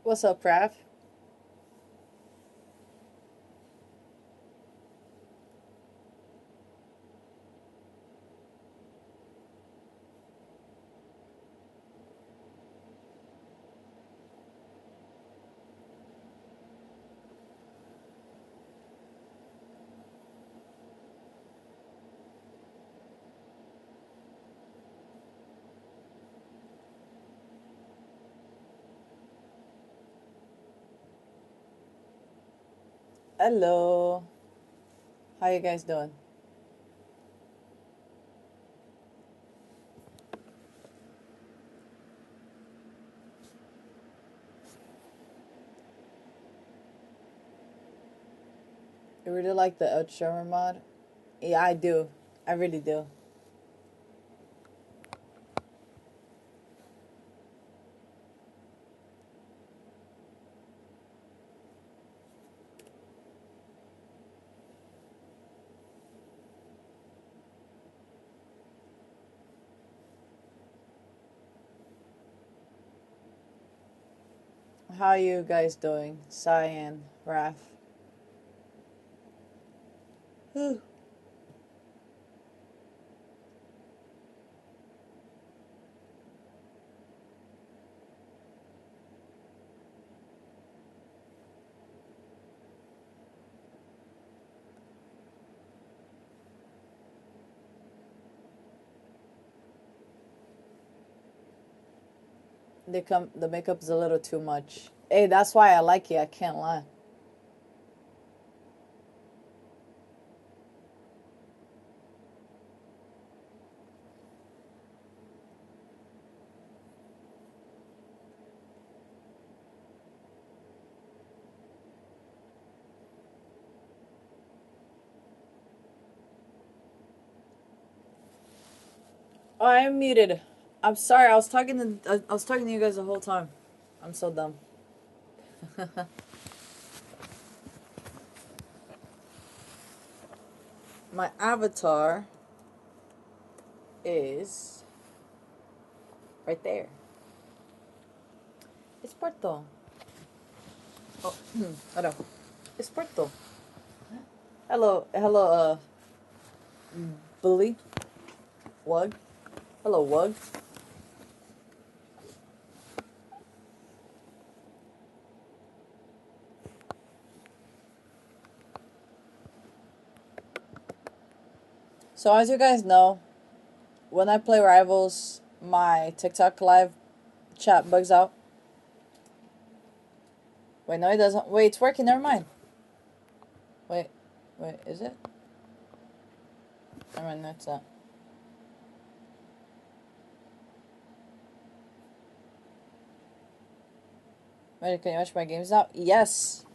What's up, Raph? Hello. How you guys doing? You really like the Outshimmer mod? Yeah, I do. I really do. How you guys doing? Cyan, Raph. The makeup's a little too much. Hey, that's why I like it, I can't lie. Oh, I am muted. I'm sorry, I was talking to you guys the whole time. I'm so dumb. My avatar is right there. It's Puerto. Oh, hello. It's Puerto. Hello, Bully. Wug. Hello, Wug. So as you guys know, when I play Rivals, my TikTok live chat bugs out. Wait, no, it doesn't. Wait, it's working. Never mind. Wait, is it? Never mind, that's that. Wait, can you watch my games now? Yes.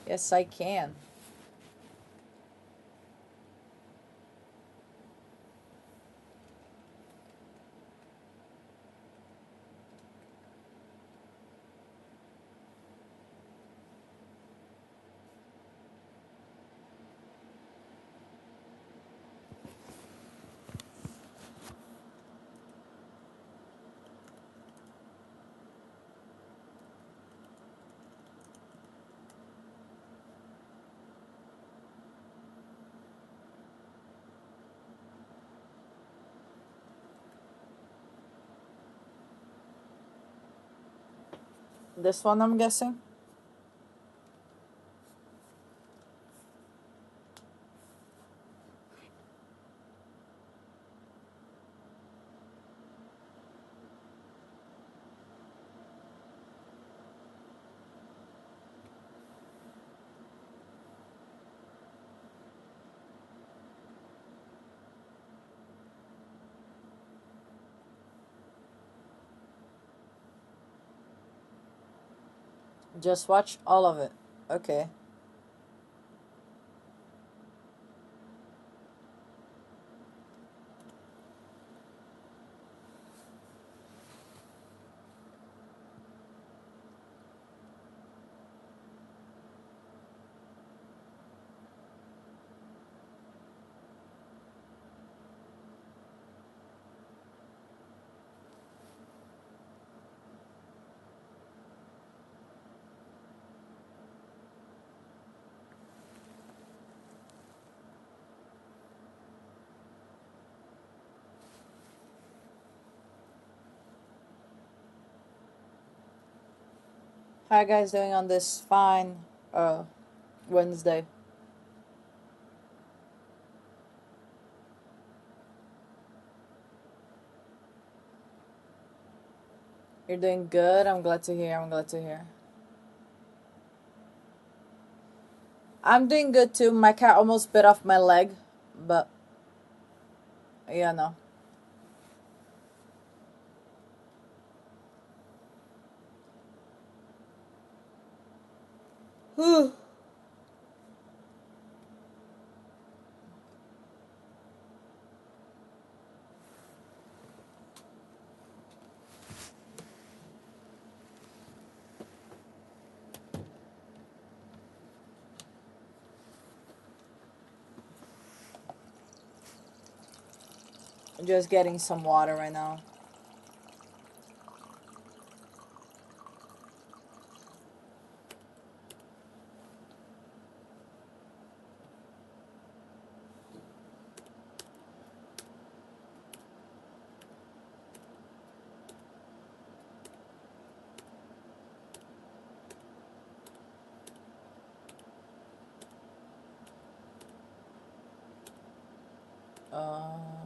Yes, I can. This one, I'm guessing. Just watch all of it. Okay. How you guys doing on this fine Wednesday? You're doing good. I'm glad to hear. I'm glad to hear. I'm doing good too. My cat almost bit off my leg, but yeah, no. Whew. I'm just getting some water right now. Um,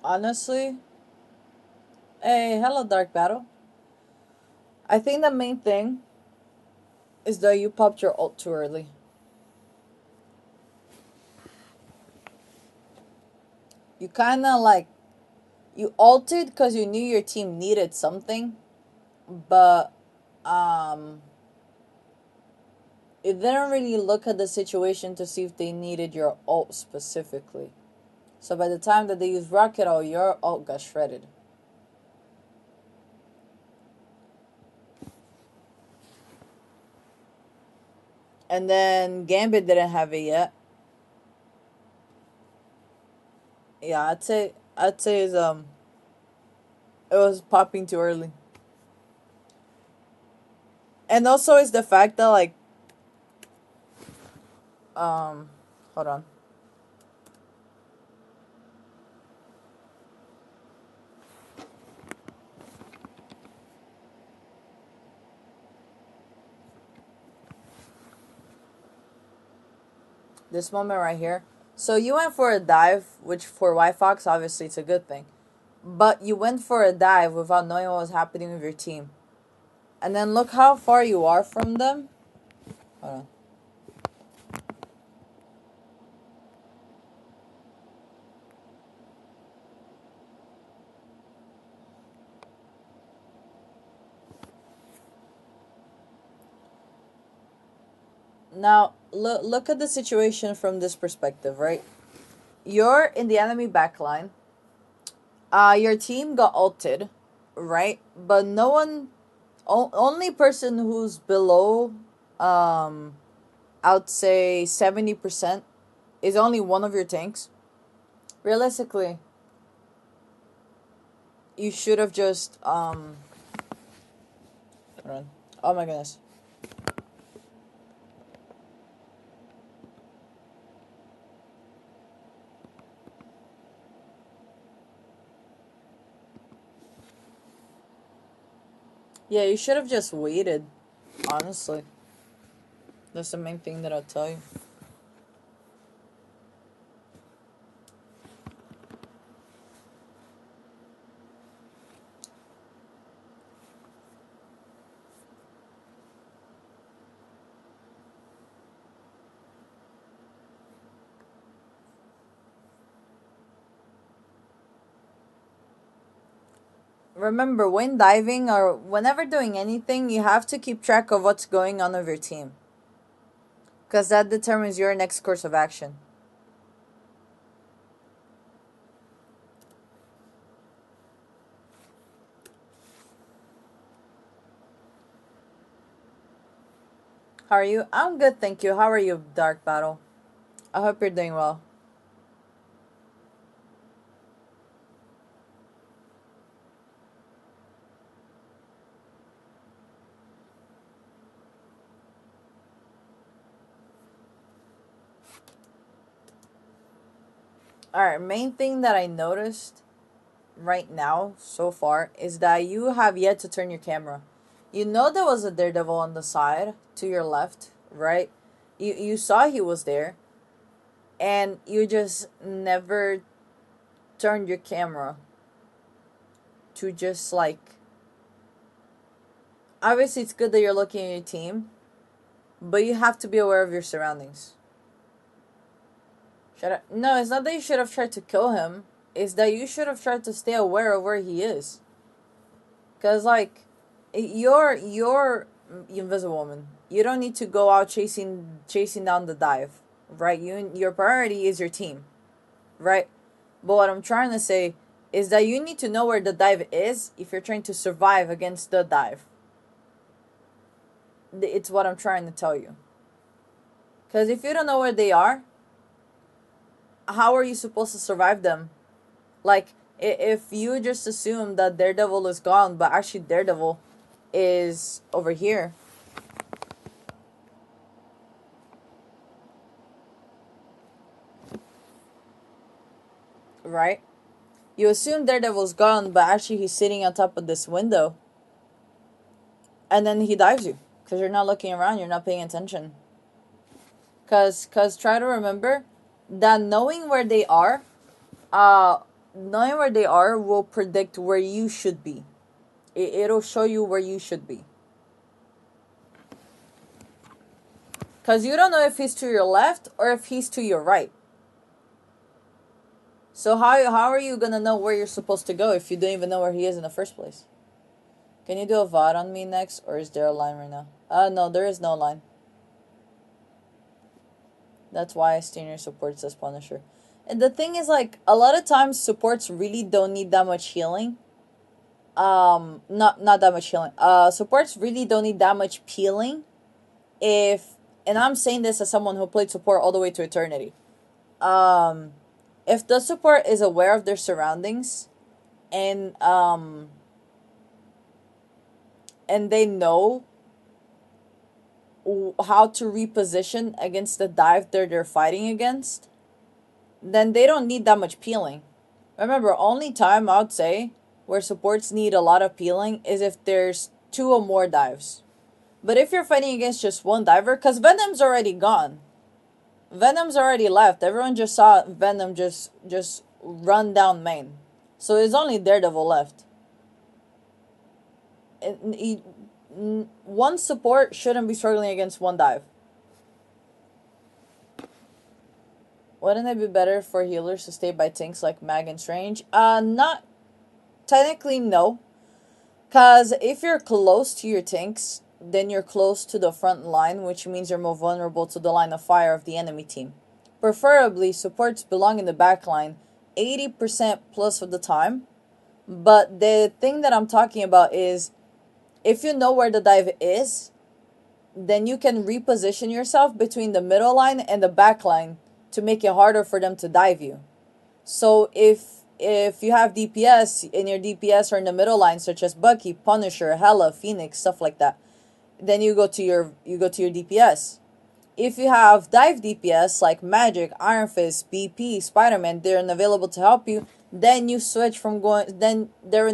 honestly, hey, hello, Dark Battle. I think the main thing is that you popped your ult too early. You kind of like you ulted because you knew your team needed something, but um, it didn't really look at the situation to see if they needed your ult specifically. So by the time that they used Rocket Ult, your ult got shredded. And then Gambit didn't have it yet. Yeah, I'd say it was popping too early. And also it's the fact that like hold on. This moment right here. So you went for a dive, which for White Fox obviously it's a good thing. But you went for a dive without knowing what was happening with your team. And then look how far you are from them. Hold on. Now look at the situation from this perspective, right? You're in the enemy backline. Your team got ulted, right? But no one, only person who's below, um, I'd say 70% is only one of your tanks. Realistically, you should have just run. Oh my goodness. Yeah, you should have just waited. Honestly, that's the main thing that I'll tell you. Remember, when diving or whenever doing anything, you have to keep track of what's going on with your team. Because that determines your next course of action. How are you? I'm good, thank you. How are you, Dark Battle? I hope you're doing well. Alright, main thing that I noticed right now so far is that you have yet to turn your camera. You know there was a daredevil on the side to your left, right? You saw he was there, and you just never turned your camera to just like, obviously it's good that you're looking at your team, but you have to be aware of your surroundings. No, it's not that you should have tried to kill him. It's that you should have tried to stay aware of where he is. Cause like, you're Invisible Woman. You don't need to go out chasing down the dive, right? Your priority is your team, right? But what I'm trying to say is that you need to know where the dive is if you're trying to survive against the dive. It's what I'm trying to tell you. Cause if you don't know where they are, how are you supposed to survive them? Like, if you just assume that Daredevil is gone, but actually Daredevil is over here, right? You assume Daredevil's gone, but actually he's sitting on top of this window, and then he dives you because you're not looking around, you're not paying attention. Cause try to remember that knowing where they are will predict where you should be. It'll show you where you should be. Cause you don't know if he's to your left or if he's to your right. So how are you gonna know where you're supposed to go if you don't even know where he is in the first place? Can you do a VOD on me next, or is there a line right now? No, there is no line. That's why Steiner supports as Punisher. And the thing is, like, a lot of times supports really don't need that much healing. Not that much healing. Supports really don't need that much peeling. If and I'm saying this as someone who played support all the way to eternity. Um, if the support is aware of their surroundings, and and they know how to reposition against the dive they're fighting against, then they don't need that much peeling. Remember, only time I would say where supports need a lot of peeling is if there's two or more dives. But if you're fighting against just one diver, because Venom's already gone. Venom's already left. Everyone just saw Venom just run down main. So it's only Daredevil left. One support shouldn't be struggling against one dive. Wouldn't it be better for healers to stay by tanks like Mag and Strange? Not technically, no. Because if you're close to your tanks, then you're close to the front line, which means you're more vulnerable to the line of fire of the enemy team. Preferably, supports belong in the back line 80% plus of the time. But the thing that I'm talking about is, if you know where the dive is, then you can reposition yourself between the middle line and the back line to make it harder for them to dive you. So if you have DPS and your DPS are in the middle line, such as Bucky, Punisher, Hela, Phoenix, stuff like that, then you go to your DPS. If you have dive DPS like Magik, Iron Fist, BP, Spider-Man, they're unavailable to help you, then you switch from going. Then there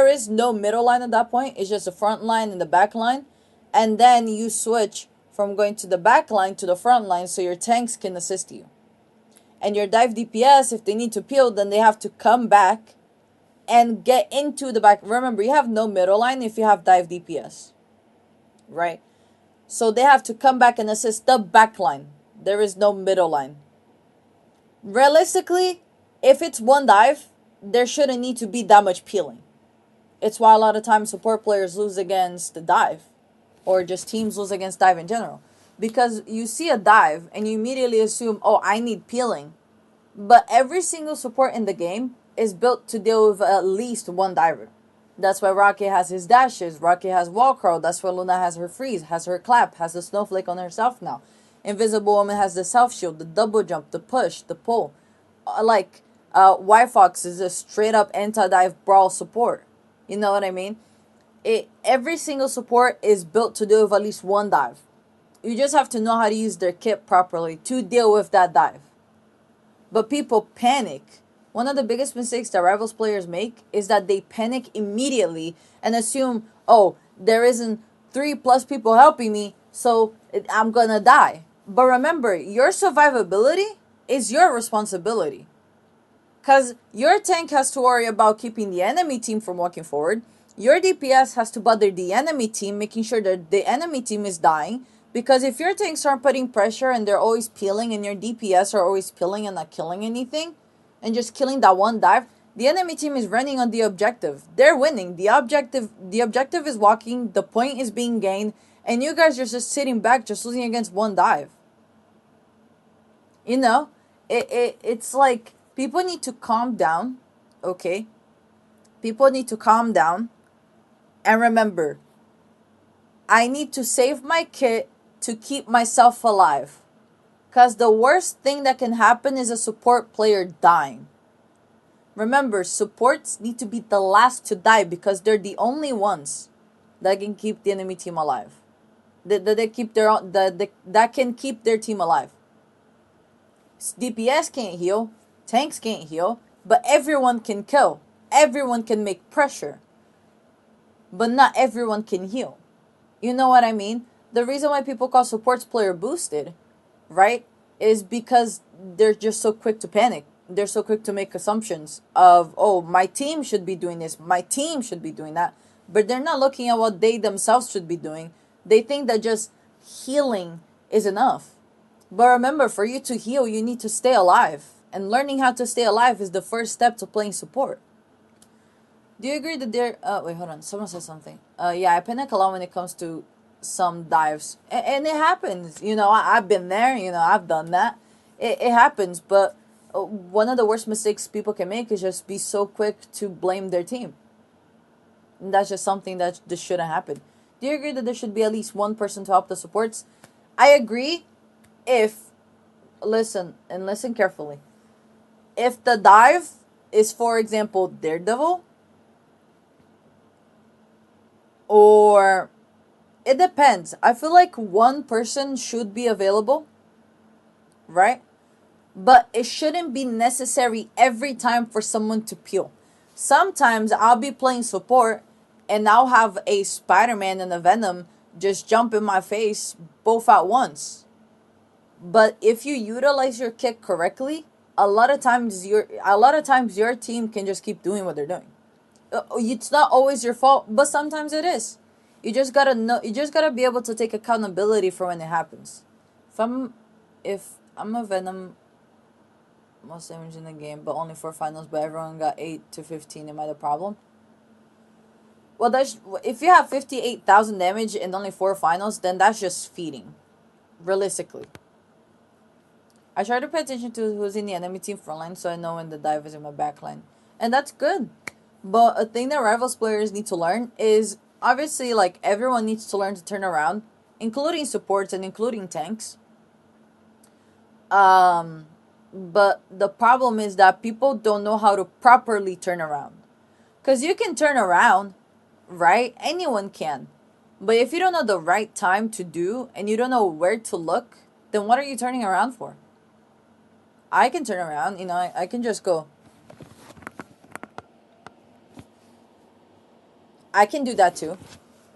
is no middle line at that point. It's just the front line and the back line, and then you switch from going to the back line to the front line so your tanks can assist you. And your dive DPS, if they need to peel, then they have to come back and get into the back. Remember, you have no middle line if you have dive DPS, right? So they have to come back and assist the back line. There is no middle line. Realistically, if it's one dive, there shouldn't need to be that much peeling. It's why a lot of times support players lose against the dive, or just teams lose against dive in general. Because you see a dive and you immediately assume, oh, I need peeling. But every single support in the game is built to deal with at least one diver. That's why Rocky has his dashes. Rocky has wall crawl. That's why Luna has her freeze, has her clap, has the snowflake on herself now. Invisible Woman has the self shield, the double jump, the push, the pull. White Fox is a straight up anti dive brawl support. You know what I mean? Every single support is built to do with at least one dive. You just have to know how to use their kit properly to deal with that dive. But people panic. One of the biggest mistakes that Rivals players make is that they panic immediately and assume, oh, there isn't 3+ people helping me, so I'm gonna die. But remember, your survivability is your responsibility. Because your tank has to worry about keeping the enemy team from walking forward. Your DPS has to bother the enemy team, making sure that the enemy team is dying. Because if your tanks aren't putting pressure and they're always peeling and your DPS are always peeling and not killing anything, and just killing that one dive, the enemy team is running on the objective. They're winning. The objective is walking, the point is being gained, and you guys are just sitting back, just losing against one dive. You know? It's like people need to calm down, okay? People need to calm down and remember, I need to save my kit to keep myself alive. Because the worst thing that can happen is a support player dying. Remember, supports need to be the last to die because they're the only ones that can keep the enemy team alive. That keep their own, that can keep their team alive. DPS can't heal, tanks can't heal, but everyone can kill. Everyone can make pressure. But not everyone can heal. You know what I mean? The reason why people call supports player boosted, right, is because they're just so quick to panic. They're so quick to make assumptions of, oh, my team should be doing this, my team should be doing that. But they're not looking at what they themselves should be doing. They think that just healing is enough. But remember, for you to heal, you need to stay alive. And learning how to stay alive is the first step to playing support. Do you agree that there... wait, hold on. Someone said something. Yeah, I panic a lot when it comes to some dives. And it happens. You know, I've been there. You know, I've done that. It happens. But one of the worst mistakes people can make is just be so quick to blame their team. And that's just something that just shouldn't happen. Do you agree that there should be at least one person to help the supports? I agree if... Listen, and listen carefully. If the dive is, for example, Daredevil... Or it depends. I feel like one person should be available, right? But it shouldn't be necessary every time for someone to peel. Sometimes I'll be playing support and I'll have a Spider-Man and a Venom just jump in my face both at once. But if you utilize your kit correctly, a lot of times your team can just keep doing what they're doing. It's not always your fault, but sometimes it is. You just gotta know. You just gotta be able to take accountability for when it happens. If I'm a Venom, most damage in the game, but only 4 finals, but everyone got 8 to 15. Am I the problem? Well, that's if you have 58,000 damage and only 4 finals, then that's just feeding. Realistically, I try to pay attention to who's in the enemy team frontline, so I know when the dive is in my backline, and that's good. But a thing that Rivals players need to learn is, obviously, like, everyone needs to learn to turn around, including supports and including tanks. But the problem is that people don't know how to properly turn around. Because you can turn around, right? Anyone can. But if you don't know the right time to do, and you don't know where to look, then what are you turning around for? I can turn around, you know, I can just go... I can do that too.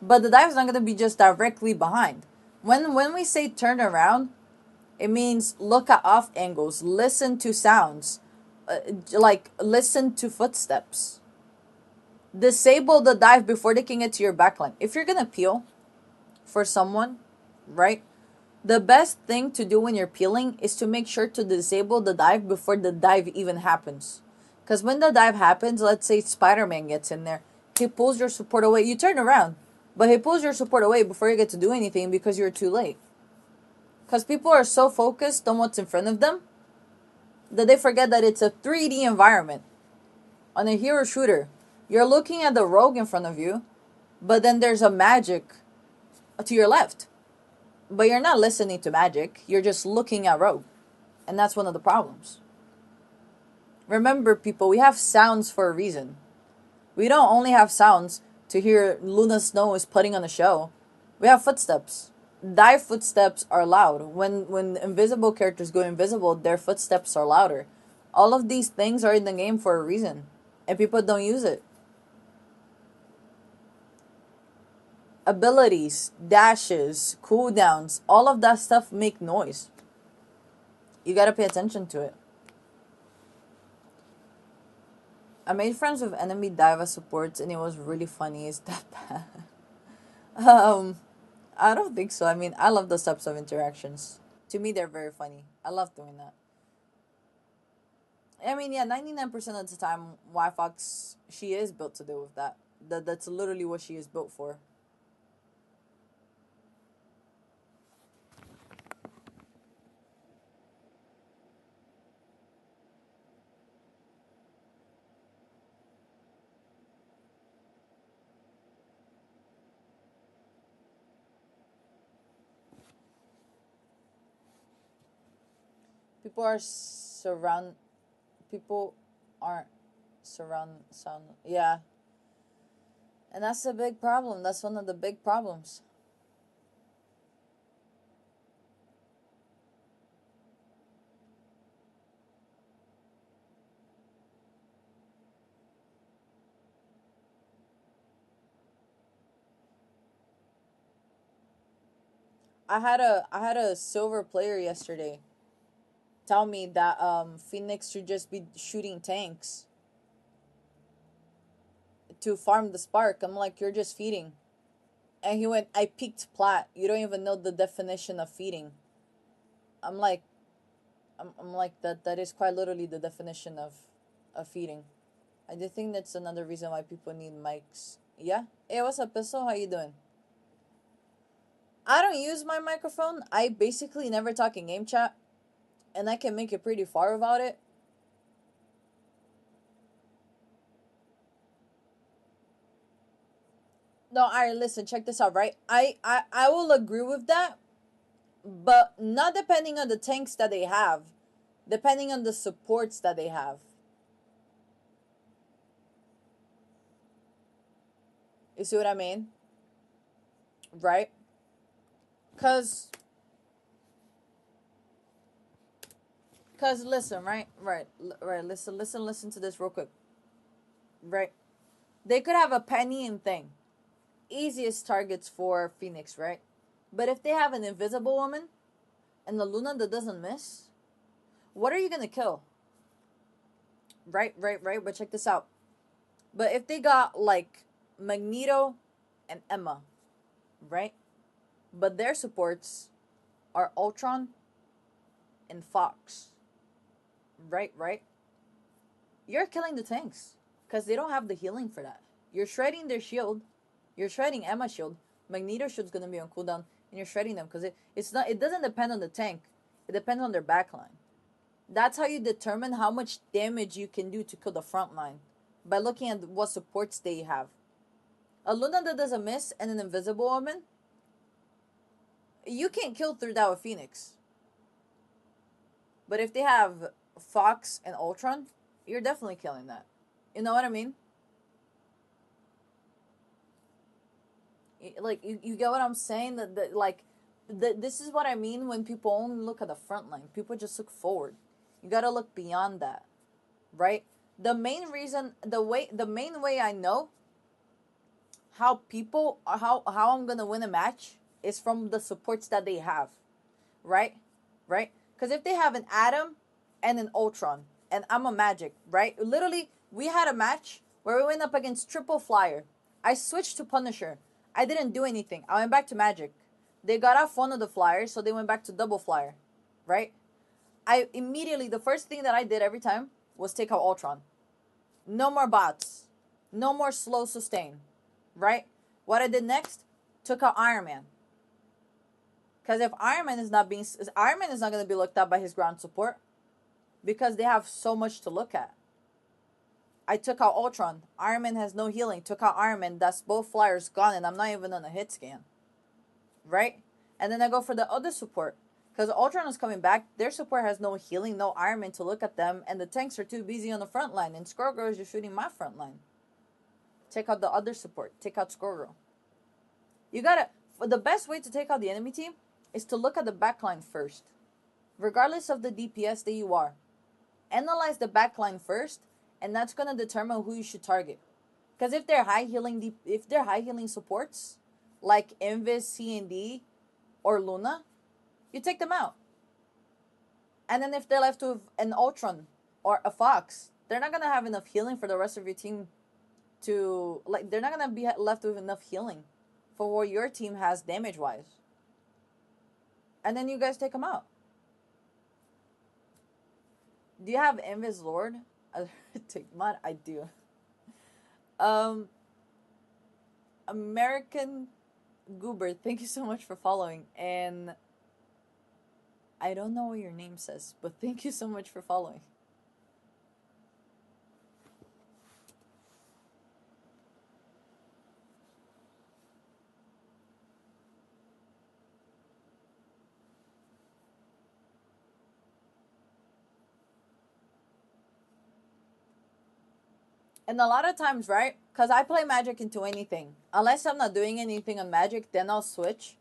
But the dive is not going to be just directly behind. When we say turn around, it means look at off angles, listen to sounds, like listen to footsteps. Disable the dive before they can get to your backline. If you're going to peel for someone, right? The best thing to do when you're peeling is to make sure to disable the dive before the dive even happens. Because when the dive happens, let's say Spider-Man gets in there, he pulls your support away. You turn around, but he pulls your support away before you get to do anything because you're too late. Because people are so focused on what's in front of them that they forget that it's a 3D environment on a hero shooter. You're looking at the rogue in front of you, but then there's a Magik to your left. But you're not listening to Magik, you're just looking at rogue. And that's one of the problems. Remember, people, we have sounds for a reason. We don't only have sounds to hear Luna Snow is putting on a show. We have footsteps. Thy footsteps are loud. When invisible characters go invisible, their footsteps are louder. All of these things are in the game for a reason, and people don't use it. Abilities, dashes, cooldowns, all of that stuff make noise. You gotta pay attention to it. I made friends with enemy diva supports and it was really funny. Is that bad? um, I don't think so. I mean, I love those types of interactions. To me, they're very funny. I love doing that. I mean, yeah, 99% of the time, Y Fox, she is built to deal with that. That's literally what she is built for. People are surround. People aren't sound. Yeah, and that's a big problem. That's one of the big problems. I had a silver player yesterday tell me that Phoenix should just be shooting tanks to farm the spark. I'm like, you're just feeding. And he went, I peaked plat. You don't even know the definition of feeding. I'm like, I'm like that is quite literally the definition of feeding. I do think that's another reason why people need mics. Yeah. Hey, what's up, Pistol? How you doing? I don't use my microphone. I basically never talk in game chat, and I can make it pretty far without it. No, alright, listen, check this out, right? I will agree with that, but not depending on the tanks that they have, depending on the supports that they have. You see what I mean? Right? Cause cause listen, right, listen to this real quick. Right? They could have a penny and thing. Easiest targets for Phoenix, right? But if they have an invisible woman and the Luna that doesn't miss, what are you gonna kill? Right. But check this out. But if they got like Magneto and Emma, right? But their supports are Ultron and Fox, right? You're killing the tanks because they don't have the healing for that. You're shredding their shield. You're shredding Emma's shield. Magneto shield's gonna be on cooldown, and you're shredding them because it's not. It doesn't depend on the tank. It depends on their backline. That's how you determine how much damage you can do to kill the front line by looking at what supports they have. A Luna that does a miss and an invisible woman, you can't kill through that with Phoenix. But if they have Fox and Ultron, you're definitely killing that. You know what I mean? Like you get what I'm saying? That like this is what I mean when people only look at the front line. People just look forward. You gotta look beyond that, right? The main way I know how I'm gonna win a match is from the supports that they have, right? Right? Because if they have an Atom and an Ultron, and I'm a Magik, right? Literally, we had a match where we went up against Triple Flyer. I switched to Punisher. I didn't do anything. I went back to Magik. They got off one of the flyers, so they went back to Double Flyer, right? I immediately, the first thing that I did every time was take out Ultron. No more bots. No more slow sustain, right? What I did next, took out Iron Man. Because if Iron Man is not going to be looked at by his ground support because they have so much to look at. I took out Ultron. Iron Man has no healing. Took out Iron Man. That's both flyers gone, and I'm not even on a hit scan. Right? And then I go for the other support. Because Ultron is coming back. Their support has no healing, no Iron Man to look at them, and the tanks are too busy on the front line. And Squirrel is just shooting my front line. Take out the other support. Take out Squirrel. You gotta. The best way to take out the enemy team is to look at the backline first. Regardless of the DPS that you are. Analyze the backline first, and that's gonna determine who you should target. Because if they're high healing supports, like Invis, C&D, or Luna, you take them out. And then if they're left with an Ultron or a Fox, they're not gonna have enough healing for the rest of your team to like. They're not gonna be left with enough healing for what your team has damage wise. And then you guys take them out. Do you have Invis Lord? Take mod. I do. Um, American Goober, thank you so much for following. And I don't know what your name says, but thank you so much for following. And a lot of times, right? Because I play Magic into anything. Unless I'm not doing anything on Magic, then I'll switch.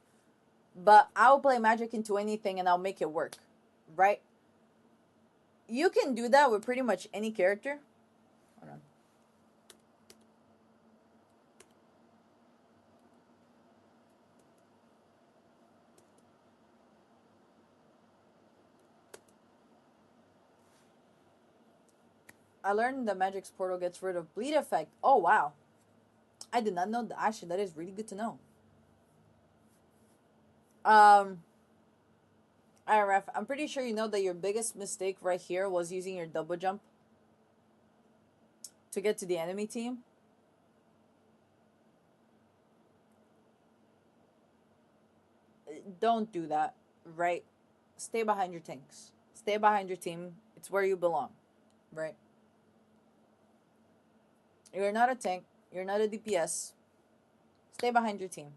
But I'll play Magic into anything and I'll make it work. Right? You can do that with pretty much any character. Hold on. I learned that Magic's portal gets rid of bleed effect. Oh, wow. I did not know that. Actually, that is really good to know. Um, IRF, I'm pretty sure you know that your biggest mistake right here was using your double jump to get to the enemy team. Don't do that, right? Stay behind your tanks. Stay behind your team. It's where you belong, right? You're not a tank. You're not a DPS. Stay behind your team.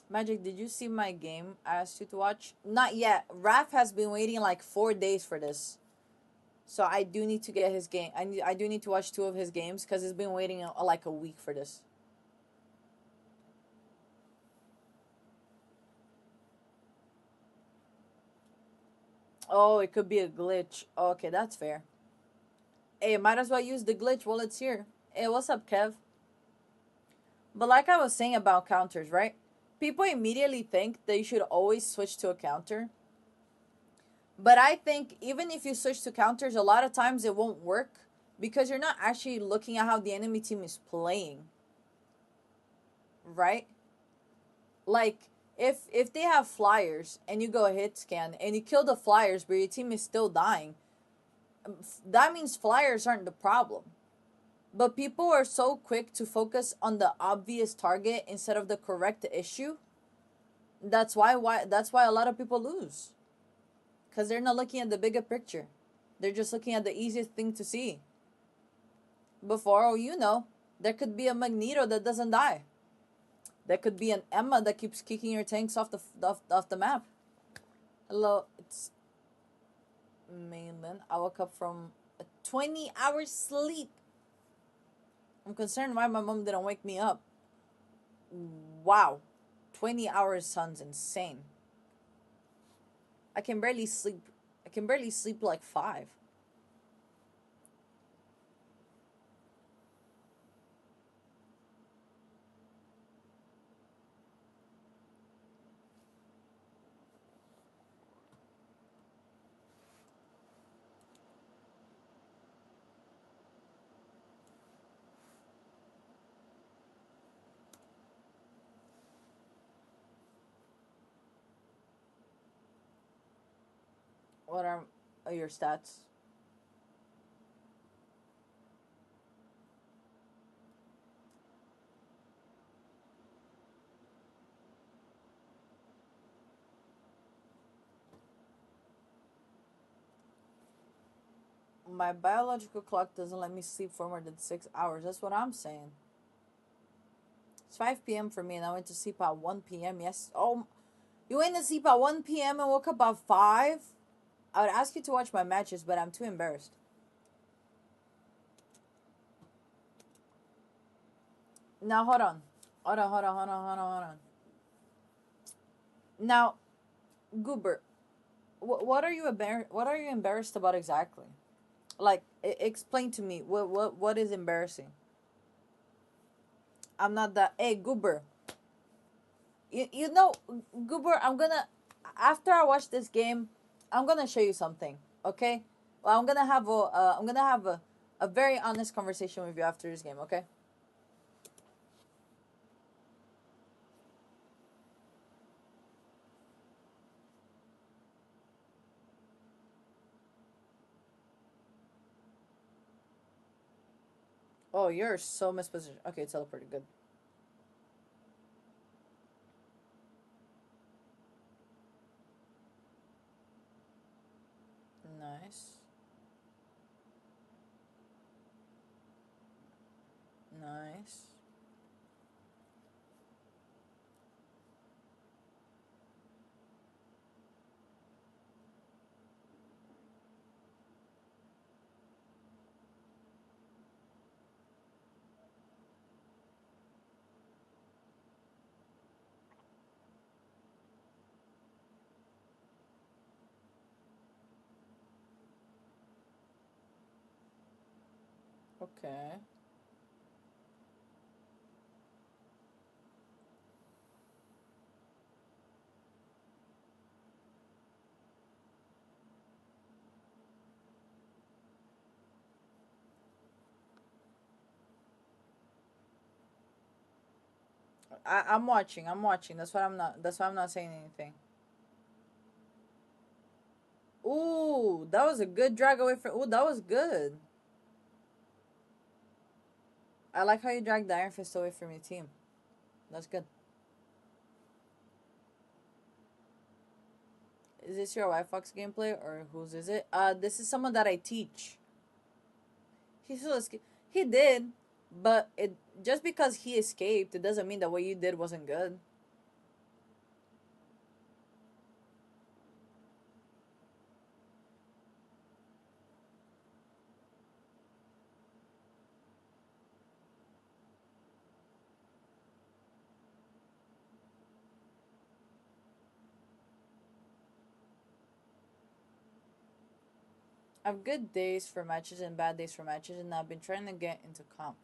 Magic, did you see my game I asked you to watch? Not yet. Raph has been waiting like 4 days for this. So I do need to get his game. I do need to watch 2 of his games because he's been waiting like a week for this. Oh, it could be a glitch. Okay, that's fair. Hey, might as well use the glitch while it's here. Hey, what's up, Kev? But like I was saying about counters, right? People immediately think that you should always switch to a counter. But I think even if you switch to counters, a lot of times it won't work because you're not actually looking at how the enemy team is playing. Right? Like if they have flyers and you go hit scan and you kill the flyers but your team is still dying, that means flyers aren't the problem. But people are so quick to focus on the obvious target instead of the correct issue. That's why a lot of people lose. Cuz they're not looking at the bigger picture. They're just looking at the easiest thing to see. Before all you know, there could be a Magneto that doesn't die. There could be an Emma that keeps kicking your tanks off the map. Hello, it's Mainland. I woke up from a 20-hour sleep. I'm concerned why my mom didn't wake me up. Wow. 20 hours sounds insane. I can barely sleep. I can barely sleep like 5. What are your stats? my biological clock doesn't let me sleep for more than 6 hours. That's what I'm saying. It's 5 p.m. for me, and I went to sleep at 1 p.m. Yes. Oh, you went to sleep at 1 p.m. and woke up at 5? I would ask you to watch my matches, but I'm too embarrassed. Now, hold on. Hold on. Now, Goober, what are you embarrassed about exactly? Like, explain to me. What is embarrassing? I'm not that. Hey, Goober. You know, Goober, after I watch this game, I'm gonna show you something. Okay? Well, I'm gonna have a very honest conversation with you after this game. Okay? Oh, you're so mispositioned. Okay, teleported. Good. Nice. Nice. Okay. I'm watching. I'm watching. That's why I'm not. That's why I'm not saying anything. Ooh, that was a good drag away from. Ooh, that was good. I like how you dragged the Iron Fist away from your team. That's good. Is this your White Fox gameplay or whose is it? This is someone that I teach. He still escaped. He did, but it just because he escaped, it doesn't mean that what you did wasn't good. I have good days for matches and bad days for matches, and I've been trying to get into comp.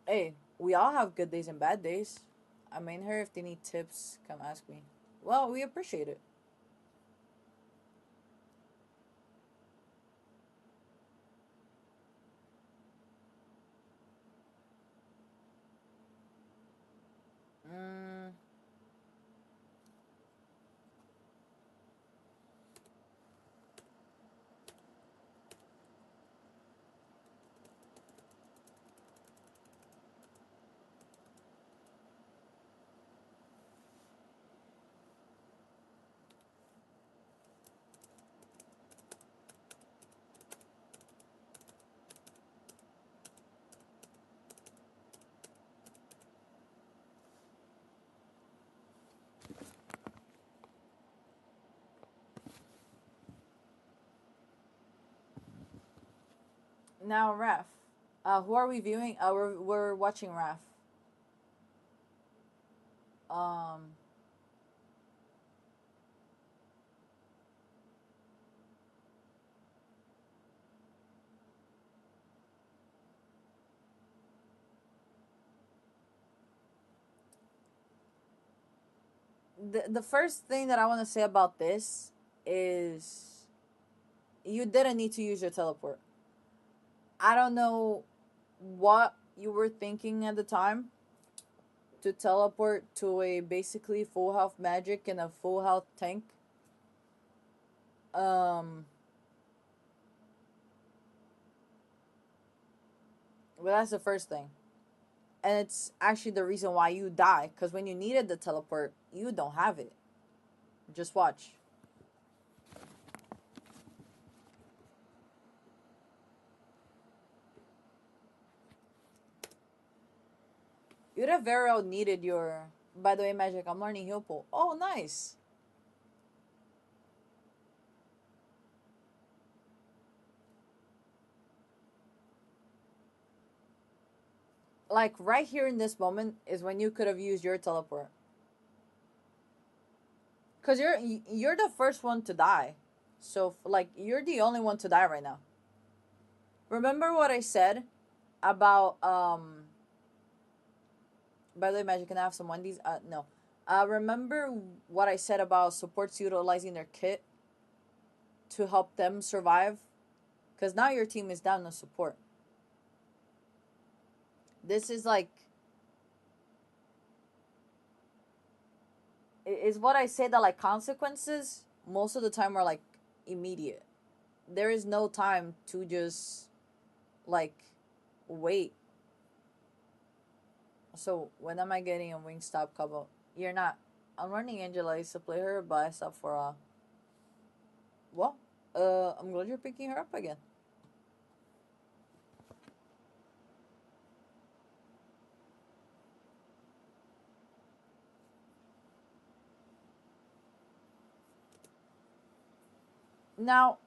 Hey, we all have good days and bad days. I mean, her if they need tips, come ask me. Well, we appreciate it. Mm, now, Raf. Who are we viewing? We're watching Raf. Um, the first thing that I want to say about this is you didn't need to use your teleport. I don't know what you were thinking at the time to teleport to a basically full health Magik and a full health tank. Um, but that's the first thing. And it's actually the reason why you die. Because when you needed the teleport, you don't have it. Just watch. You'd have very well needed your. By the way, Magic, I'm learning heal pool. Oh, nice. Like right here in this moment is when you could have used your teleport. Cause you're the first one to die, so like you're the only one to die right now. Remember what I said about By the way, Magic, can I have some Wendy's? No. Remember what I said about supports utilizing their kit to help them survive? Because now your team is down to support. This is like. Is what I say that like consequences most of the time are like immediate. There is no time to just like wait. So when am I getting a Wingstop combo? You're not. I'm running Angela. I used to play her, but I stopped for well, I'm glad you're picking her up again. Now,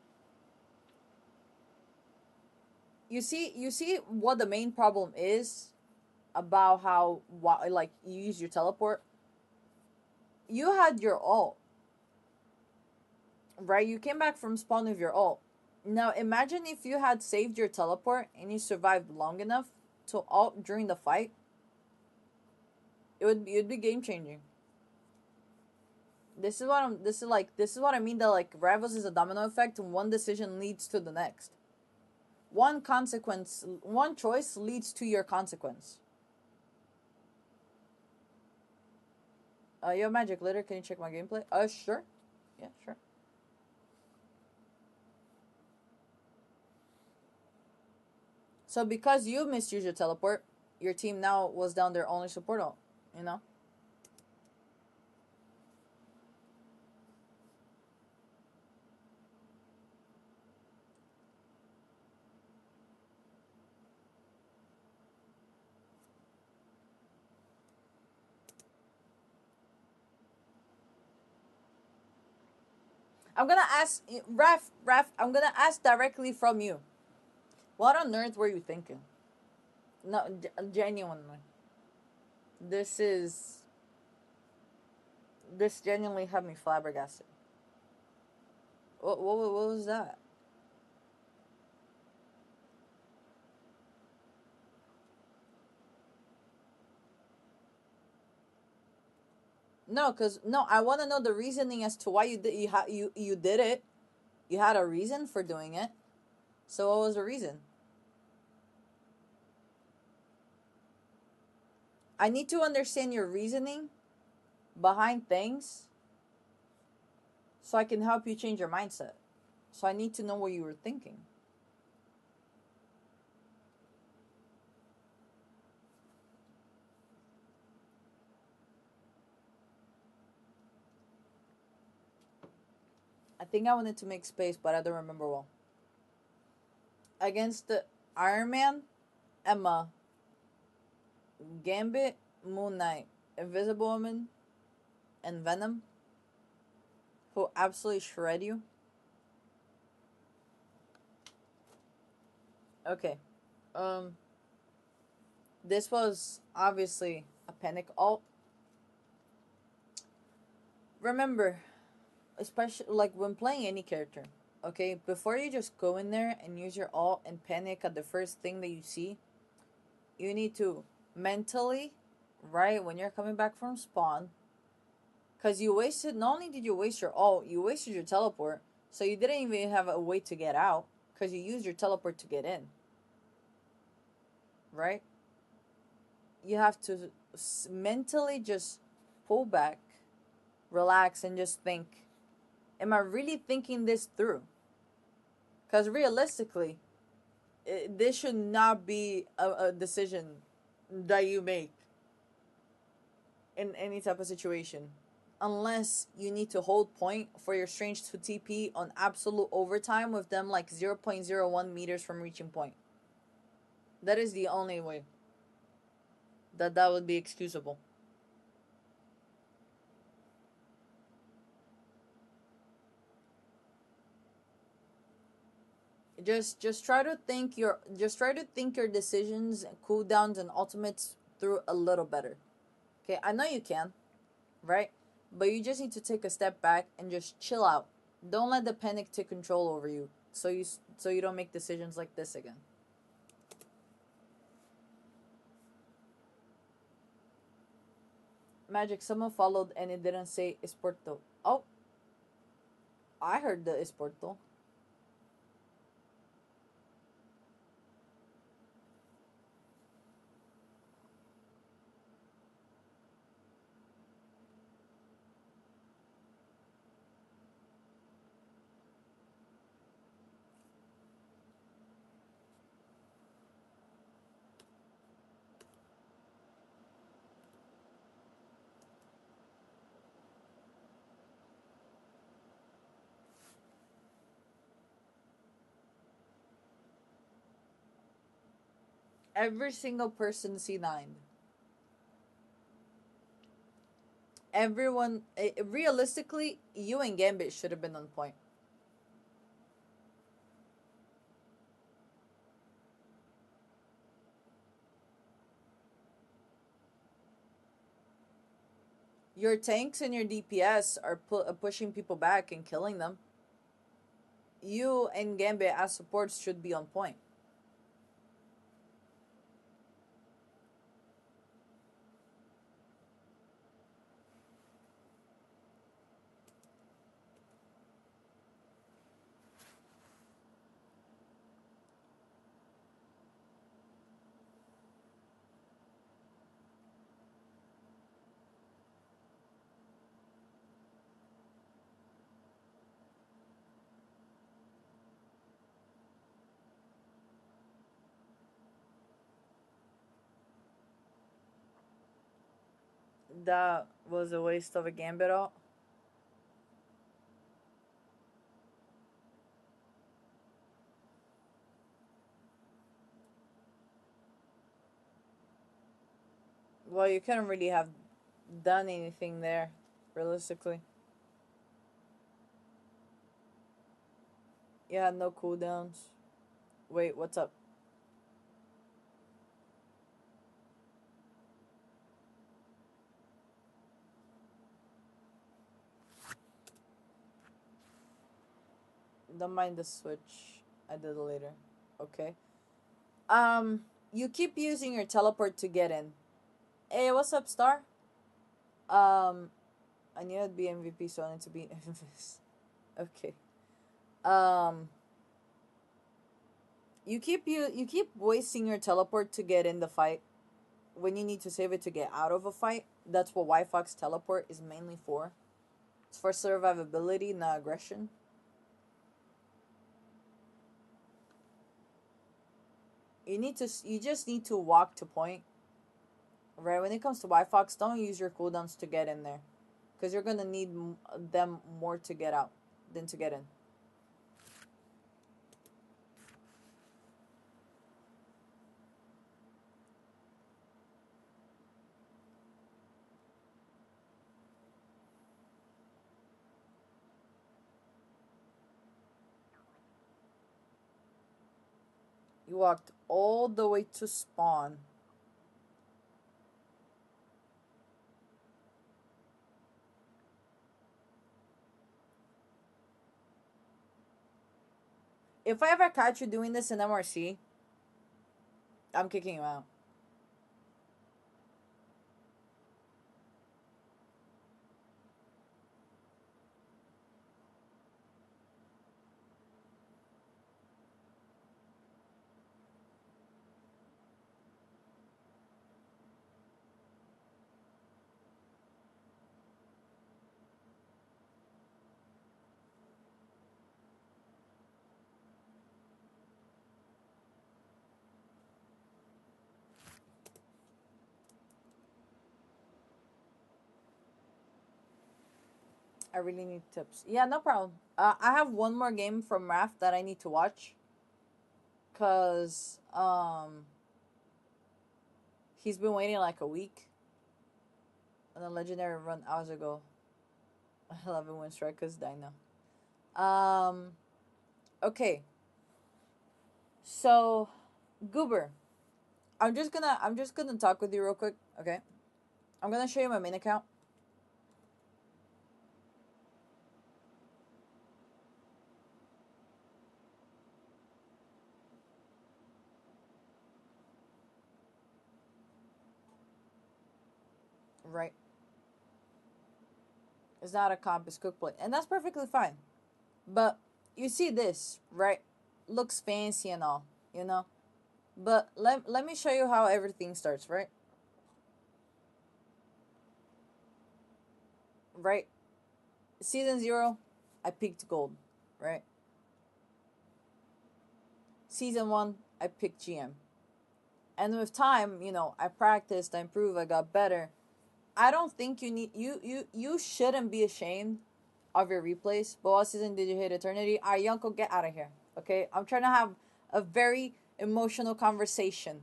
you see what the main problem is about how like you use your teleport. You had your ult, right? You came back from spawn with your ult. Now imagine if you had saved your teleport and you survived long enough to ult during the fight. It'd be game changing. This is what I mean that like Rivals is a domino effect and one decision leads to the next. One choice leads to your consequence. Yo, Magic, later, can you check my gameplay? Sure. Yeah, sure. So because you misused your teleport, your team now was down their only support ult, you know? I'm gonna ask, Raf, I'm gonna ask directly from you. What on earth were you thinking? No, genuinely. This is, this genuinely had me flabbergasted. What was that? No, cause no, I want to know the reasoning as to why you did it. You had a reason for doing it. So what was the reason? I need to understand your reasoning behind things so I can help you change your mindset. So I need to know what you were thinking. I think I wanted to make space, but I don't remember well. Against the Iron Man, Emma, Gambit, Moon Knight, Invisible Woman, and Venom, who absolutely shred you. Okay. Um, this was obviously a panic alt. Remember, especially like when playing any character, okay, before you just go in there and use your alt and panic at the first thing that you see, you need to mentally, right, when you're coming back from spawn, because you wasted, not only did you waste your alt, you wasted your teleport, so you didn't even have a way to get out because you used your teleport to get in, right? You have to mentally just pull back, relax, and just think, am I really thinking this through? Because realistically, this should not be a decision that you make in any type of situation. Unless you need to hold point for your strange to TP on absolute overtime with them like 0.01 meters from reaching point. That is the only way. That would be excusable. Just try to think your decisions, cooldowns, and ultimates through a little better. Okay, I know you can, right? But you just need to take a step back and just chill out. Don't let the panic take control over you, so you don't make decisions like this again. Magic, someone followed and it didn't say Esporto. Oh, I heard the Esporto. Every single person C9. Everyone, realistically, you and Gambit should have been on point. Your tanks and your DPS are pushing people back and killing them. You and Gambit as supports should be on point. That was a waste of a Gambit ult. Well, you couldn't really have done anything there, realistically. You had no cooldowns. Wait, what's up? Don't mind the switch. I did it later. Okay. You keep using your teleport to get in. Hey, what's up, Star? Um, I knew I'd be MVP, so I need to be infamous. Okay. Um, you keep wasting your teleport to get in the fight when you need to save it to get out of a fight. That's what Y Fox teleport is mainly for. It's for survivability, not aggression. You just need to walk to point. Right, when it comes to Y Fox, don't use your cooldowns to get in there, because you're gonna need them more to get out than to get in. You walked all the way to spawn. If I ever catch you doing this in MRC, I'm kicking you out. I really need tips. Yeah, no problem. I have one more game from Raft that I need to watch, cause He's been waiting like a week on a legendary run hours ago. 11 win strike because Dino. Um, okay. So, Goober, I'm just gonna talk with you real quick. Okay. I'm gonna show you my main account. Right. It's not a comp, it's cook play, and that's perfectly fine. But you see this, right? Looks fancy and all, you know. But let me show you how everything starts, right? Right. Season 0, I picked gold, right? Season 1, I picked GM. And with time, I practiced, I improved, I got better. I don't think you shouldn't be ashamed of your replays. But what season did you hit Eternity? Alright, Yonko, get out of here. Okay? I'm trying to have a very emotional conversation.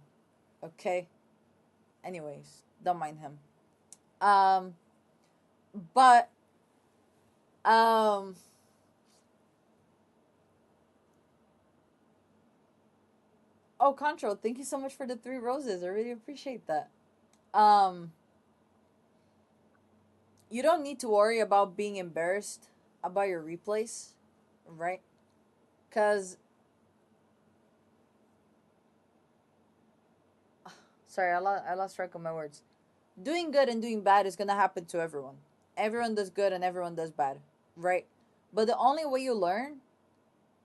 Okay? Anyways, don't mind him. Um but um oh, Control, thank you so much for the 3 roses. I really appreciate that. Um you don't need to worry about being embarrassed about your replays, right? Cuz sorry, I lost track of my words. Doing good and doing bad is gonna happen to everyone. Everyone does good and everyone does bad, right? But the only way you learn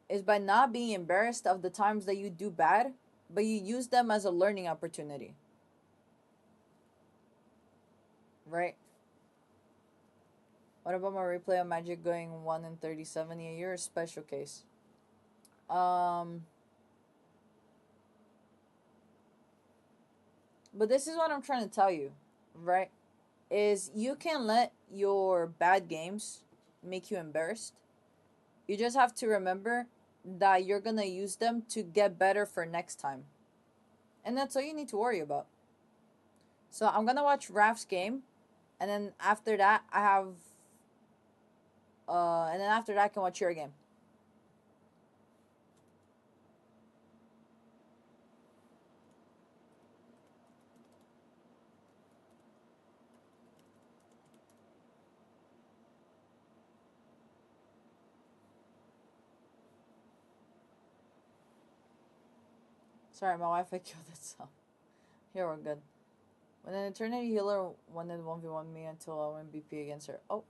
is by not being embarrassed of the times that you do bad, but you use them as a learning opportunity, right? What about my replay on Magic going 1 in 37? Yeah, you're a special case. Um, but this is what I'm trying to tell you, right? Is you can let your bad games make you embarrassed. You just have to remember that you're gonna use them to get better for next time. And that's all you need to worry about. So I'm gonna watch Raf's game, and then after that I have and then after that I can watch your game. Sorry, my Wi-Fi killed itself. Here we're good. When an eternity healer wanted 1v1 me until I went BP against her. Oh.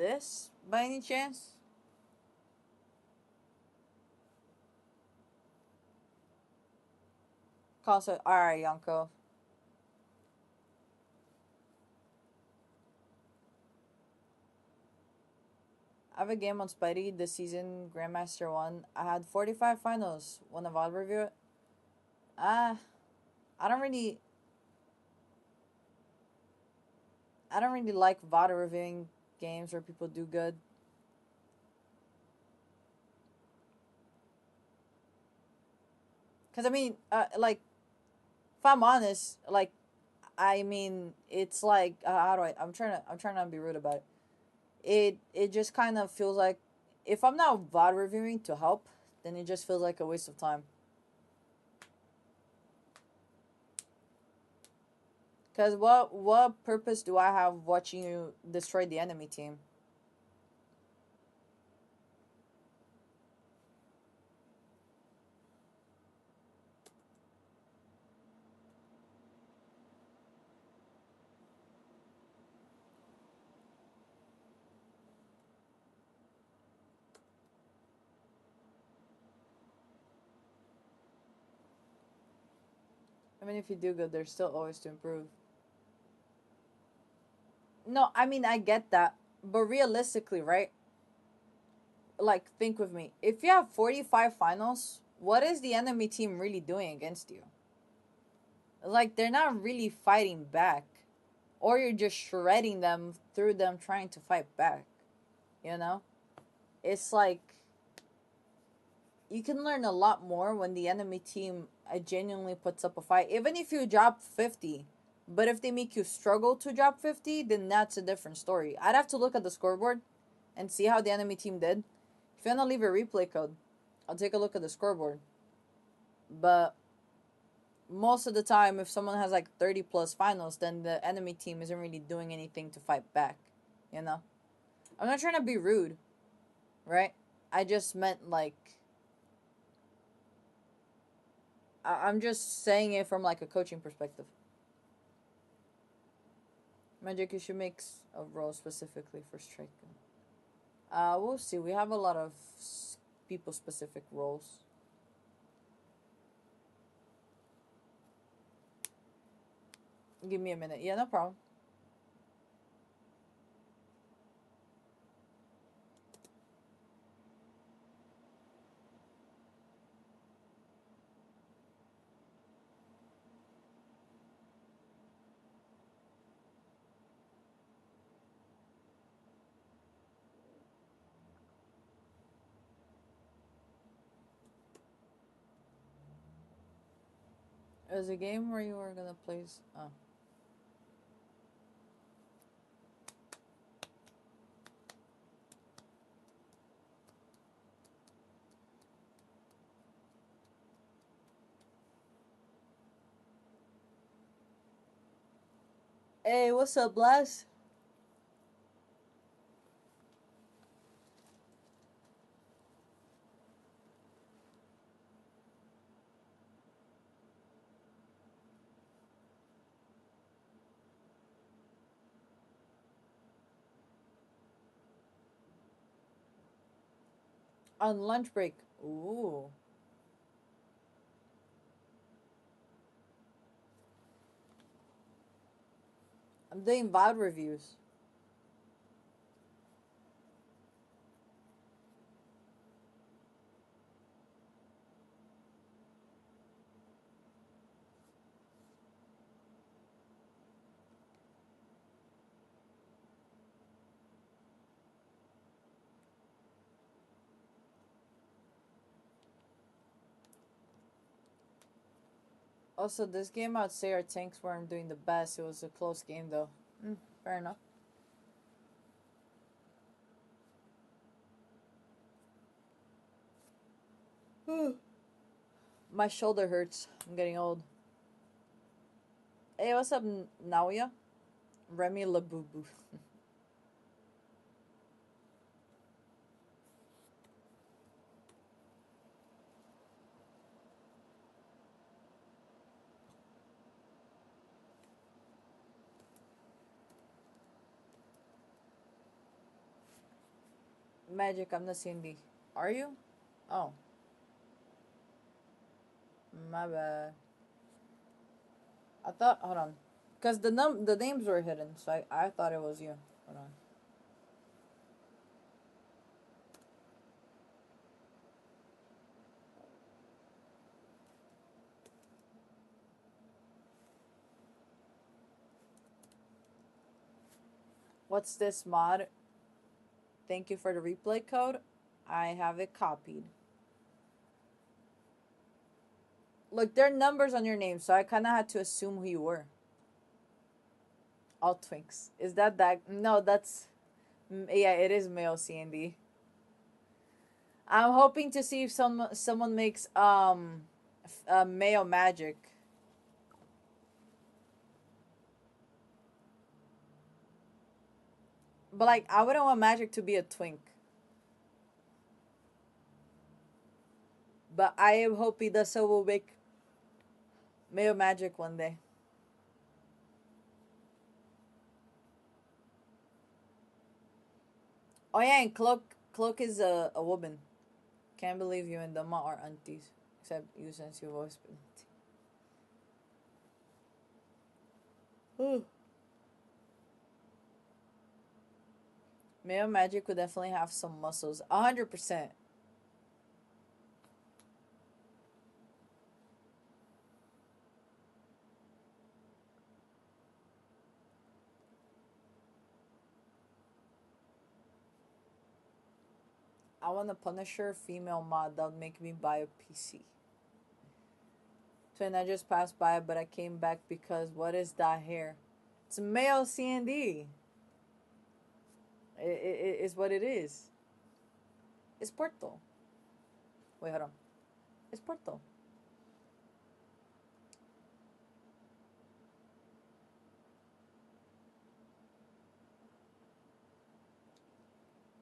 This, by any chance? Console. Alright, Yonko. I have a game on Spidey this season, Grandmaster 1. I had 45 finals. Wanna VOD review it? Ah, I don't really I don't really like VOD reviewing games where people do good. Cause I mean, like, if I'm honest, like, I mean, it's like how do I'm trying not to be rude about it. It just kind of feels like if I'm not VOD reviewing to help, then it just feels like a waste of time. Cause what purpose do I have watching you destroy the enemy team? I mean, if you do good, there's still always to improve. No, I mean I get that, but realistically, right? Like think with me. If you have 45 finals, what is the enemy team really doing against you? Like they're not really fighting back. Or you're just shredding them through them trying to fight back. You know? It's like you can learn a lot more when the enemy team genuinely puts up a fight. Even if you drop 50, but if they make you struggle to drop 50, then that's a different story. I'd have to look at the scoreboard and see how the enemy team did. If you want to leave a replay code, I'll take a look at the scoreboard. But most of the time, if someone has like 30 plus finals, then the enemy team isn't really doing anything to fight back. You know? I'm not trying to be rude, right? I just meant like I'm just saying it from like a coaching perspective. Magic, you should make a role specifically for striker. We'll see. We have a lot of people specific roles. Give me a minute. Yeah, no problem. It was a game where you were gonna place. Oh. Hey, what's up, Blast? On lunch break. Ooh. I'm doing VOD reviews. Also, this game I'd say our tanks weren't doing the best. It was a close game though. Fair enough. My shoulder hurts. I'm getting old. Hey, what's up, Naoya? Remy Labubu. Magic, I'm not seeing the. Are you? Oh, my bad. I thought. Hold on, cause the names were hidden, so I thought it was you. Hold on. What's this mod? Thank you for the replay code. I have it copied. Look, there are numbers on your name, so I kind of had to assume who you were. All twinks. Is that? No, that's. Yeah, it is male CND. I'm hoping to see if someone makes male magic. But like, I wouldn't want magic to be a twink. But I am hoping that someone will make male magic one day. Oh yeah, and Cloak is a woman. Can't believe you and Dama are aunties. Except you since you've always been. Ooh. Male Magic would definitely have some muscles. 100%. I want a Punisher female mod that would make me buy a PC. Twin, I just passed by, but I came back because what is that here? It's a male CND. It is what it is. It's Porto. Wait, hold on. It's Porto.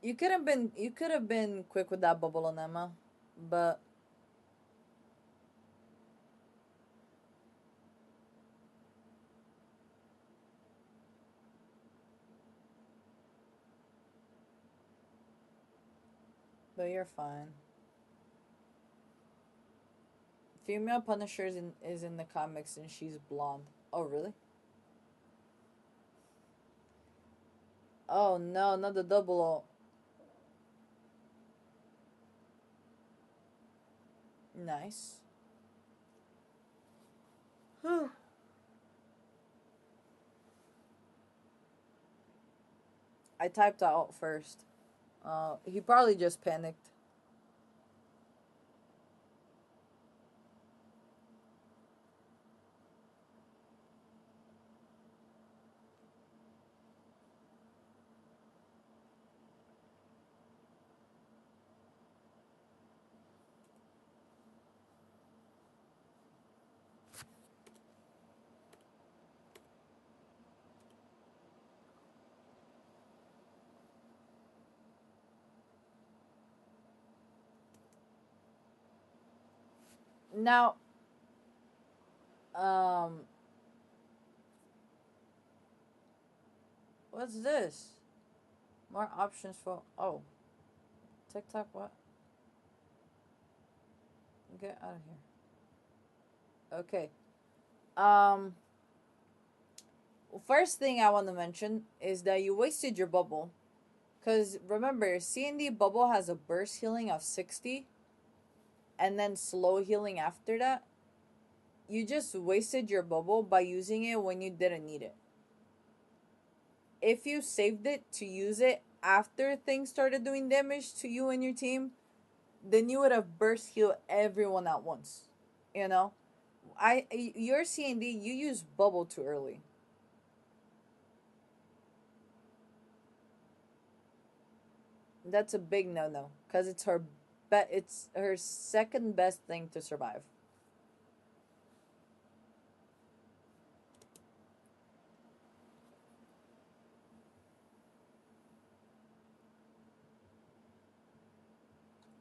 You could have been quick with that bubble on Emma, but you're fine. Female Punisher is in the comics and she's blonde. Oh really? Oh no, not the double O. Nice. I typed out first. He probably just panicked. Now, um, what's this? More options for TikTok. What? Get out of here. Okay. Um, First thing I want to mention is that you wasted your bubble. Cause remember, C&D bubble has a burst healing of 60, and then slow healing after that. You just wasted your bubble by using it when you didn't need it. If you saved it to use it after things started doing damage to you and your team, then you would have burst healed everyone at once. You know, your C&D, you use bubble too early. That's a big no no, cause it's her second best thing to survive.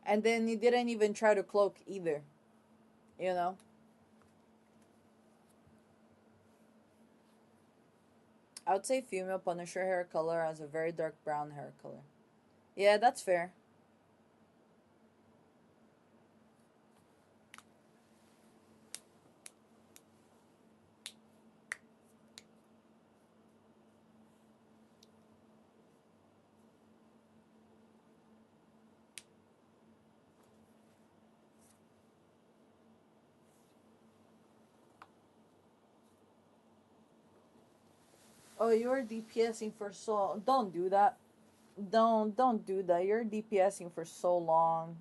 And then you didn't even try to cloak either. You know, I would say female Punisher hair color has a very dark brown hair color. Yeah, that's fair. Oh, you're DPSing for so. Don't do that. Don't do that. You're DPSing for so long.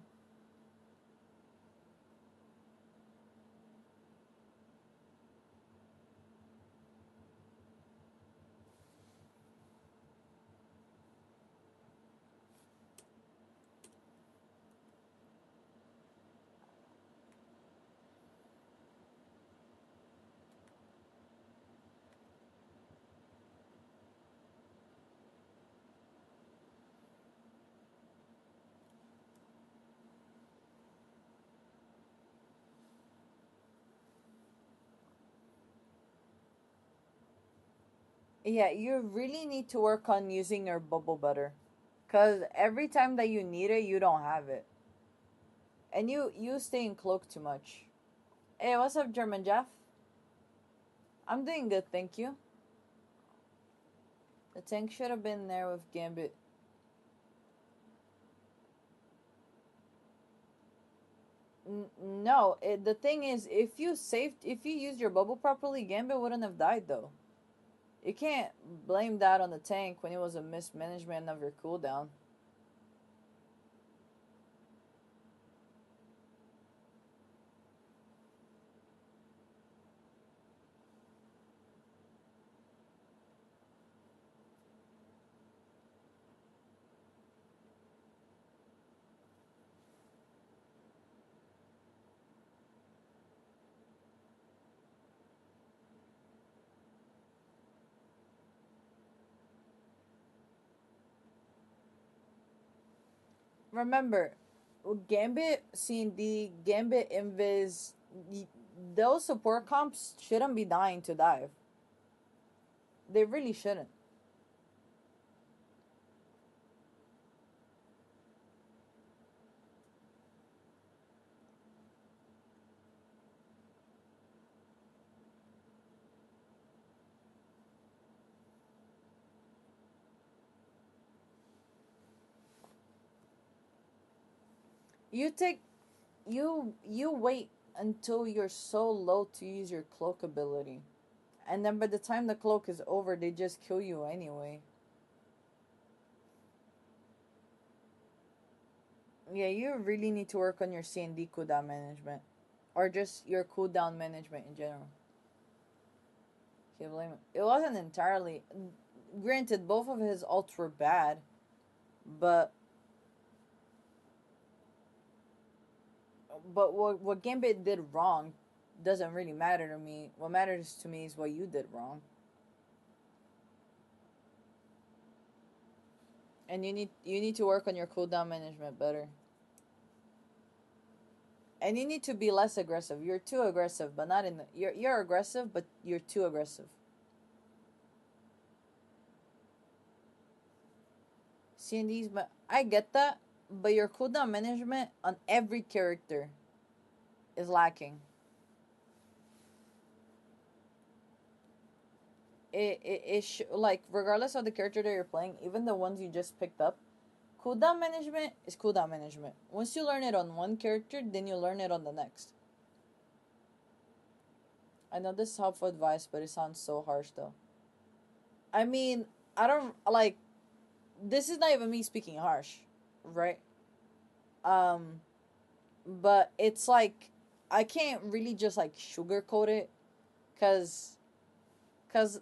Yeah, you really need to work on using your bubble better. Cause every time that you need it, you don't have it. And you stay in cloak too much. Hey, what's up, German Jeff? I'm doing good, thank you. The tank should have been there with Gambit. No, the thing is, if you used your bubble properly, Gambit wouldn't have died though. You can't blame that on the tank when it was a mismanagement of your cooldown. Remember, Gambit, C&D, Gambit, Invis, those support comps shouldn't be dying to dive. They really shouldn't. You take you wait until you're so low to use your cloak ability. And then by the time the cloak is over, they just kill you anyway. Yeah, you really need to work on your C&D cooldown management. Or just your cooldown management in general. Can't blame it. It wasn't entirely. Granted, both of his ults were bad, but what Gambit did wrong doesn't really matter to me. What matters to me is what you did wrong. And you need to work on your cooldown management better. And you need to be less aggressive. You're too aggressive, but not in the, you're aggressive, but you're too aggressive. C&Ds, but I get that, but your cooldown management on every character is lacking. Like regardless of the character that you're playing, even the ones you just picked up, cooldown management is cooldown management. Once you learn it on one character, then you learn it on the next. I know this is helpful advice, but it sounds so harsh though. I mean, I don't like this is not even me speaking harsh, right? Um, but it's like I can't really just like sugarcoat it, cause, cause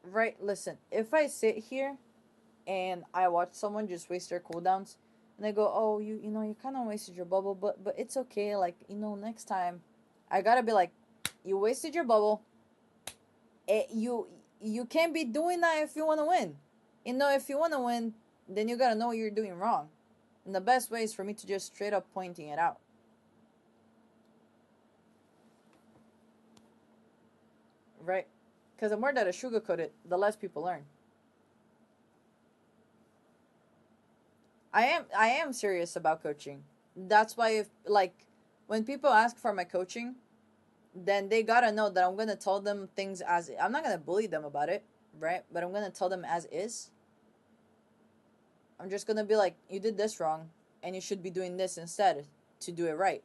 right. Listen, if I sit here and I watch someone just waste their cooldowns, and I go, oh, you know, you kind of wasted your bubble, but it's okay. Like next time, I gotta be like, you wasted your bubble. You can't be doing that if you wanna win. If you wanna win, then you gotta know what you're doing wrong. And the best way is for me to just straight up pointing it out. Right? Because the more that I sugarcoat it, the less people learn. I am serious about coaching. That's why if like when people ask for my coaching, then they gotta know that I'm gonna tell them things as I'm not gonna bully them about it, right? But I'm gonna tell them as is. I'm just gonna be like, you did this wrong, and you should be doing this instead to do it right.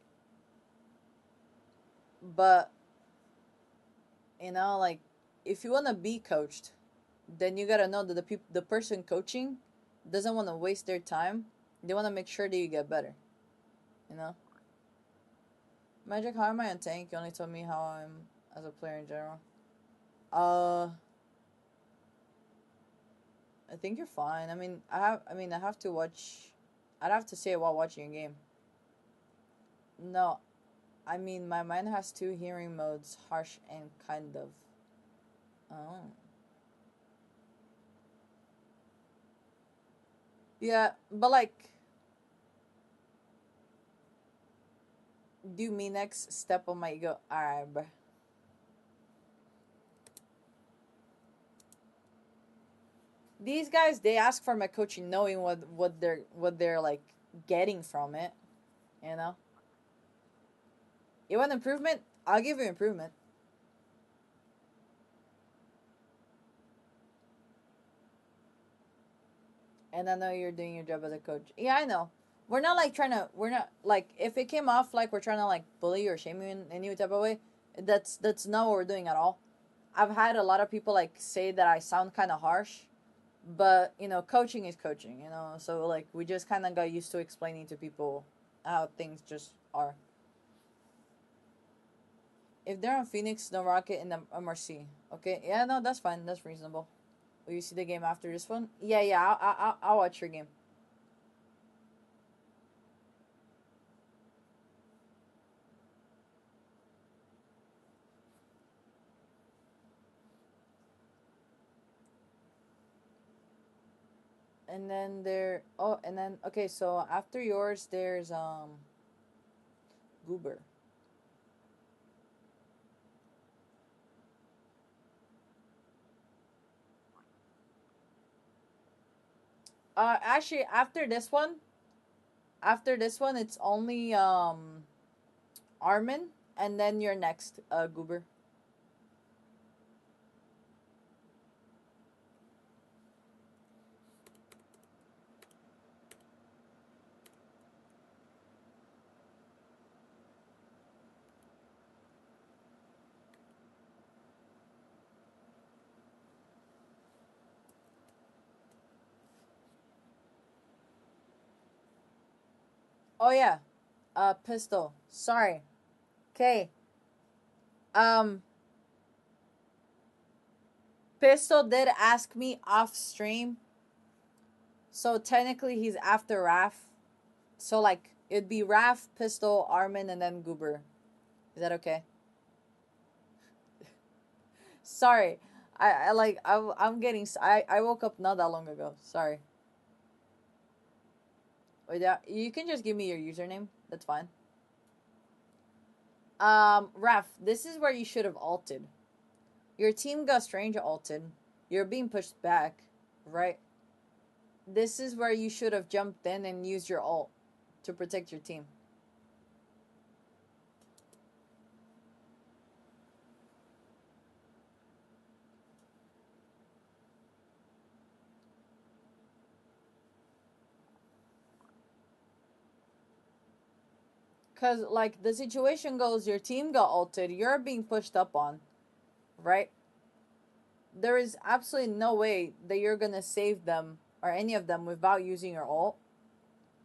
But like if you wanna be coached, then you gotta know that the person coaching doesn't want to waste their time. They want to make sure that you get better. You know. Magic, how am I on tank? You only told me how I'm as a player in general. Uh, I think you're fine. I mean, I have to watch. I'd have to say it while watching a game. No, I mean my mind has two hearing modes: harsh and kind of. Oh. Yeah, but like, do me next step on my ego. Alright, bruh. These guys, they ask for my coaching, knowing what they're like getting from it. You know. You want improvement? I'll give you improvement. And I know you're doing your job as a coach. Yeah, I know. we're not like trying to, we're not like, if it came off like we're trying to like bully or shame you in any type of way, that's not what we're doing at all. I've had a lot of people like say that I sound kind of harsh, but you know, coaching is coaching, you know. So like we just kind of got used to explaining to people how things just are. If they're on Phoenix, no Rocket, and the MRC. Okay, yeah, no, that's fine. That's reasonable. Will you see the game after this one? Yeah, yeah, I'll watch your game. And then there, oh, and then okay, so after yours, there's Goober. Actually, after this one, it's only Armin, and then you're next, Goober. Oh yeah, Pistol. Sorry. Okay. Um, Pistol did ask me off stream, so technically he's after Raph. So like it'd be Raph, Pistol, Armin, and then Goober. Is that okay? Sorry. I'm getting I woke up not that long ago. Sorry. Wait, yeah, you can just give me your username. That's fine. Raph, this is where you should have alted. Your team got strange alted. You're being pushed back, right? This is where you should have jumped in and used your ult to protect your team. Cause like the situation goes, your team got ulted. You're being pushed up on, right? There is absolutely no way that you're gonna save them or any of them without using your ult.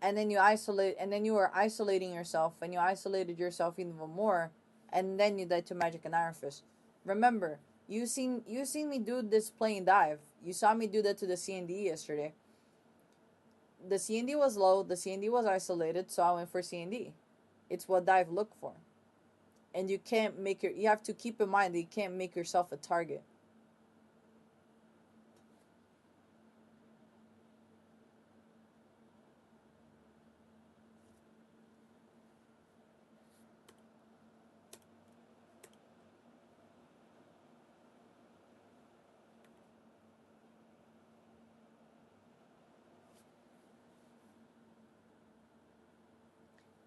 And then you were isolating yourself, and you isolated yourself even more, and then you died to Magic and Iron Fist. Remember, you seen me do this playing dive. You saw me do that to the CND yesterday. The CND was low, the CND was isolated, so I went for CND. It's what dive look for. And you have to keep in mind that you can't make yourself a target.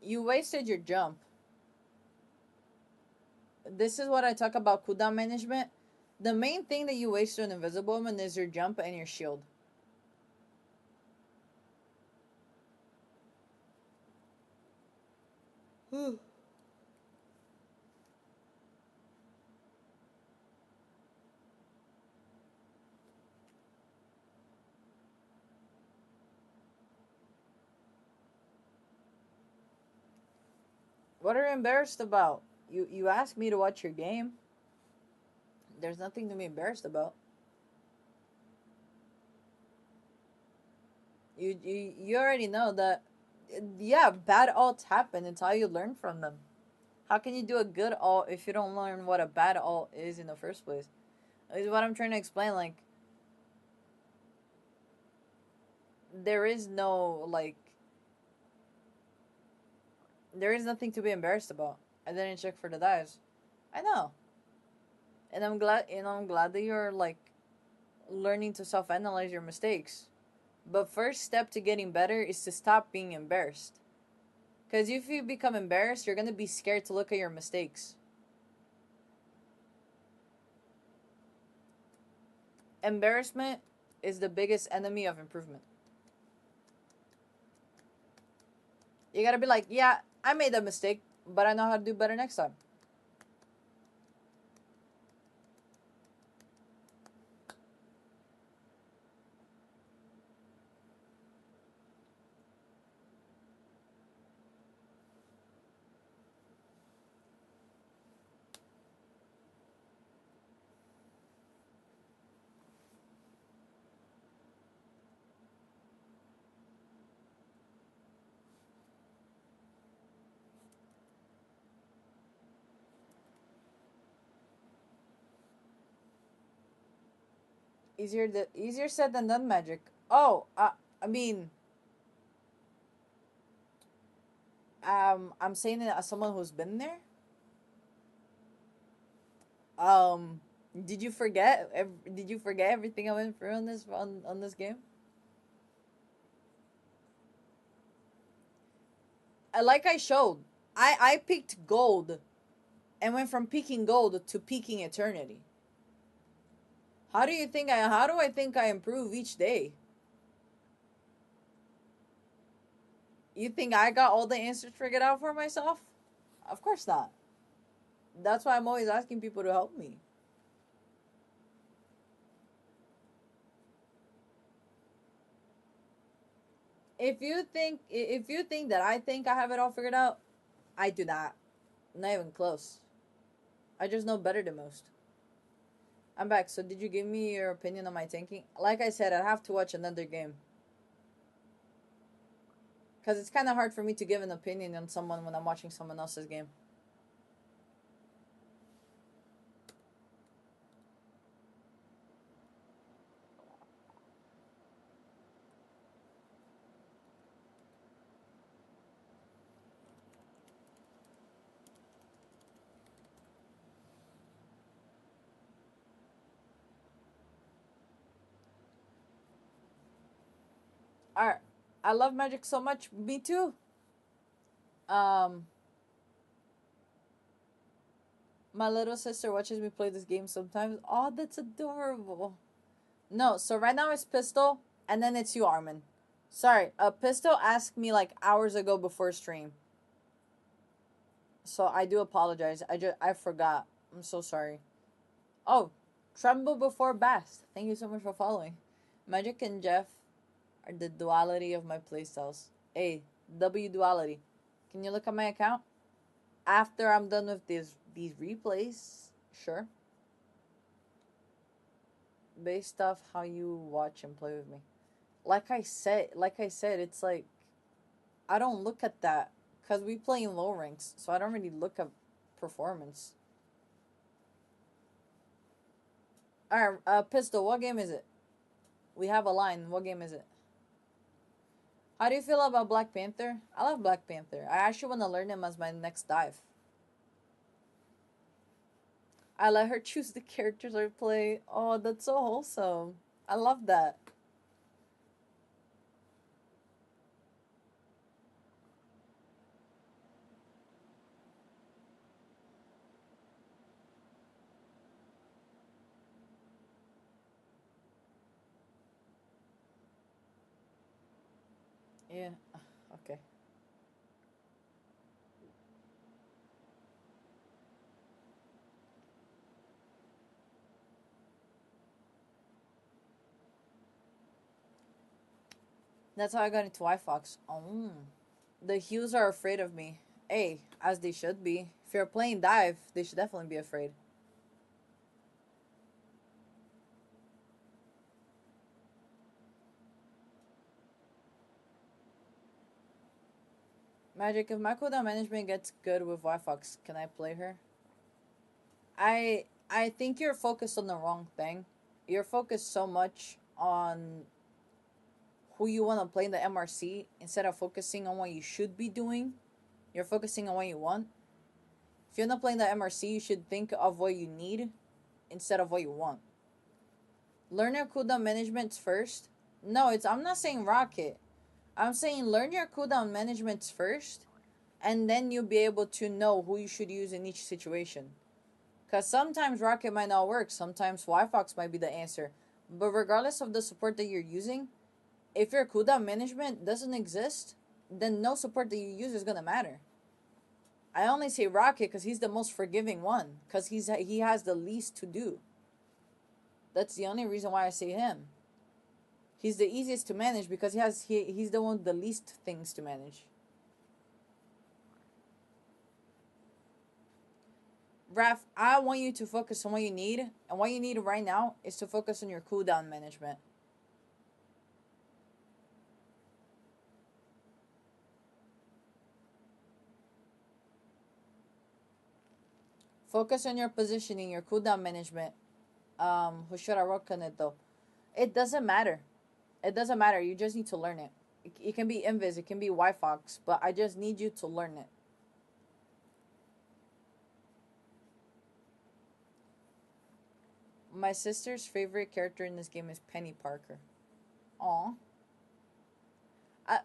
You wasted your jump. This is what I talk about cooldown management. The main thing that you waste on Invisible Woman is your jump and your shield. What are you embarrassed about? You asked me to watch your game. There's nothing to be embarrassed about. You already know that. Yeah, bad alts happen. It's how you learn from them. How can you do a good alt if you don't learn what a bad alt is in the first place? Is what I'm trying to explain. Like there is no like there is nothing to be embarrassed about. I didn't check for the dives. I know, and I'm glad that you're like learning to self-analyze your mistakes. But first step to getting better is to stop being embarrassed. Because if you become embarrassed, you're gonna be scared to look at your mistakes. Embarrassment is the biggest enemy of improvement. You gotta be like, yeah, I made a mistake, but I know how to do better next time. Easier said than done, Magic. Oh, I mean, I'm saying it as someone who's been there. Um, did you forget? Did you forget everything I went through on this game? Like I showed, I picked gold and went from peaking gold to peaking eternity. How do you think I? How do I think I improve each day? You think I got all the answers figured out for myself? Of course not. That's why I'm always asking people to help me. If you think that I think I have it all figured out, I do not. Not even close. I just know better than most. I'm back. So did you give me your opinion on my tanking? Like I said, I'd have to watch another game. Because it's kind of hard for me to give an opinion on someone when I'm watching someone else's game. Alright. I love Magic so much. Me too. Um, my little sister watches me play this game sometimes. Oh, that's adorable. No, so right now it's Pistol, and then it's you, Armin. Sorry, Pistol asked me like hours ago before stream. So I do apologize. I forgot. I'm so sorry. Oh, Tremble Before Bast. Thank you so much for following. Magic and Jeff are the duality of my playstyles. A W duality. Can you look at my account? After I'm done with these replays, sure. Based off how you watch and play with me. Like I said, it's like I don't look at that because we play in low ranks, so I don't really look at performance. All right, Pistol. What game is it? We have a line. What game is it? How do you feel about Black Panther? I love Black Panther. I actually want to learn him as my next dive. I let her choose the characters I play. Oh, that's so wholesome. I love that. Yeah. Okay. That's how I got into iFox. Oh. The Hughes are afraid of me. Hey, as they should be. If you're playing dive, they should definitely be afraid. Magic, if my cooldown management gets good with iFox, can I play her? I think you're focused on the wrong thing. You're focused so much on who you want to play in the MRC instead of focusing on what you should be doing. You're focusing on what you want. If you're not playing the MRC, you should think of what you need instead of what you want. Learn your cooldown management first. No, it's I'm not saying rocket. I'm saying learn your cooldown management first, and then you'll be able to know who you should use in each situation. Because sometimes rocket might not work. Sometimes Y-Fox might be the answer. But regardless of the support that you're using, if your cooldown management doesn't exist, then no support that you use is gonna matter. I only say Rocket because he's the most forgiving one, because he has the least to do. That's the only reason why I say him. He's the easiest to manage because he's the one with the least things to manage. Raf, I want you to focus on what you need, and what you need right now is to focus on your cooldown management. Focus on your positioning, your cooldown management. Who should I work on it though? It doesn't matter. It doesn't matter. You just need to learn it. It can be Invis, it can be Y-Fox, but I just need you to learn it. My sister's favorite character in this game is Penny Parker. Aw.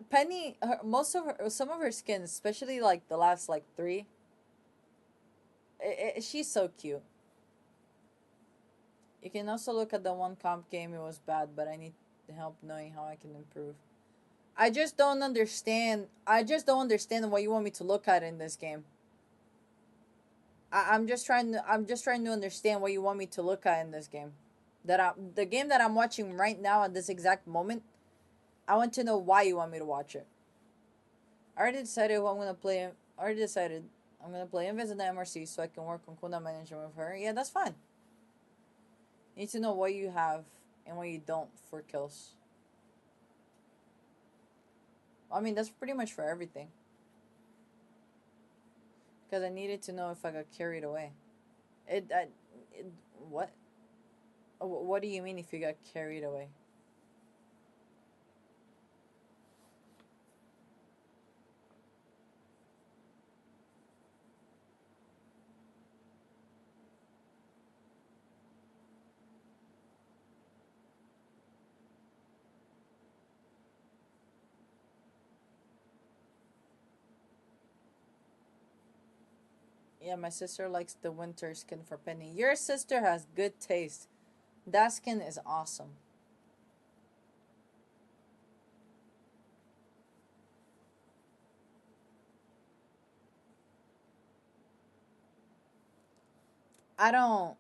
Penny, some of her skins, especially like the last like three, she's so cute. You can also look at the one comp game. It was bad, but I need help knowing how I can improve. I just don't understand. I just don't understand what you want me to look at in this game. I'm just trying to. I'm just trying to understand what you want me to look at in this game. The game that I'm watching right now at this exact moment. I want to know why you want me to watch it. I already decided who I'm gonna play. I already decided I'm gonna play Invis in the MRC so I can work on cooldown management with her. Yeah, that's fine. You need to know what you have and what you don't for kills. I mean, that's pretty much for everything. Because I needed to know if I got carried away. It, I, it what? What do you mean if you got carried away? Yeah, my sister likes the winter skin for Penny. Your sister has good taste. That skin is awesome. I don't.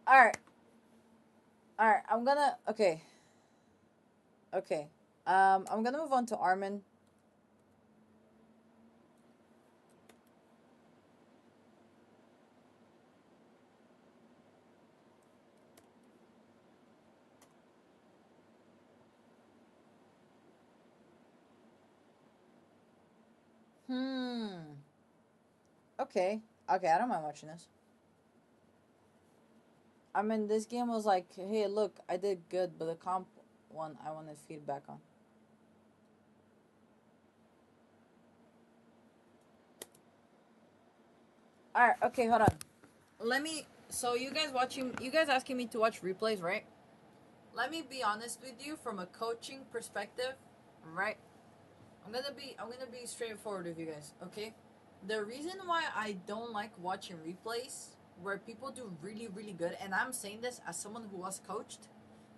Alright. Alright, I'm gonna. Okay. Okay. I'm gonna move on to Armin. Hmm. Okay. Okay, I don't mind watching this. I mean, this game was like, hey, look, I did good, but the comp one I wanted feedback on. Alright, okay, hold on. Let me. So, you guys asking me to watch replays, right? Let me be honest with you from a coaching perspective, right? I'm gonna be straightforward with you guys, okay? The reason why I don't like watching replays where people do really, really good, and I'm saying this as someone who was coached,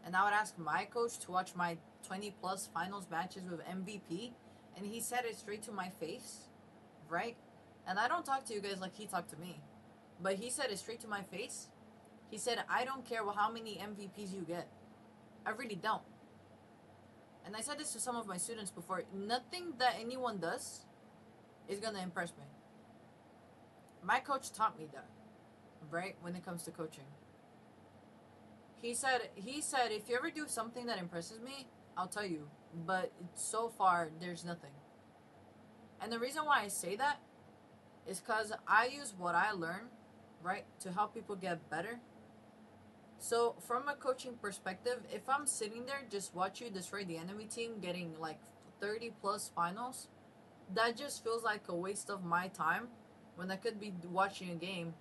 and I would ask my coach to watch my 20 plus finals matches with MVP, and he said it straight to my face, right? And I don't talk to you guys like he talked to me, but he said it straight to my face. He said, I don't care how many MVPs you get. I really don't. And I said this to some of my students before. Nothing that anyone does is gonna impress me. My coach taught me that, right? When it comes to coaching, he said if you ever do something that impresses me, I'll tell you. But so far, there's nothing. And the reason why I say that is because I use what I learn, right, to help people get better. So from a coaching perspective, if I'm sitting there just watch you destroy the enemy team, getting like 30 plus finals, that just feels like a waste of my time when I could be watching a game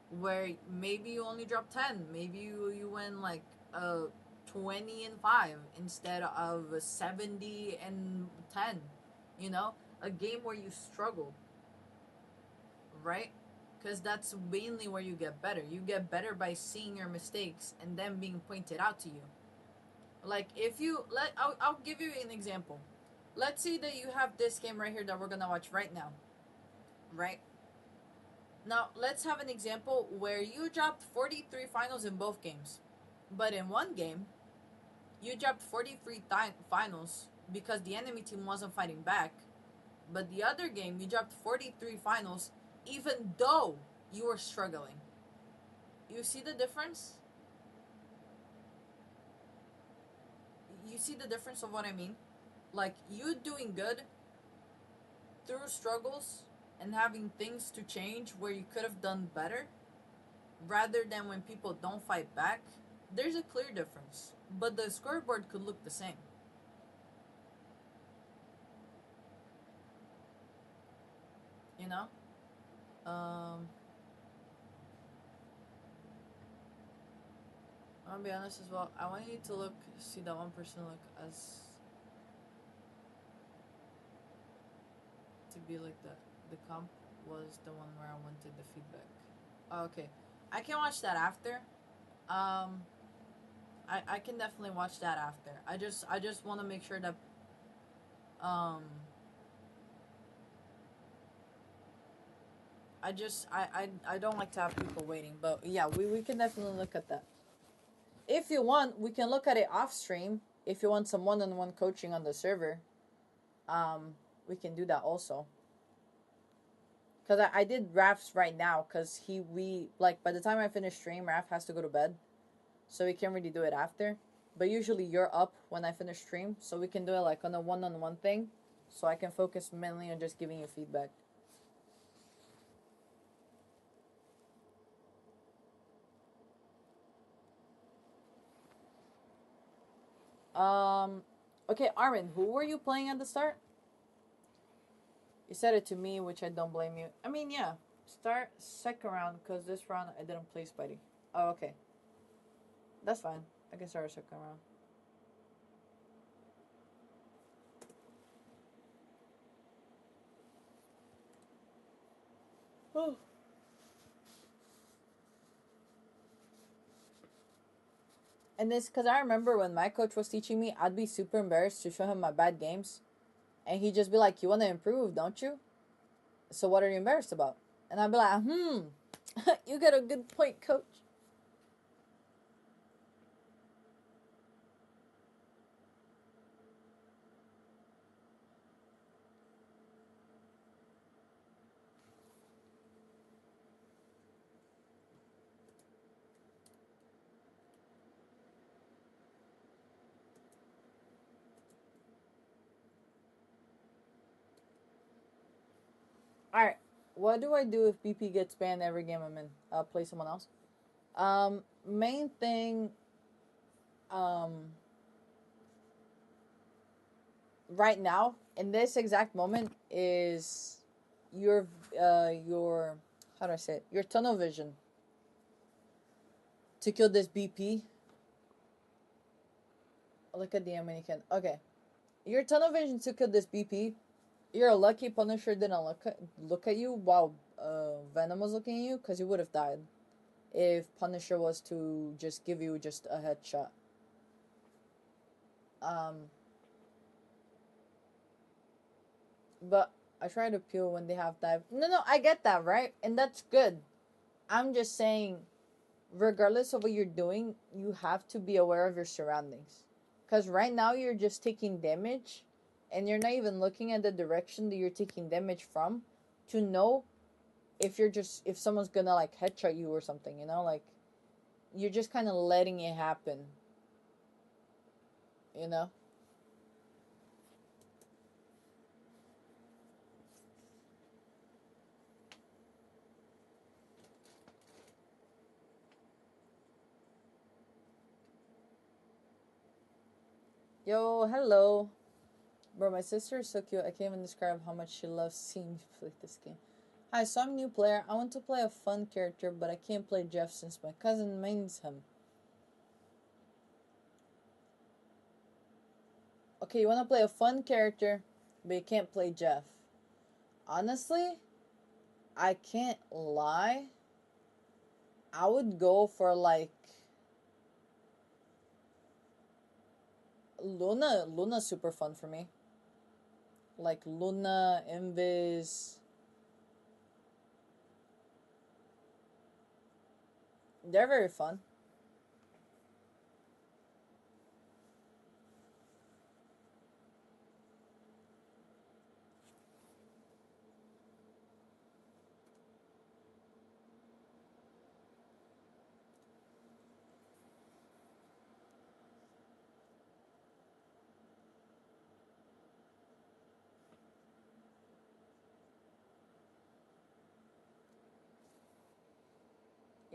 where maybe you only drop 10, maybe you win like 20 and 5 instead of 70 and 10, you know, a game where you struggle, right? Because that's mainly where you get better. You get better by seeing your mistakes and them being pointed out to you. Like if you I'll give you an example. Let's say that you have this game right here that we're gonna watch right now, right? Now let's have an example where you dropped 43 finals in both games, but in one game you dropped 43 finals because the enemy team wasn't fighting back, but the other game you dropped 43 finals even though you were struggling. You see the difference? You see the difference of what I mean? Like you doing good through struggles and having things to change where you could have done better rather than when people don't fight back, there's a clear difference. But the scoreboard could look the same. You know? Um I'll be honest as well. I want you to look, see that one person look as to be like that. The comp was the one where I wanted the feedback. Oh, okay. I can watch that after. Um, I can definitely watch that after. I just want to make sure that um I don't like to have people waiting, but yeah, we can definitely look at that. If you want, we can look at it off stream. If you want some one-on-one coaching on the server, um, we can do that also. Cause I did Raf's right now, cause we like by the time I finish stream, Raf has to go to bed, so we can't really do it after. But usually you're up when I finish stream, so we can do it like on a one-on-one thing, so I can focus mainly on just giving you feedback. Um, okay, Armin, who were you playing at the start? You said it to me, which I don't blame you. I mean, yeah, start second round because this round I didn't play Spidey. Oh, okay, that's fine. I can start a second round. And this because I remember when my coach was teaching me, I'd be super embarrassed to show him my bad games, and he'd just be like, "You want to improve, don't you? So what are you embarrassed about?" And I'd be like, you got a good point, coach." All right, what do I do if BP gets banned every game I'm in? Play someone else. Main thing, um, right now in this exact moment is your how do I say it? Your tunnel vision to kill this BP. Look at the American. Okay, your tunnel vision to kill this BP. You're lucky Punisher didn't look at you while Venom was looking at you, because you would have died if Punisher was to just give you just a headshot. Um, but I try to peel when they have dive. No, I get that, right? And that's good. I'm just saying, regardless of what you're doing, you have to be aware of your surroundings. Because right now you're just taking damage, and you're not even looking at the direction that you're taking damage from to know if someone's gonna like headshot you or something, like you're just kind of letting it happen, you know. Yo, hello, bro. My sister is so cute. I can't even describe how much she loves seeing me play this game. Hi, so I'm a new player. I want to play a fun character, but I can't play Jeff since my cousin mains him. Okay, you want to play a fun character, but you can't play Jeff. Honestly, I can't lie. I would go for like Luna's super fun for me. Like Luna, Invis, they're very fun.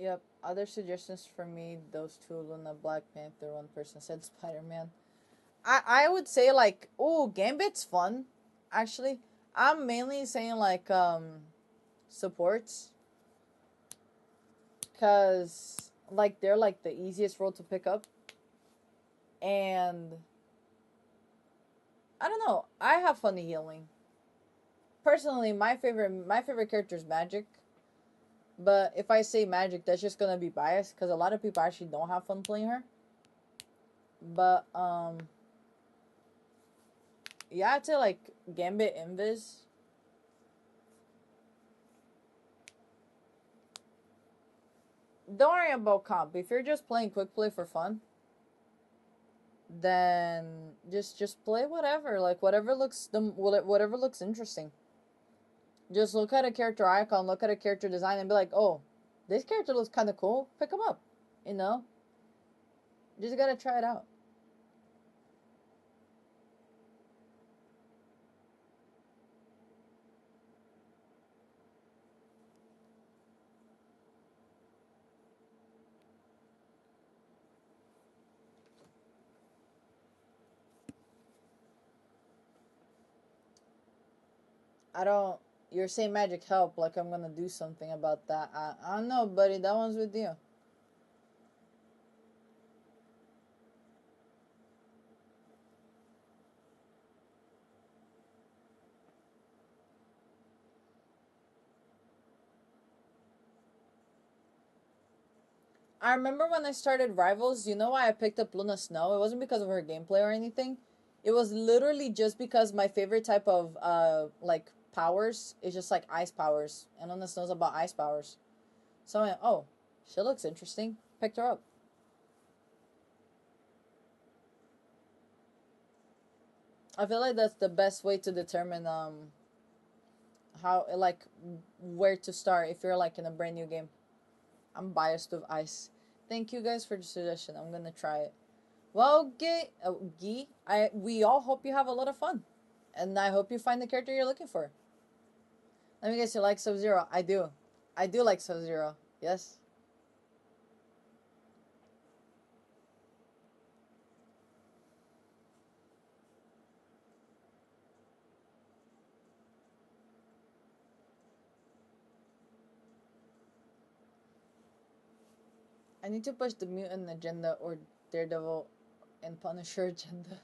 Yep. Other suggestions for me, those two, Luna, Black Panther. One person said Spider Man. I would say like, oh, Gambit's fun. Actually, I'm mainly saying like supports, cause like they're like the easiest role to pick up, and I don't know. I have fun healing. Personally, my favorite character is Magic. But if I say Magic, that's just gonna be biased because a lot of people actually don't have fun playing her. But yeah, I'd say like Gambit, Invis. Don't worry about comp. If you're just playing quick play for fun, then just play whatever. Like whatever looks interesting. Just look at a character icon, look at a character design, and be like, oh, this character looks kind of cool. Pick them up. You know, just gotta try it out. I don't. You're saying magic help, like I'm gonna do something about that. I don't know, buddy. That one's with you. I remember when I started Rivals, you know why I picked up Luna Snow? It wasn't because of her gameplay or anything. It was literally just because my favorite type of like powers is just like ice powers. And Luna Snow's about ice powers. So I went, oh, she looks interesting. Picked her up. I feel like that's the best way to determine how like where to start if you're like in a brand new game. I'm biased with ice. Thank you guys for the suggestion. I'm gonna try it. Well, Gee, we all hope you have a lot of fun, and I hope you find the character you're looking for. Let me guess, you like Sub Zero? I do. I do like Sub Zero. Yes. I need to push the mutant agenda or Daredevil and Punisher agenda.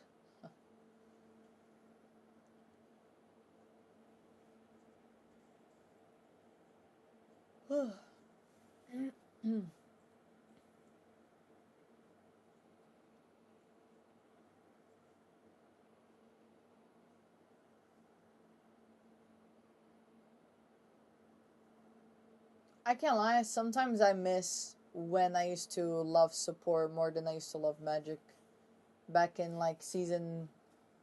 I can't lie. Sometimes I miss when I used to love support more than I used to love magic. Back in like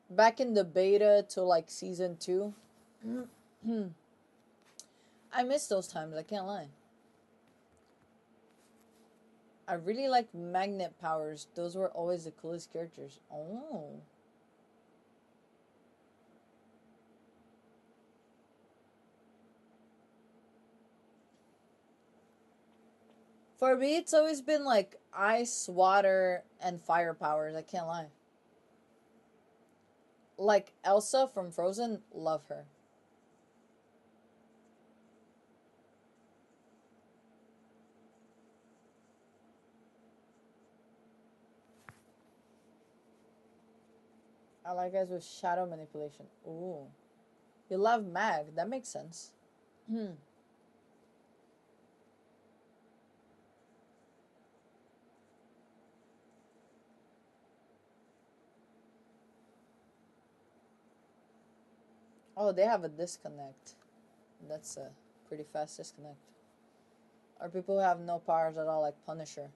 back in the beta to like season two. I miss those times. I can't lie. I really like magnet powers. Those were always the coolest characters. Oh. For me, it's always been like ice, water, and fire powers. I can't lie. Like Elsa from Frozen, love her. I like guys with shadow manipulation. Ooh. You love Mag. That makes sense. Hmm. Oh, they have a disconnect. That's a pretty fast disconnect. Or people who have no powers at all, like Punisher.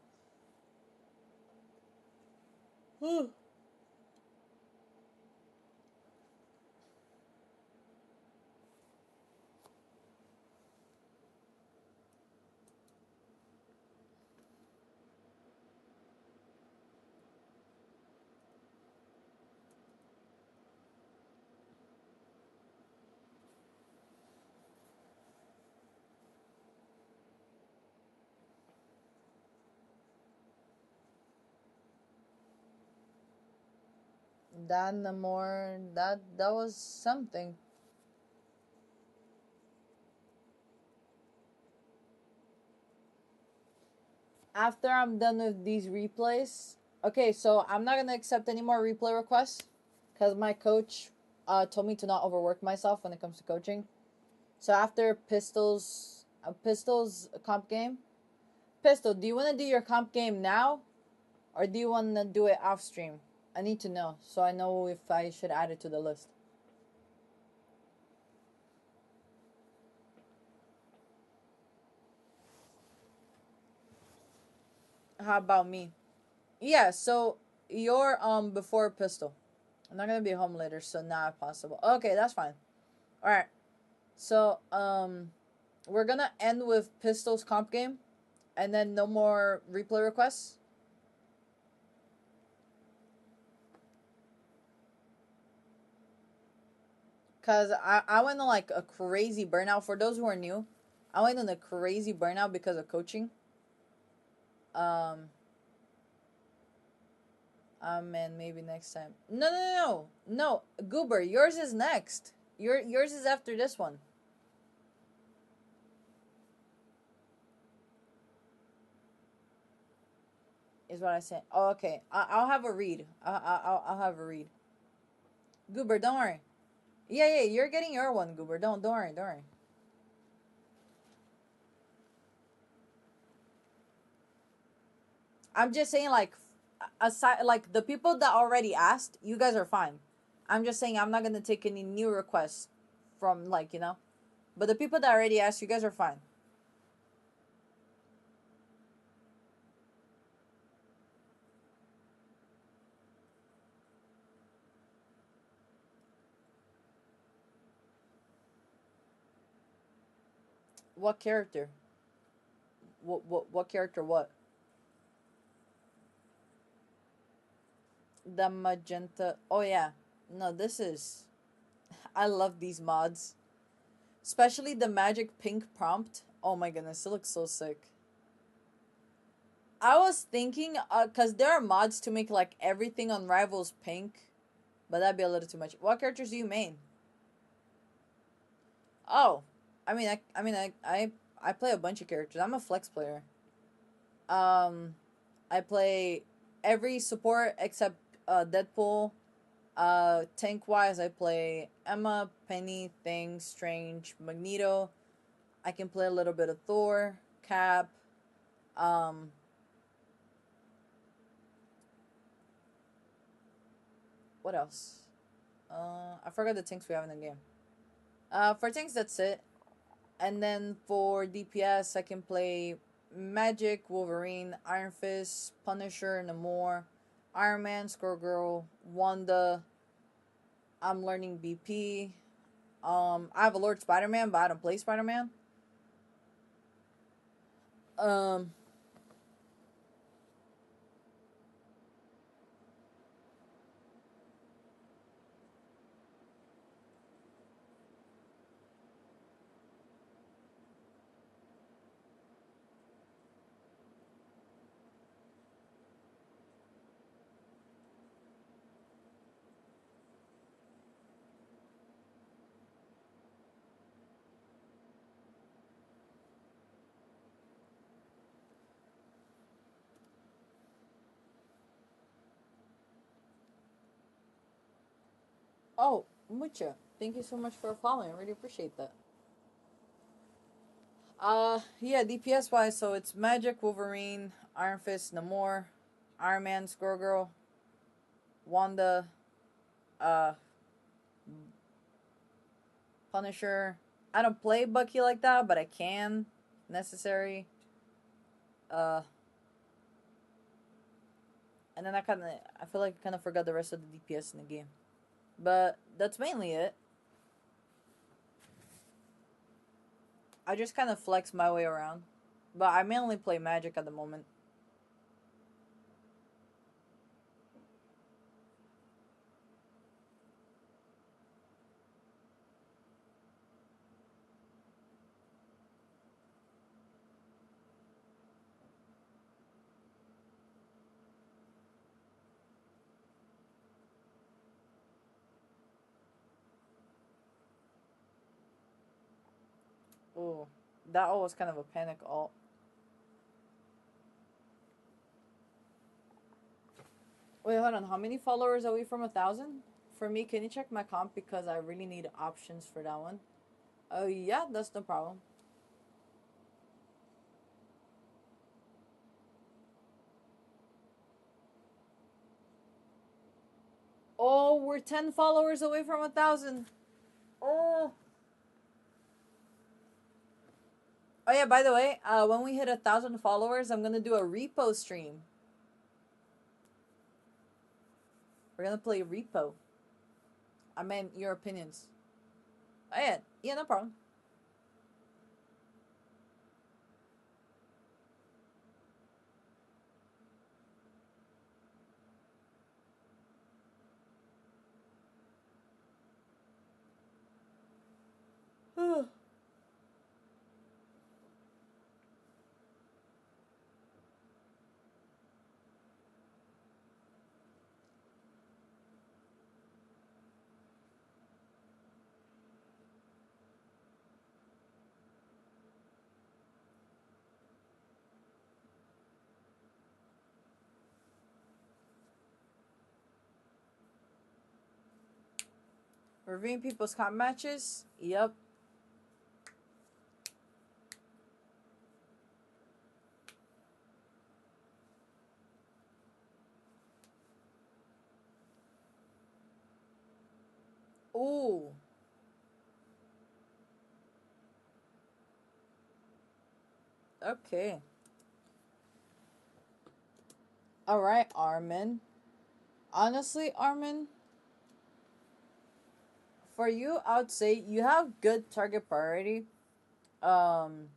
That Namor, that was something. After I'm done with these replays, okay, so I'm not gonna accept any more replay requests because my coach told me to not overwork myself when it comes to coaching. So after Pistols comp game, Pistol, do you want to do your comp game now, or do you want to do it off stream? I need to know so I know if I should add it to the list. How about me? Yeah, so you're before Pistol. I'm not gonna be home later, so not possible. Okay, that's fine. All right. So we're gonna end with Pistol's comp game, and then no more replay requests. Cause I went on like a crazy burnout. For those who are new, I went on a crazy burnout because of coaching. Um, and maybe next time. No. Goober, yours is next. Yours is after this one. Is what I said. Oh, okay. I'll have a read. I'll have a read. Goober, don't worry. Yeah. You're getting your one, Goober. Don't worry. Don't worry. I'm just saying, like, aside, like the people that already asked, you guys are fine. I'm just saying I'm not gonna take any new requests from, like, you know. But the people that already asked, you guys are fine. What character? What character? What? The magenta. Oh yeah. No, this is. I love these mods, especially the magic pink prompt. Oh my goodness, it looks so sick. I was thinking, cause there are mods to make like everything on Rivals pink, but that'd be a little too much. What characters do you main? Oh, I play a bunch of characters. I'm a flex player. Um, I play every support except Deadpool. Tank wise, I play Emma, Penny, Thing, Strange, Magneto. I can play a little bit of Thor, Cap. Um, what else? I forgot the tanks we have in the game. For tanks, that's it. And then for DPS, I can play Magik, Wolverine, Iron Fist, Punisher, Namor, Iron Man, Squirrel, Wanda. I'm learning BP. I have a Lord Spider Man, but I don't play Spider Man. Um, oh, Mucha, thank you so much for following. I really appreciate that. Yeah, DPS wise, so it's Magic, Wolverine, Iron Fist, Namor, Iron Man, Squirrel, Wanda, uh, Punisher. I don't play Bucky like that, but I can. Necessary. Uh, and then I feel like I kind of forgot the rest of the DPS in the game. But that's mainly it. I just kind of flex my way around. But I mainly play Magic at the moment. Ooh, that was kind of a panic alt. Wait, hold on. How many followers are we from 1,000? For me, can you check my comp because I really need options for that one? Oh yeah, that's no problem. Oh, we're 10 followers away from 1,000. Oh. Oh yeah. By the way, when we hit 1,000 followers, I'm gonna do a repo stream. We're gonna play repo. I mean, your opinions. Oh yeah. Yeah, no problem. Reviewing people's comp matches. Yep. Ooh. Okay. All right, Armin. Honestly, Armin, for you, I would say you have good target priority. Um,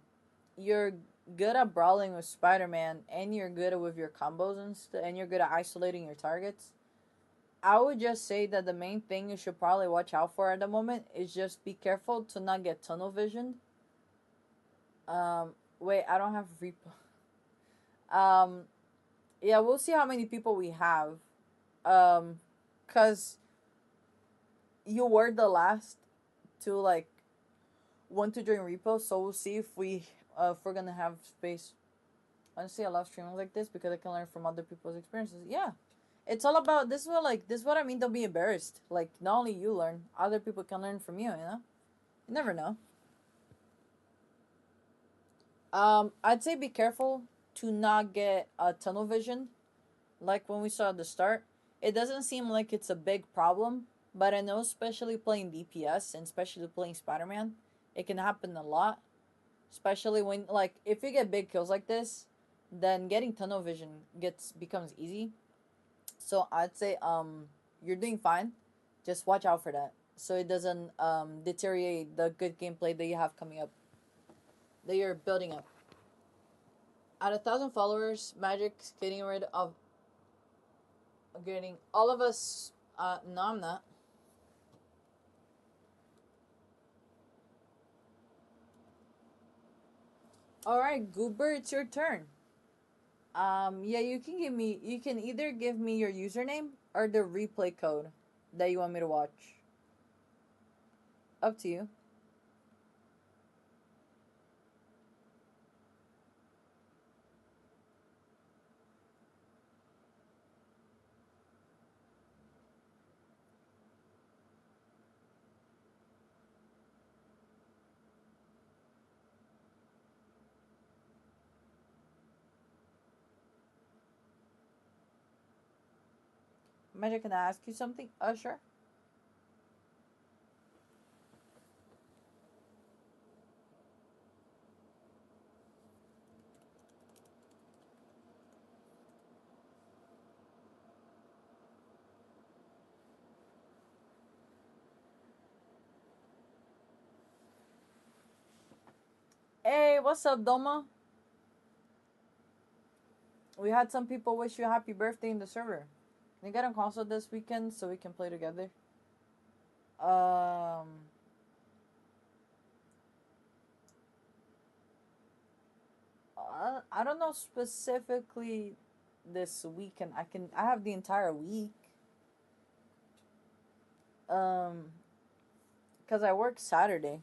you're good at brawling with Spider-Man, and you're good with your combos and you're good at isolating your targets. I would just say that the main thing you should probably watch out for at the moment is just be careful to not get tunnel visioned. Wait, I don't have repo. Um, yeah, we'll see how many people we have. Cause you were the last to like want to join repo, so we'll see if we're gonna have space. Honestly, I love streaming like this because I can learn from other people's experiences. Yeah, it's all about this. Is what I mean. Don't be embarrassed. Like not only you learn, other people can learn from you. You know, you never know. I'd say be careful to not get tunnel vision, like when we saw at the start. It doesn't seem like it's a big problem, but I know, especially playing DPS and especially playing Spider Man, it can happen a lot. Especially when like if you get big kills like this, then getting tunnel vision gets becomes easy. So I'd say you're doing fine. Just watch out for that so it doesn't deteriorate the good gameplay that you have coming up that you're building up. At 1,000 followers, Magic's getting all of us. No, I'm not. All right, Goober, it's your turn. Yeah, you can give me. You can either give me your username or the replay code that you want me to watch. Up to you. Magic, can I ask you something? Sure. Hey, what's up, Doma? We had some people wish you a happy birthday in the server. Can you get on console this weekend so we can play together? Um, I don't know specifically this weekend. I have the entire week. Um, cause I work Saturday.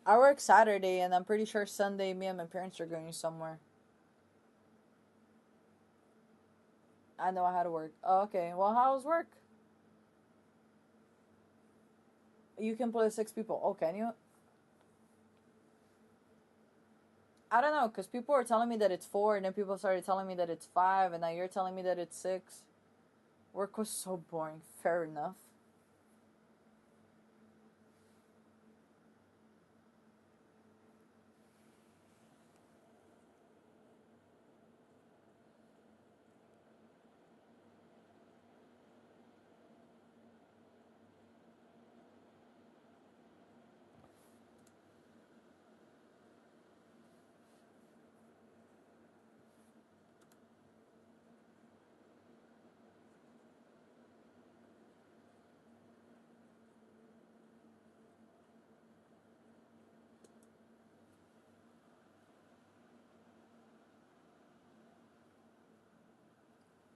I work Saturday, and I'm pretty sure Sunday me and my parents are going somewhere. I know I had to work. Oh, okay. Well, how's work? You can play with 6 people. Oh, can you? I don't know, cause people were telling me that it's 4, and then people started telling me that it's 5, and now you're telling me that it's 6. Work was so boring. Fair enough.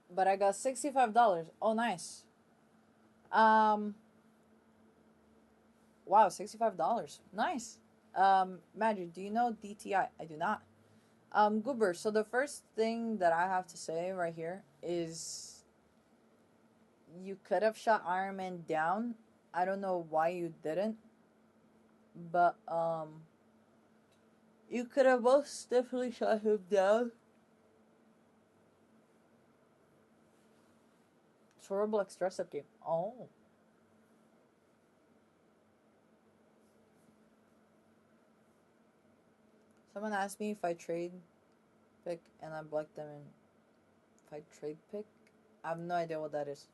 But I got $65. Oh, nice. Um, wow, $65. Nice. Magic, do you know DTI? I do not. Goober, so the first thing that I have to say right here is you could have shot Iron Man down. I don't know why you didn't, but you could have most definitely shot him down. It's Roblox dress up game. Oh. Someone asked me if I trade pick and I blocked them and if I trade pick. I have no idea what that is.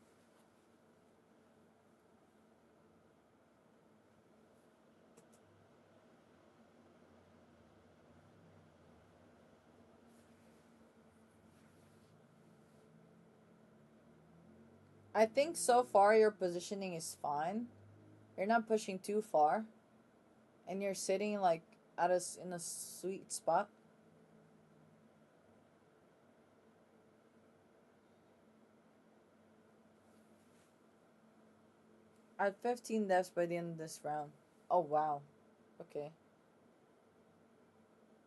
I think so far your positioning is fine. You're not pushing too far. And you're sitting like in a sweet spot. At 15 deaths by the end of this round. Oh wow. Okay.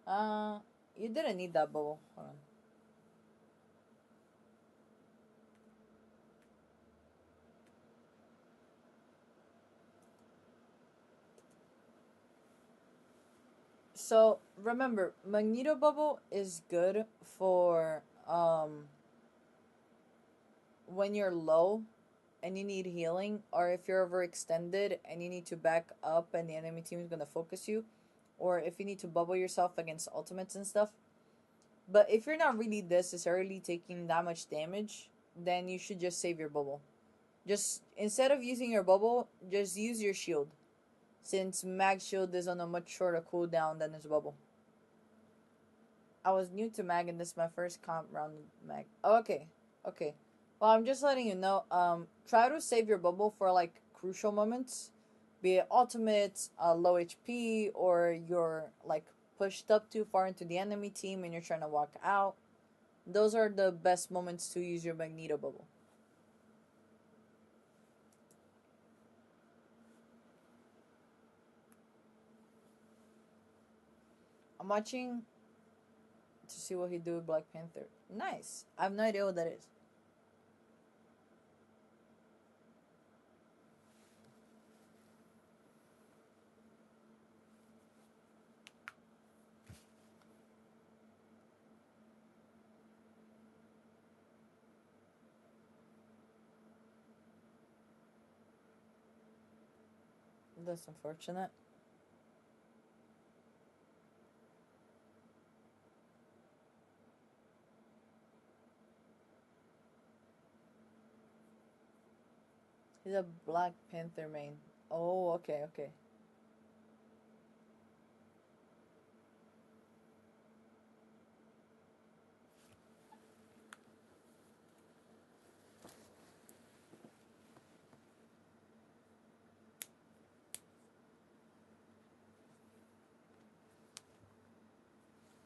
Uh you didn't need that bubble. Hold on. So remember, Magneto bubble is good for when you're low and you need healing, or if you're overextended and you need to back up and the enemy team is gonna focus you, or if you need to bubble yourself against ultimates and stuff. But if you're not really necessarily taking that much damage, then you should just save your bubble. Just instead of using your bubble, just use your shield. Since Mag Shield is on a much shorter cooldown than his bubble. I was new to Mag and this is my first comp round with Mag. Oh, okay. Okay. Well, I'm just letting you know, try to save your bubble for like crucial moments. Be it ultimates, low HP, or you're like pushed up too far into the enemy team and you're trying to walk out. Those are the best moments to use your Magneto bubble. I'm watching to see what he do with Black Panther. Nice. I have no idea what that is. That's unfortunate. He's a Black Panther main. Oh, okay, okay.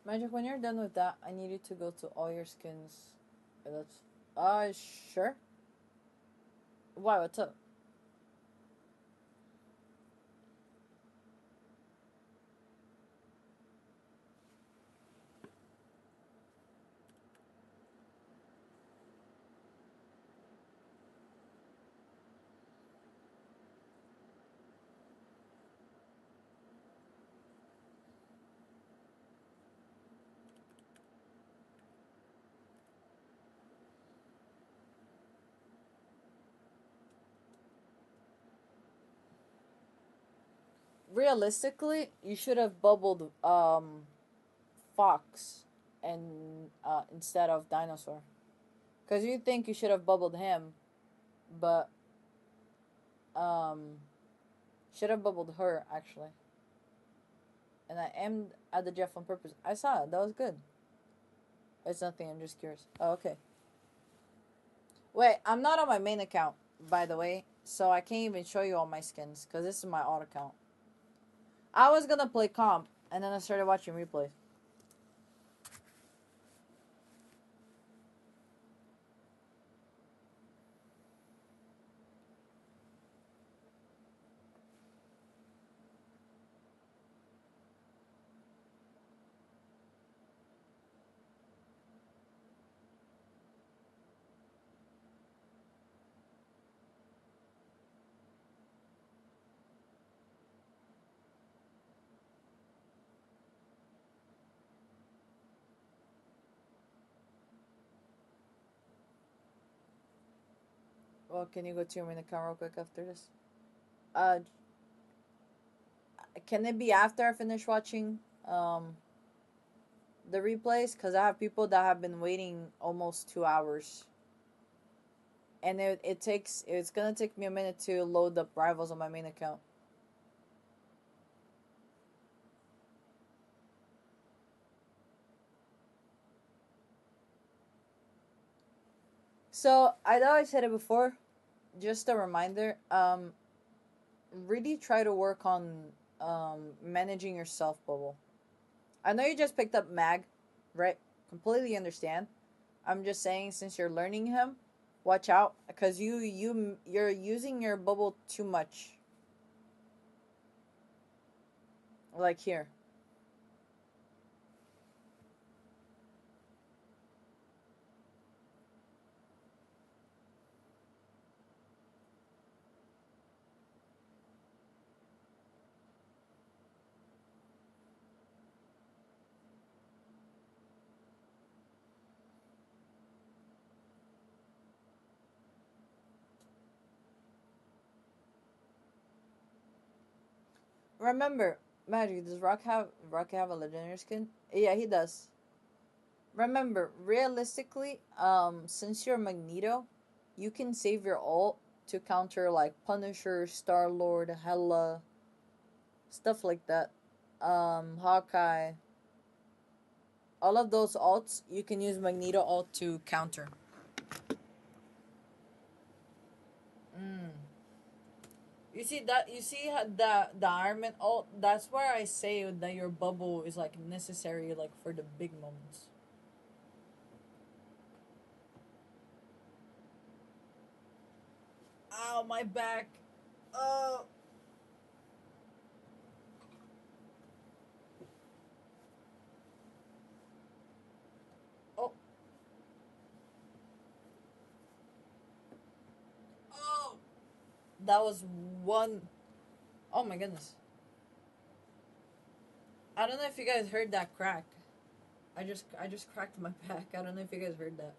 Magic, when you're done with that, I need you to go to all your skins. That's sure. Why? What's up? Realistically, you should have bubbled fox and instead of dinosaur, because you think you should have bubbled him, but um should have bubbled her actually. And I aimed at the Jeff on purpose. I saw it. That was good. It's nothing. I'm just curious. Oh, okay. Wait, I'm not on my main account, by the way, so I can't even show you all my skins because this is my alt account. I was gonna play comp, and then I started watching replays. Well, can you go to your main account real quick after this? Uh, can it be after I finish watching the replays? Cause I have people that have been waiting almost 2 hours, and it's gonna take me a minute to load up rivals on my main account. So I know I said it before. Just a reminder. Really try to work on managing your self bubble. I know you just picked up Mag, right? Completely understand. I'm just saying since you're learning him, watch out because you're using your bubble too much. Like here. Remember, Magic, does Rock have a legendary skin? Yeah, he does. Remember, realistically, since you're Magneto, you can save your ult to counter like Punisher, Star Lord, Hela, stuff like that. Hawkeye, all of those ults you can use Magneto ult to counter. Mm. You see the Iron Man ult. That's where I say that your bubble is like necessary, like for the big moments. Ow, my back. Uh. Oh. Oh. That was one. Oh my goodness. I don't know if you guys heard that crack. I just cracked my back. I don't know if you guys heard that.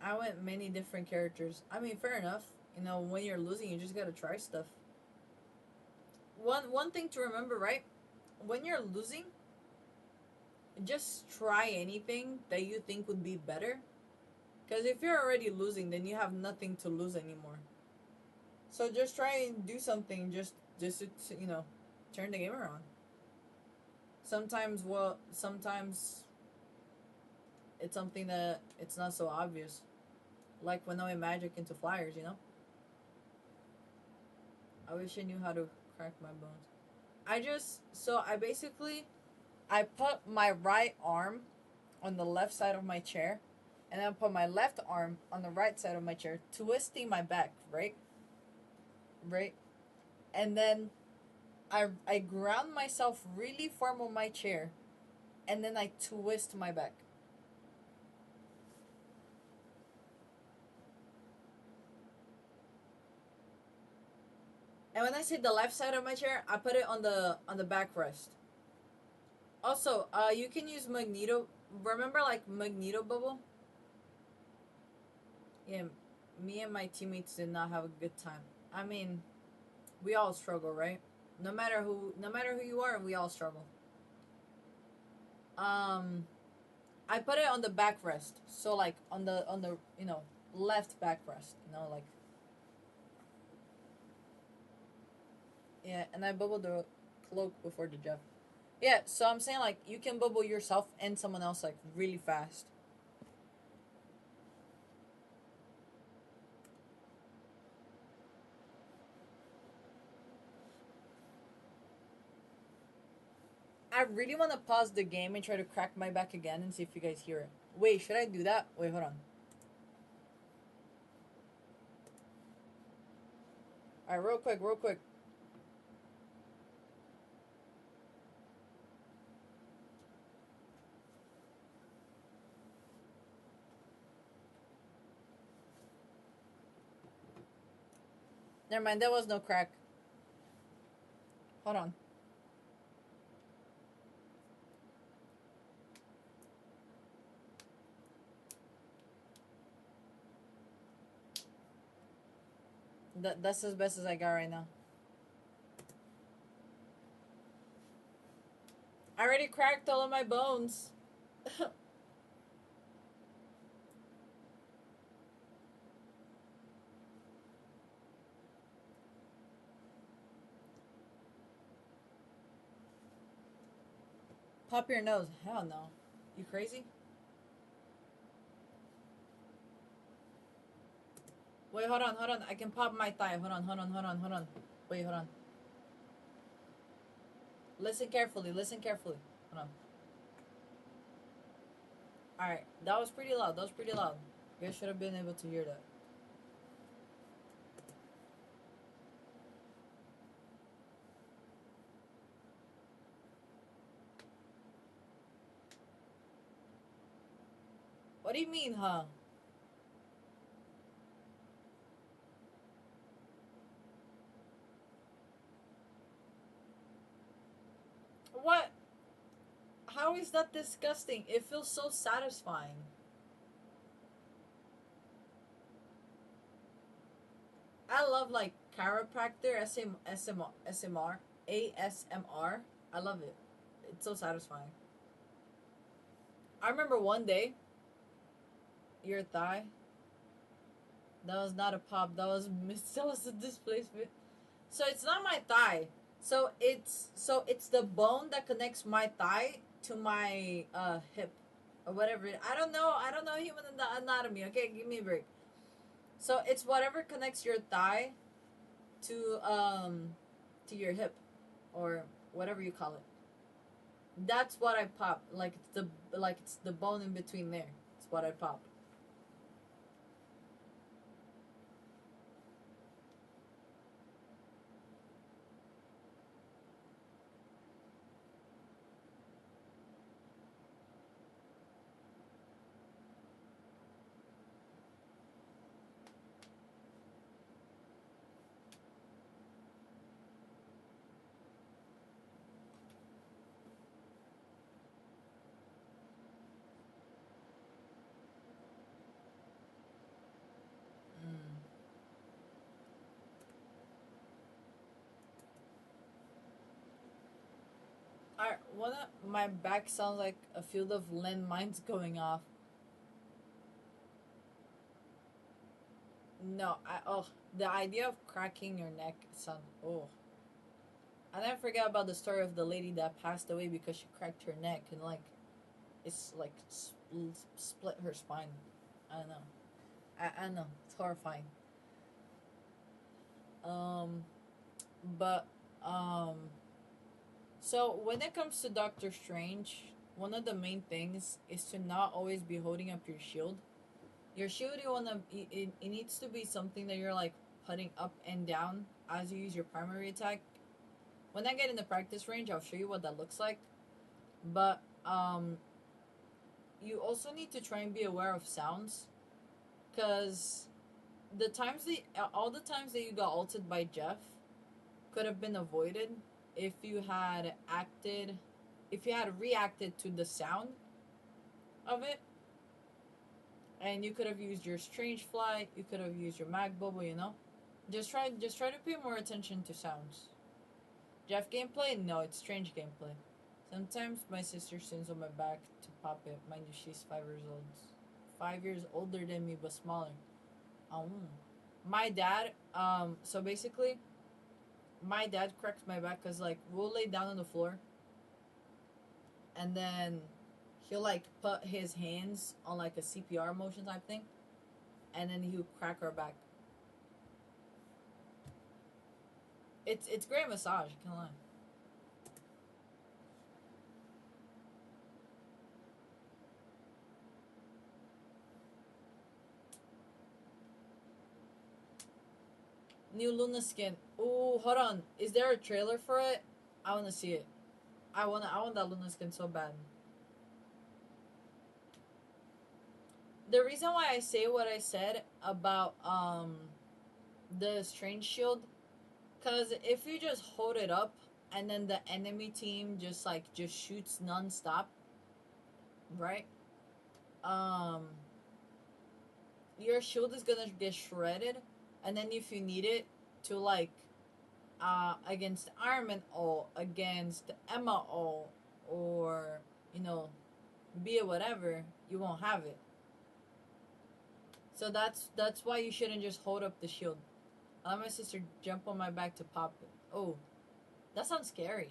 I went many different characters. I mean, fair enough. You know, when you're losing, you just gotta try stuff. One thing to remember, right? When you're losing, just try anything that you think would be better. Because if you're already losing, then you have nothing to lose anymore. So just try and do something, just to, turn the game around. Sometimes, well, sometimes it's something that it's not so obvious, like when I magic into flyers. I wish I knew how to crack my bones. I basically I put my right arm on the left side of my chair, and then put my left arm on the right side of my chair, twisting my back, right, and then I ground myself really firm on my chair, and then I twist my back. And when I say the left side of my chair, I put it on the backrest. Also, you can use magneto. Remember, like magneto bubble? Yeah, me and my teammates did not have a good time. I mean, we all struggle, right? No matter who you are, we all struggle. Um, I put it on the backrest, so like on the left backrest, like yeah, and I bubbled the cloak before the Jeff. Yeah, so I'm saying like you can bubble yourself and someone else like really fast. I really want to pause the game and try to crack my back again and see if you guys hear it. Wait, should I do that? Wait, hold on. All right, real quick, real quick. Never mind, there was no crack. Hold on. That's as best as I got right now. I already cracked all of my bones. Pop your nose. Hell no. You crazy? Wait, hold on, hold on. I can pop my thigh. Hold on, hold on, hold on, hold on. Wait, hold on. Listen carefully. Listen carefully. Hold on. All right, that was pretty loud. That was pretty loud. You guys should have been able to hear that. What do you mean, huh? What? How is that disgusting? It feels so satisfying. I love like chiropractor SMR ASMR. I love it. It's so satisfying. I remember one day your thigh. That was not a pop. That was that was a displacement. So it's not my thigh. So it's the bone that connects my thigh to my hip or whatever. I don't know. I don't know human anatomy. Okay, give me a break. So it's whatever connects your thigh to your hip or whatever you call it. That's what I pop. Like it's the bone in between there. It's what I pop. Mm. My back sounds like a field of landmines going off. No, the idea of cracking your neck, son. Oh, I never forget about the story of the lady that passed away because she cracked her neck and like it's like split her spine. I don't know. I know it's horrifying. Um, but um, so when it comes to Doctor Strange, one of the main things is to not always be holding up your shield. Your shield, you wanna it needs to be something that you're like putting up and down as you use your primary attack. When I get in the practice range, I'll show you what that looks like. But you also need to try and be aware of sounds, because all the times that you got ulted by Jeff could have been avoided if you had reacted to the sound of it, and you could have used your strange fly, you could have used your mag bubble, just try to pay more attention to sounds. Jeff gameplay? No, it's strange gameplay. Sometimes my sister sits on my back to pop it. Mind you, she's 5 years old. 5 years older than me, but smaller. Oh. My dad, so basically, my dad cracks my back because, like, we'll lay down on the floor and then he'll, like, put his hands on, like, a CPR motion type thing and then he'll crack our back. It's great massage, can't lie. New Luna skin. Ooh, hold on. Is there a trailer for it? I wanna see it. I want that Luna skin so bad. The reason why I say what I said about the strange shield, cause if you just hold it up and then the enemy team just shoots nonstop, right? Um, your shield is gonna get shredded, and then if you need it to like against Iron Man O, against Emma O, or you know, be it whatever, you won't have it. So that's why you shouldn't just hold up the shield. I let my sister jump on my back to pop it. Oh, that sounds scary.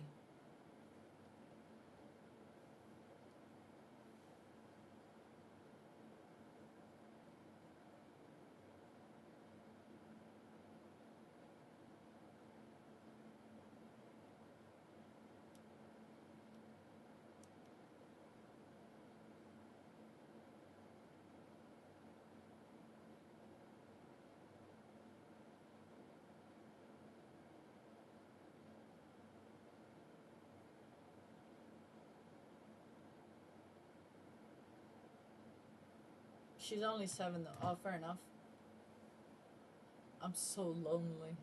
She's only 7 though. Oh, fair enough. I'm so lonely.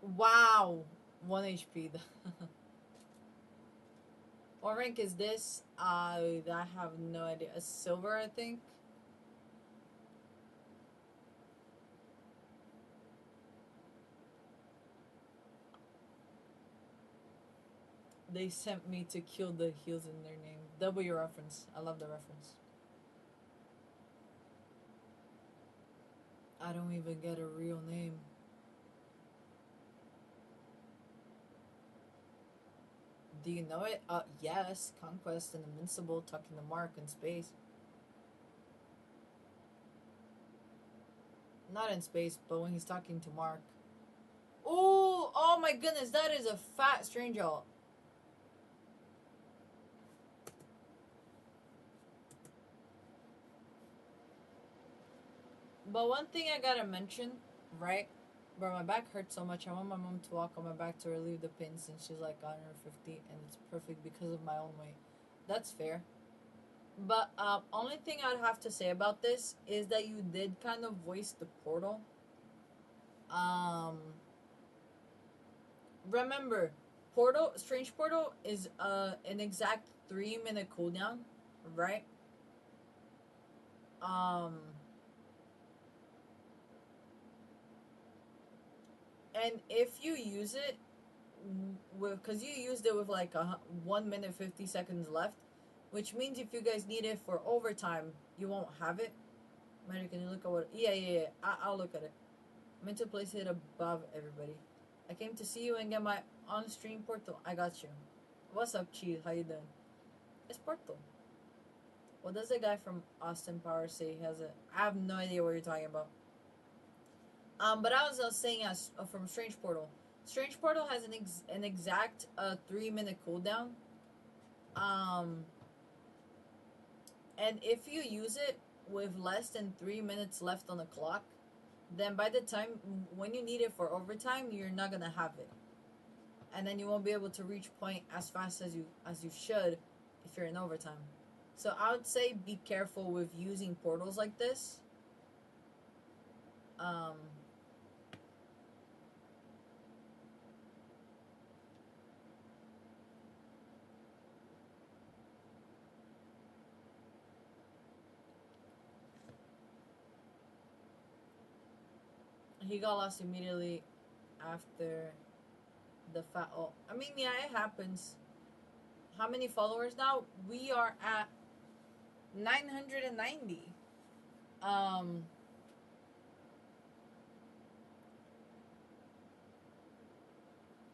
Wow, 1 HP. What rank is this? I have no idea. A silver, I think. They sent me to kill the heels in their name. W reference. I love the reference. I don't even get a real name. Do you know it? Yes. Conquest and Invincible, talking to Mark in space. Not in space, but when he's talking to Mark. Ooh, oh my goodness, that is a fat stranger. But one thing I gotta mention, right? Bro, my back hurts so much. I want my mom to walk on my back to relieve the pain since she's like 150 and it's perfect because of my own weight. That's fair. But only thing I'd have to say about this is that you did kind of voice the portal. Um, remember, Strange Portal is an exact 3 minute cooldown, right? Um, and if you use it, because you used it with like 1 minute 50 seconds left, which means if you guys need it for overtime, you won't have it. Magic, can you look at what? Yeah. I'll look at it. I meant to place it above everybody. I came to see you and get my on-stream portal. I got you. What's up, Cheese? How you doing? It's Portal. What does the guy from Austin Power say? He has a. I have no idea what you're talking about. But I was saying as from Strange Portal. Strange Portal has an exact 3 minute cooldown. Um, and if you use it with less than 3 minutes left on the clock, then by the time when you need it for overtime, you're not gonna have it, and then you won't be able to reach point as fast as you should if you're in overtime. So I would say be careful with using portals like this. Um, he got lost immediately after the fat. Oh, I mean, yeah, it happens. How many followers now? We are at 990. Um,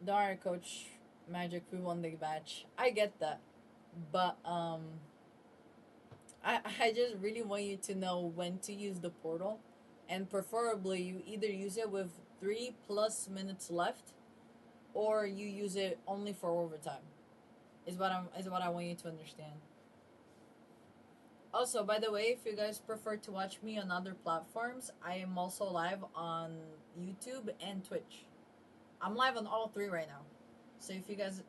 Darn, Coach Magic, we won the match. I get that, but I just really want you to know when to use the portal, and preferably you either use it with 3+ minutes left, or you use it only for overtime. Is what I want you to understand. Also, by the way, if you guys prefer to watch me on other platforms, I am also live on YouTube and Twitch. I'm live on all three right now. So if you guys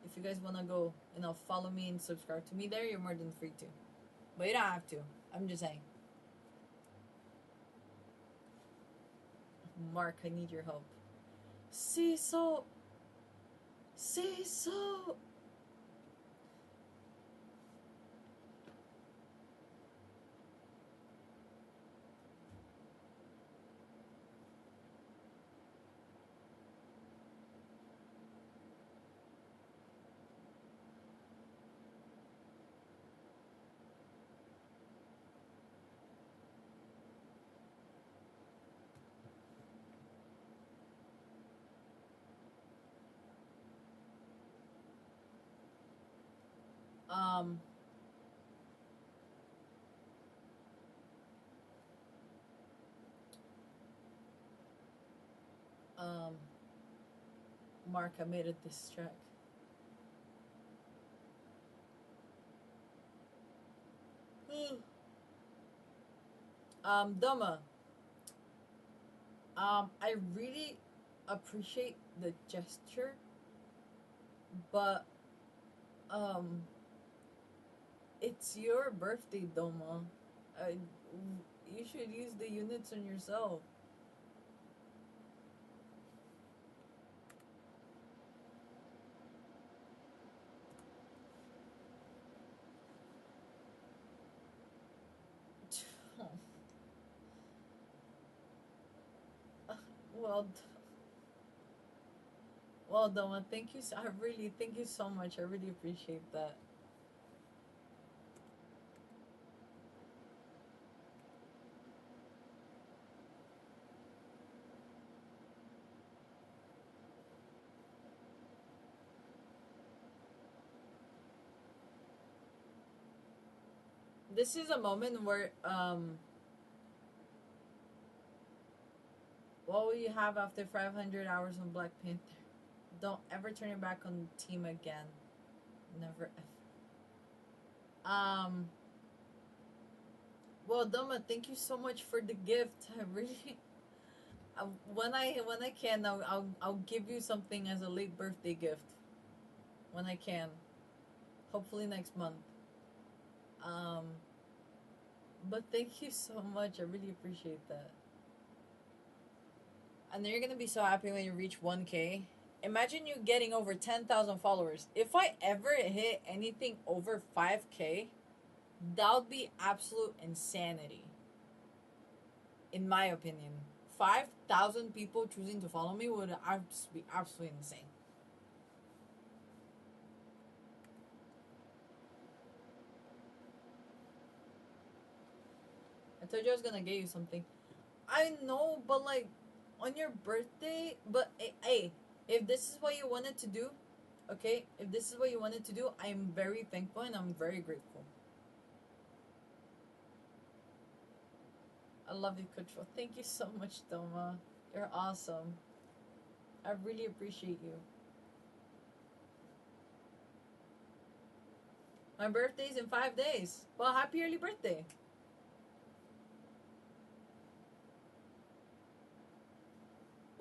wanna go, follow me and subscribe to me there, you're more than free to. But you don't have to. I'm just saying. Mark, I need your help. See so see so um um Mark, I made a diss track. Doma. I really appreciate the gesture, but um it's your birthday, Doma. Uh, you should use the units on yourself. well, well, Doma, thank you. I really thank you so much. I really appreciate that. This is a moment where what will you have after 500 hours on Black Panther? Don't ever turn your back on the team again. Never. Um. Well, Doma, thank you so much for the gift. I really. When I can, I'll give you something as a late birthday gift. When I can, hopefully next month. Um. But thank you so much. I really appreciate that. And then you're gonna be so happy when you reach 1K. Imagine you getting over 10,000 followers. If I ever hit anything over 5K, that would be absolute insanity. In my opinion. 5,000 people choosing to follow me would be absolutely insane. told you I was gonna get you something. I know, but like on your birthday. But hey, if this is what you wanted to do, okay, if this is what you wanted to do, I'm very thankful and I'm very grateful. I love you, Control. Thank you so much, Doma. You're awesome. I really appreciate you. My birthday's in 5 days. Well, happy early birthday.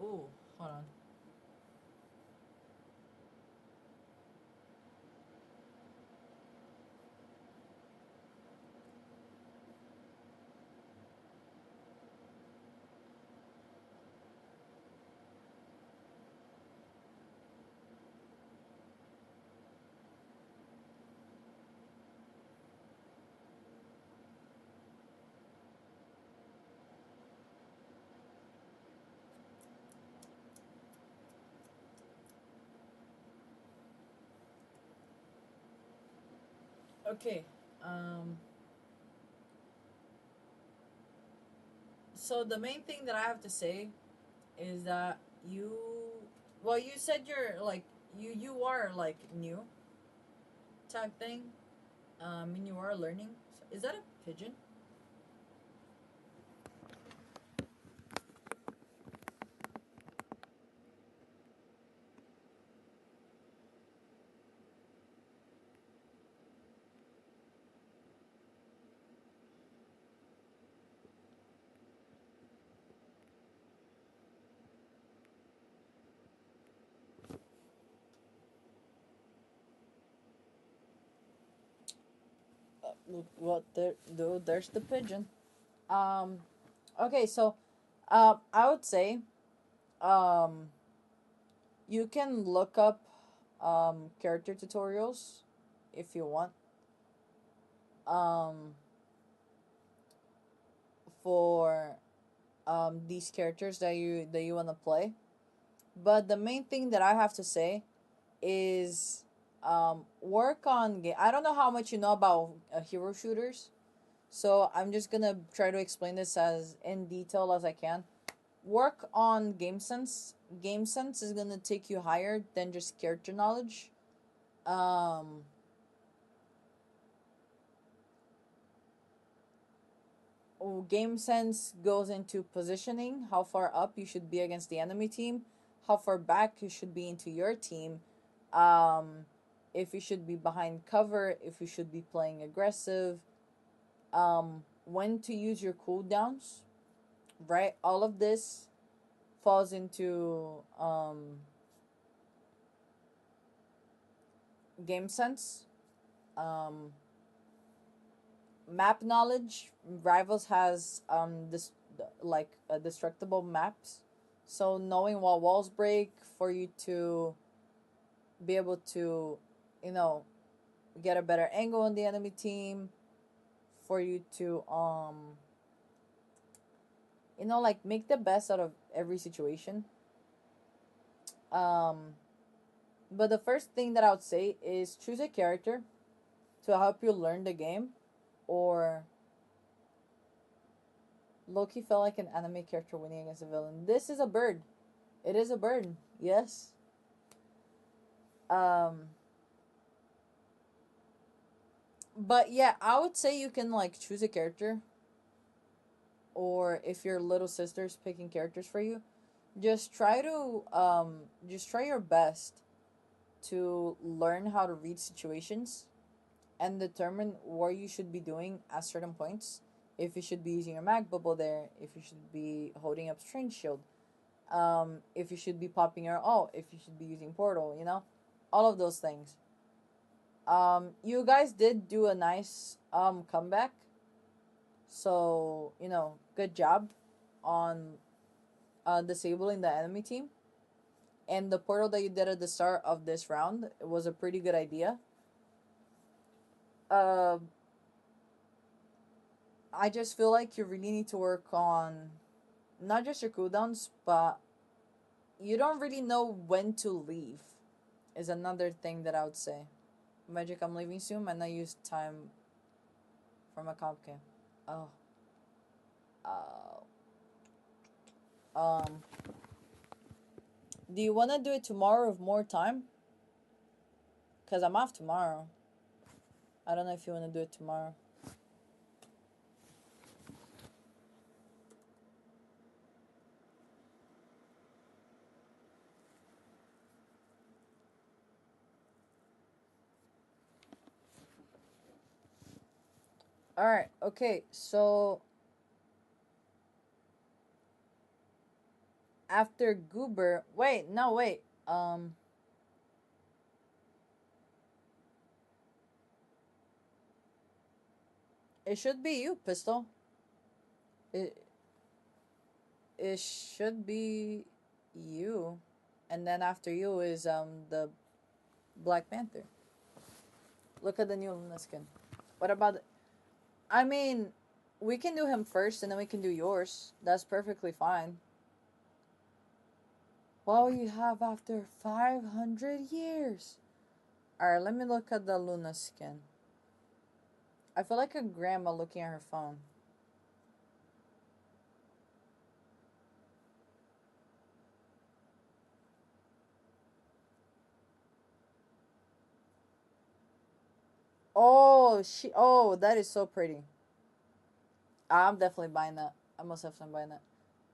Ooh, hold on. Okay. Um. So the main thing that I have to say is that well, you said you're like you are like new type thing. And you are learning. So is that a pigeon? Well, there's the pigeon. Um. Okay, so, I would say, um, you can look up, character tutorials, if you want, um, for, these characters that you want to play. But the main thing that I have to say is, work on game. I don't know how much you know about, hero shooters, so I'm just gonna try to explain this as in detail as I can. Work on game sense. Game sense is gonna take you higher than just character knowledge. Um, Game sense goes into positioning, how far up you should be against the enemy team, how far back you should be into your team, um, if you should be behind cover, if you should be playing aggressive, when to use your cooldowns, right? All of this falls into, game sense. Um, Map knowledge. Rivals has, this like, destructible maps, so knowing what walls break for you to be able to, you know, get a better angle on the enemy team, for you to, like, make the best out of every situation. Um, but the first thing that I would say is choose a character to help you learn the game, or Loki felt like an anime character winning against a villain. This is a bird. It is a bird. Yes. Um, but yeah, I would say you can like choose a character, or if your little sister's picking characters for you, just try your best to learn how to read situations and determine what you should be doing at certain points. If you should be using your mag bubble there, if you should be holding up strange shield, if you should be popping your ult, if you should be using portal, all of those things. You guys did do a nice, comeback, so good job on, disabling the enemy team. And the portal that you did at the start of this round was a pretty good idea. Uh, I just feel like you really need to work on not just your cooldowns, but you don't really know when to leave. Is another thing that I would say. Magic, I'm leaving soon. And I use time for my comp camp. Oh. Uh, um, do you want to do it tomorrow with more time? Cause I'm off tomorrow. I don't know if you want to do it tomorrow. All right. Okay. So after Goober, wait, no, wait. It should be you, Pistol. It it should be you, and then after you is the Black Panther. Look at the new Luna skin. What about? I mean, we can do him first, and then we can do yours. That's perfectly fine. What will you have after 500 years? Alright, let me look at the Luna skin. I feel like a grandma looking at her phone. Oh, that is so pretty. I'm definitely buying that. I most definitely buying that.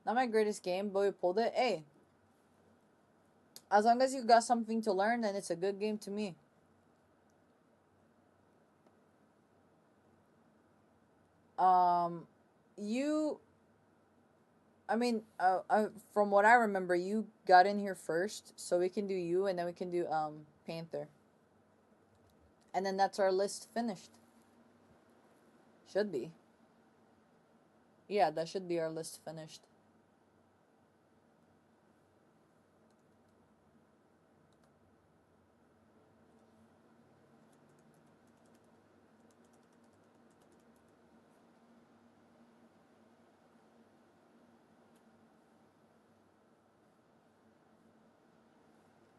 Not my greatest game, but we pulled it. Hey, as long as you got something to learn, then it's a good game to me. Um, you, I mean, from what I remember, you got in here first, so we can do you, and then we can do Panther, and then that's our list finished. Should be. Yeah, that should be our list finished.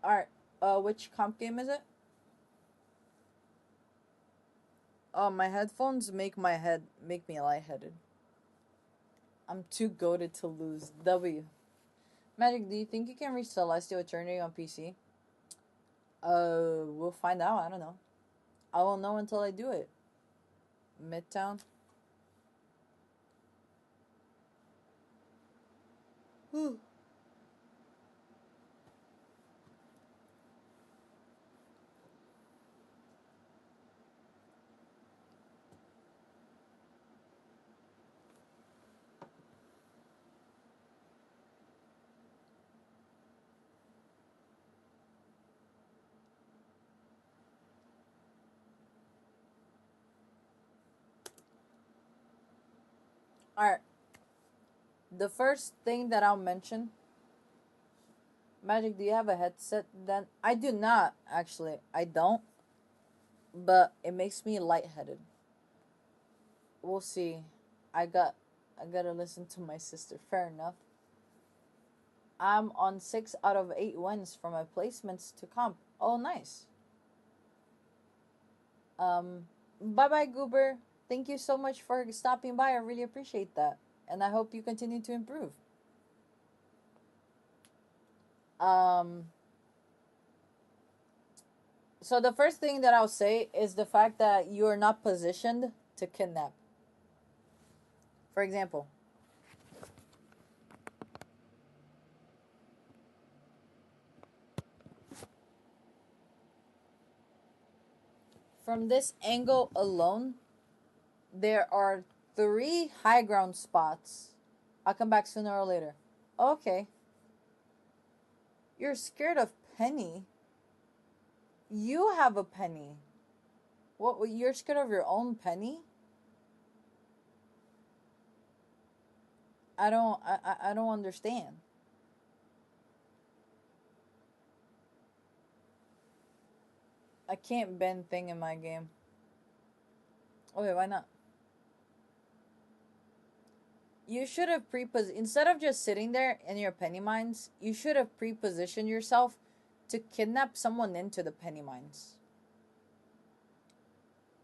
All right. Which comp game is it? Oh, my headphones make me lightheaded. I'm too goaded to lose. W. Magic, do you think you can reach Celestial Eternity on PC? We'll find out. I don't know. I won't know until I do it. Midtown. All right. The first thing that I'll mention, Magic, do you have a headset? Then I do not actually. I don't, but it makes me lightheaded. We'll see. I got. I gotta listen to my sister. Fair enough. I'm on 6 out of 8 wins for my placements to comp. Oh, nice. Bye bye, Goober. Thank you so much for stopping by. I really appreciate that. And I hope you continue to improve. Um, so the first thing that I'll say is the fact that you are not positioned to kidnap. For example, from this angle alone, there are 3 high ground spots. I'll come back sooner or later. Okay. You're scared of Penny. You have a penny. What? You're scared of your own penny? I don't understand. I can't bend thing in my game. Okay, why not? You should have instead of just sitting there in your penny mines, you should have pre-positioned yourself to kidnap someone into the penny mines.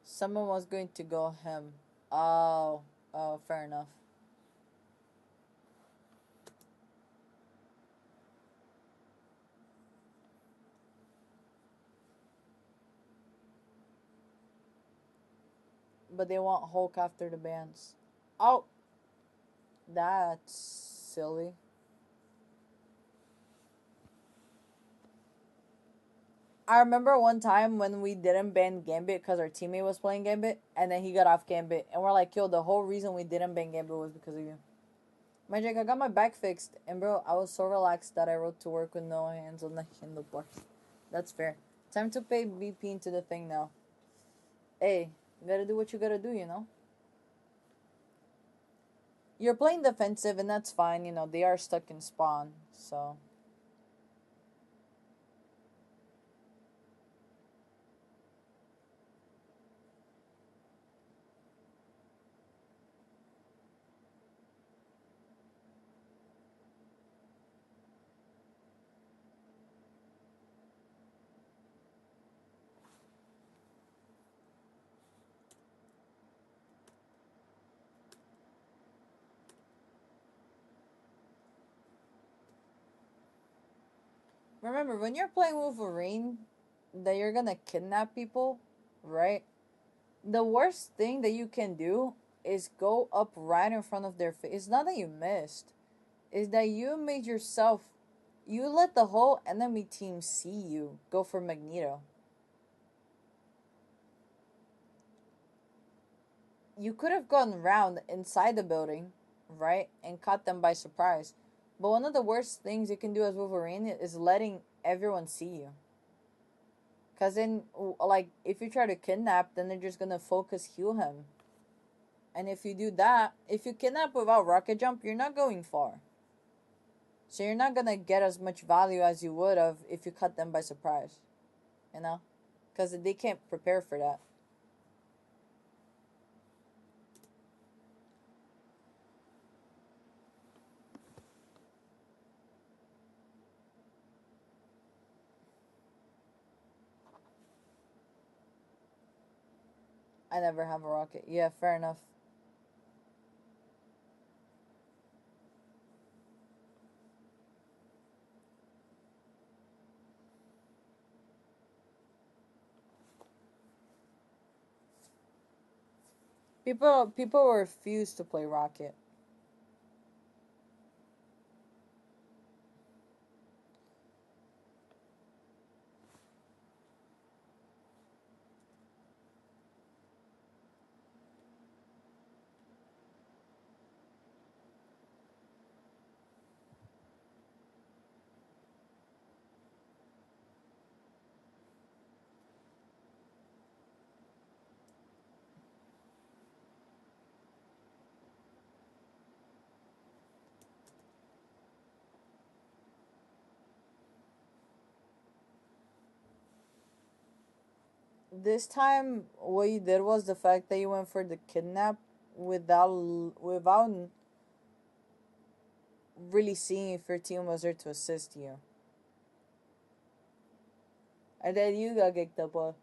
Someone was going to go him. Oh, fair enough. but they want Hulk after the bans. Oh, that's silly. I remember one time when we didn't ban Gambit because our teammate was playing Gambit, and then he got off Gambit, and we're like, yo, the whole reason we didn't ban Gambit was because of you. Magic, I got my back fixed, and bro, I was so relaxed that I rode to work with no hands on the handlebars. That's fair. Time to pay BP into the thing now. Hey, you gotta do what you gotta do, you know? You're playing defensive, and that's fine, you know, they are stuck in spawn, so. Remember, when you're playing Wolverine, that you're gonna kidnap people, right? The worst thing that you can do is go up right in front of their face. It's not that you missed, it's that you made yourself. You let the whole enemy team see you go for Magneto. You could have gone round inside the building, right, and caught them by surprise. But one of the worst things you can do as Wolverine is letting everyone see you. Cause then, like, if you try to kidnap, then they're just gonna focus heal him. And if you do that, if you kidnap without rocket jump, you're not going far. So you're not gonna get as much value as you would have if you cut them by surprise. You know? Because they can't prepare for that. I never have a rocket. Yeah, fair enough. People refuse to play rocket. This time, what you did was the fact that you went for the kidnap without really seeing if your team was there to assist you. And then you got kicked up on.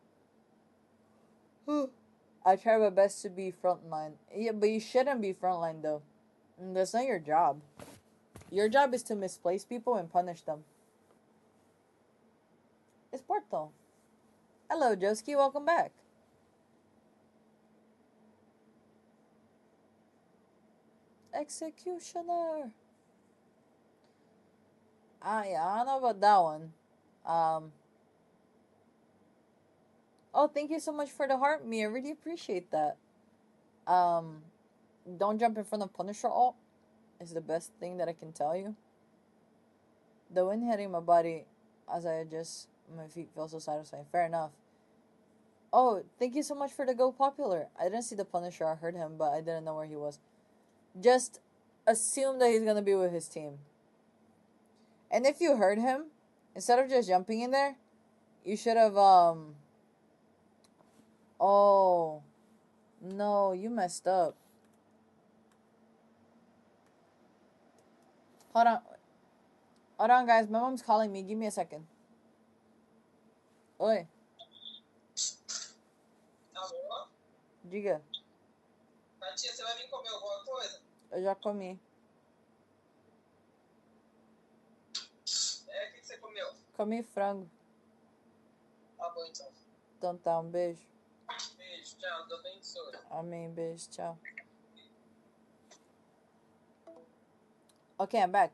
I try my best to be frontline. Yeah, but you shouldn't be frontline though. That's not your job. Your job is to misplace people and punish them. It's Porto. Hello, Joski. Welcome back. Executioner. Yeah, I don't know about that one. Um. Oh, thank you so much for the heart, me. I really appreciate that. Um. Don't jump in front of Punisher ult is the best thing that I can tell you. The wind hitting my body as I adjust my feet feels so satisfying. Fair enough. Oh, thank you so much for the go popular. I didn't see the Punisher. I heard him, but I didn't know where he was. Just assume that he's gonna be with his team. And if you heard him, instead of just jumping in there, you should have Oh no, you messed up. Hold on. Hold on guys, my mom's calling me. Give me a second. Oi, Alô? diga. Tatinha, você vai vir comer alguma coisa? Eu já comi. O que você comeu? Comi frango. Tá bom, então. Então tá, um beijo. Beijo. Tchau, Deus abençoe. Amém, beijo, tchau. Okay, I'm back.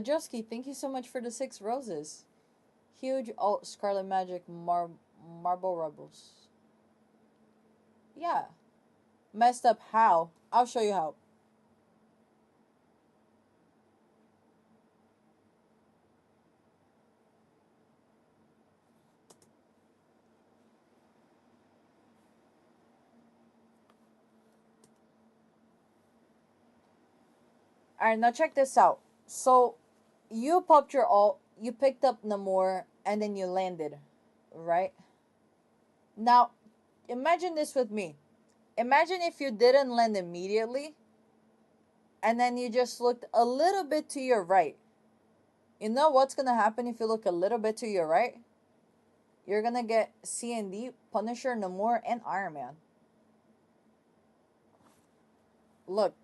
Joski, thank you so much for the 6 roses. Huge alt Scarlet Magic Marble Rebels. Yeah. Messed up how? I'll show you how. Alright, now check this out. So, you popped your alt, you picked up Namor, and then you landed, right? Now, imagine this with me. Imagine if you didn't land immediately, and then you just looked a little bit to your right. You know what's gonna happen if you look a little bit to your right? You're gonna get C&D, Punisher, Namor, and Iron Man. Look.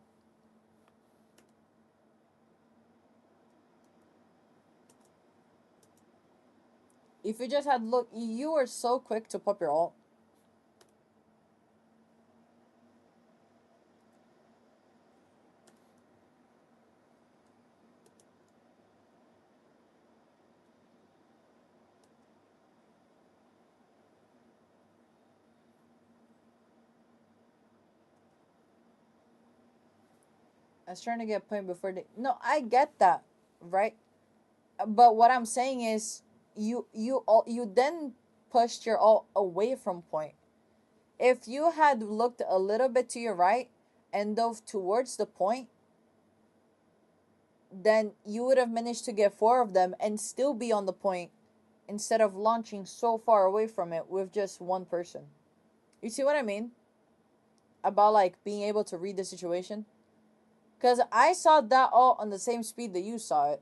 If you just had look, you were so quick to pop your alt. I was trying to get a point before they. No, I get that, right? But what I'm saying is, you then pushed your alt away from point. If you had looked a little bit to your right and dove towards the point, then you would have managed to get 4 of them and still be on the point instead of launching so far away from it with just one person. You see what I mean? About like being able to read the situation? Because I saw that all on the same speed that you saw it.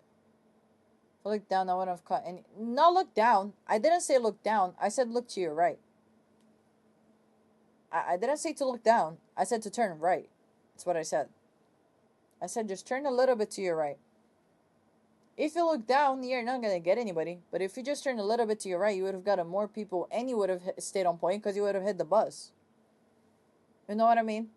If I look down, I wouldn't have caught any. No, look down. I didn't say look down. I said look to your right. I didn't say to look down. I said to turn right. That's what I said. I said just turn a little bit to your right. If you look down, you're not going to get anybody. But if you just turn a little bit to your right, you would have gotten more people and you would have stayed on point because you would have hit the bus. You know what I mean?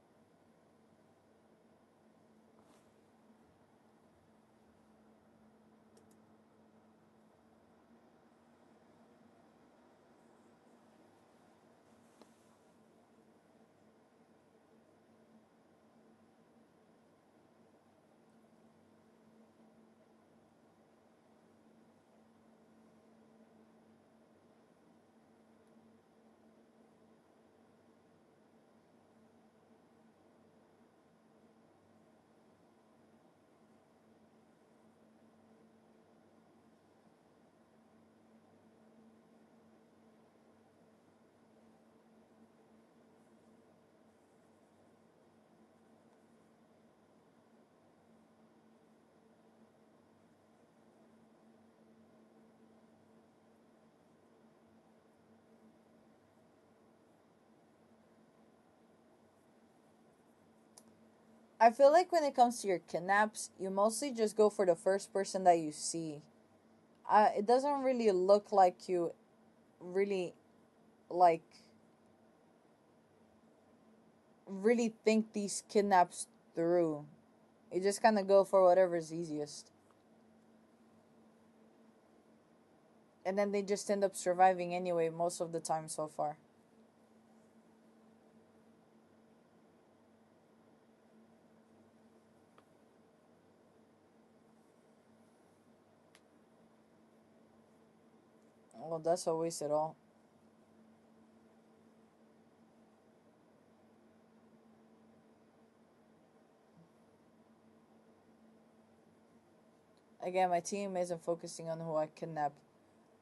I feel like when it comes to your kidnaps, you mostly just go for the first person that you see. It doesn't really look like you really like really think these kidnaps through. You just kind of go for whatever's easiest. And then they just end up surviving anyway most of the time so far. Well, that's a waste at all. Again, my team isn't focusing on who I kidnap.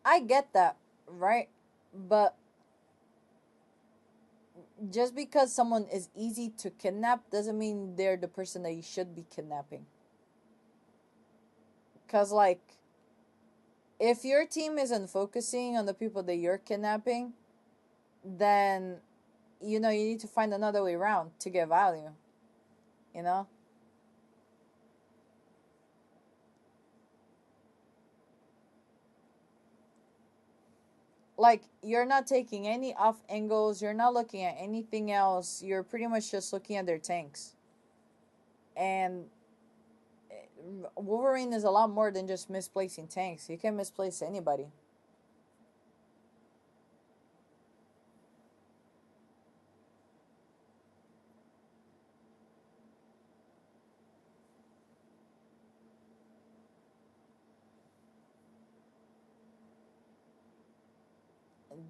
I get that, right? But just because someone is easy to kidnap doesn't mean they're the person that you should be kidnapping. Because, like, if your team isn't focusing on the people that you're kidnapping, then, you know, you need to find another way around to get value. You know? Like, you're not taking any off angles, you're not looking at anything else, you're pretty much just looking at their tanks. And Wolverine is a lot more than just misplacing tanks. He can misplace anybody.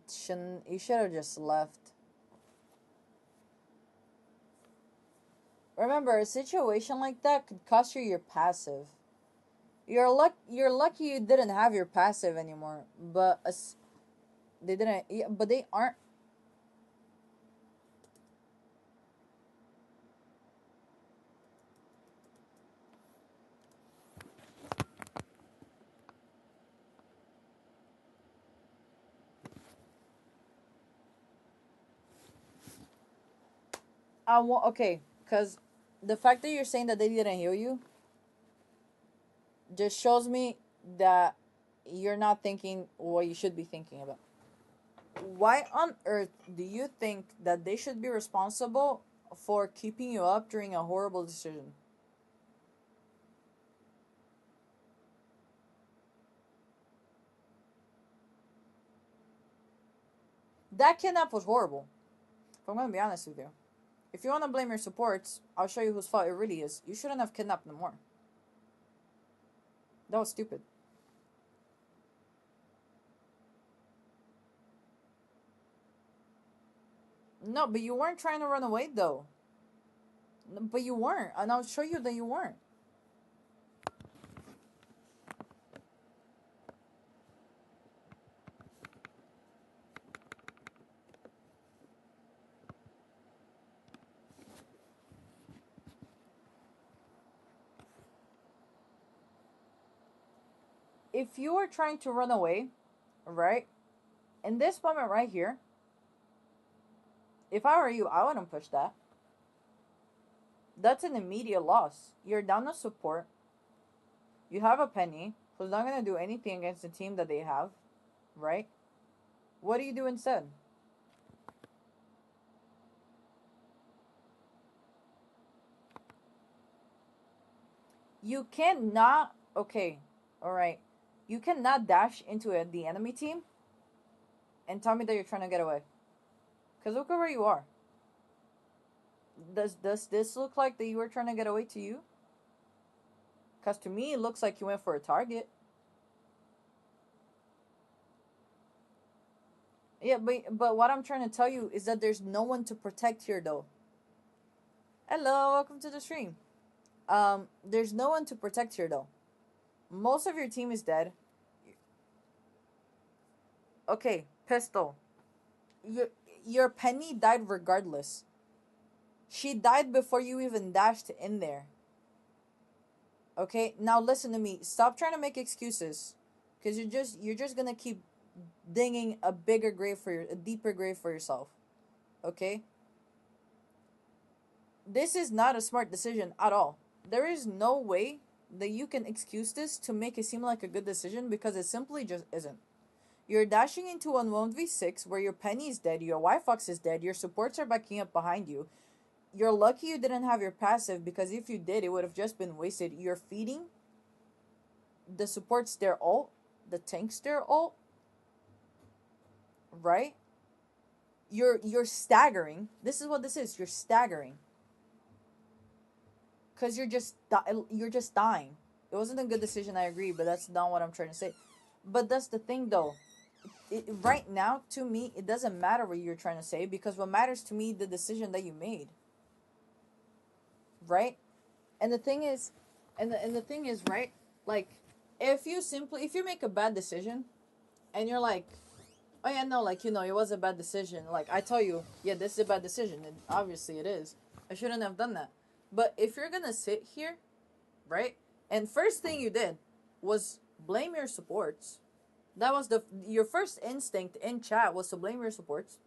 Shouldn't you should have just left. Remember, a situation like that could cost you your passive. You're lucky you didn't have your passive anymore. But they didn't. Yeah, but they aren't. Okay, because the fact that you're saying that they didn't heal you just shows me that you're not thinking what you should be thinking about. Why on earth do you think that they should be responsible for keeping you up during a horrible decision? That kidnap was horrible. If I'm gonna be honest with you. If you wanna blame your supports, I'll show you whose fault it really is. You shouldn't have kidnapped them more. That was stupid. No, but you weren't trying to run away though. But you weren't, and I'll show you that you weren't. If you were trying to run away, right? In this moment right here, if I were you, I wouldn't push that. That's an immediate loss. You're down to support. You have a penny who's not gonna do anything against the team that they have, right? What do you do instead? You cannot. Okay, all right. You cannot dash into the enemy team and tell me that you're trying to get away. Cause look at where you are. Does this look like that you were trying to get away to you? Cause to me it looks like you went for a target. Yeah, but what I'm trying to tell you is that there's no one to protect here though. Hello, welcome to the stream. There's no one to protect here though. Most of your team is dead. Okay, pistol. Your penny died regardless. She died before you even dashed in there. Okay, now listen to me. Stop trying to make excuses, cause you're just gonna keep dinging a deeper grave for yourself. Okay, this is not a smart decision at all. There is no way that you can excuse this to make it seem like a good decision because it simply just isn't. You're dashing into a 1v6 where your penny is dead, your Y Fox is dead, your supports are backing up behind you. You're lucky you didn't have your passive because if you did, it would have just been wasted. You're feeding the supports their ult, the tanks their ult, right? You're staggering. This is what this is. You're staggering because you're just dying. It wasn't a good decision, I agree, but that's not what I'm trying to say. But that's the thing, though. Right now, to me, it doesn't matter what you're trying to say because what matters to me the decision that you made, right? And the thing is, and the thing is, right? Like, if you make a bad decision, and you're like, oh yeah, no, like it was a bad decision. Like I tell you, yeah, this is a bad decision, and obviously it is. I shouldn't have done that. But if you're gonna sit here, right? And first thing you did was blame your supports. That was your first instinct in chat was to blame your supports.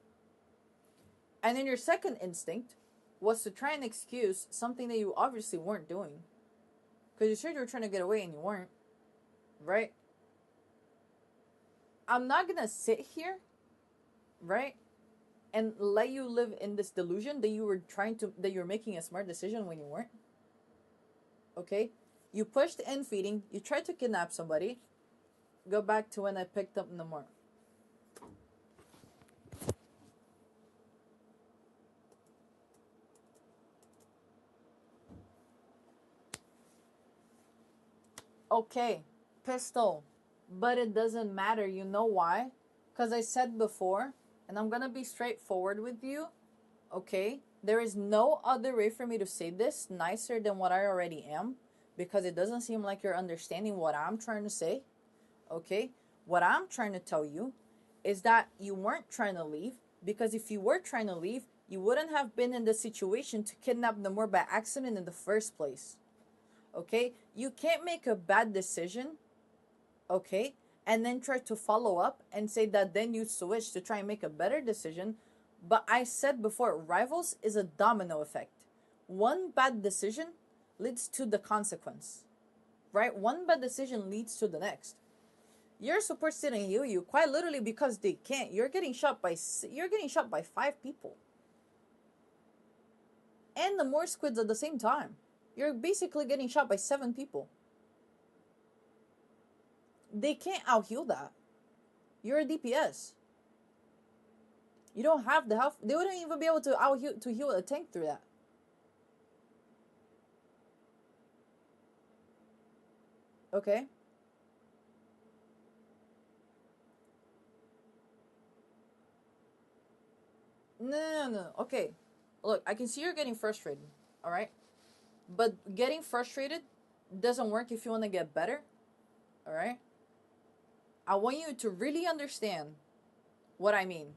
And then your second instinct was to try and excuse something that you obviously weren't doing. Because you said you were trying to get away and you weren't. Right? I'm not gonna sit here right? And let you live in this delusion that that you're making a smart decision when you weren't. Okay? You pushed in feeding, you tried to kidnap somebody. Go back to when I picked up in the morning. Okay, pistol. But it doesn't matter. You know why? Because I said before, and I'm gonna be straightforward with you, okay? There is no other way for me to say this nicer than what I already am, because it doesn't seem like you're understanding what I'm trying to say, okay? What I'm trying to tell you is that you weren't trying to leave, because if you were trying to leave, you wouldn't have been in the situation to kidnap Namor by accident in the first place, okay? You can't make a bad decision, okay, and then try to follow up and say that then you switch to try and make a better decision. But I said before, rivals is a domino effect. One bad decision leads to the consequence, right? One bad decision leads to the next. Your support didn't heal you quite literally because they can't. You're getting shot by 5 people and the more squids at the same time. You're basically getting shot by 7 people. They can't out heal that. You're a DPS. You don't have the health. They wouldn't even be able to out heal to heal a tank through that. Okay. No, no, no, no. Okay. Look, I can see you're getting frustrated. All right. But getting frustrated doesn't work if you want to get better. All right. I want you to really understand what I mean.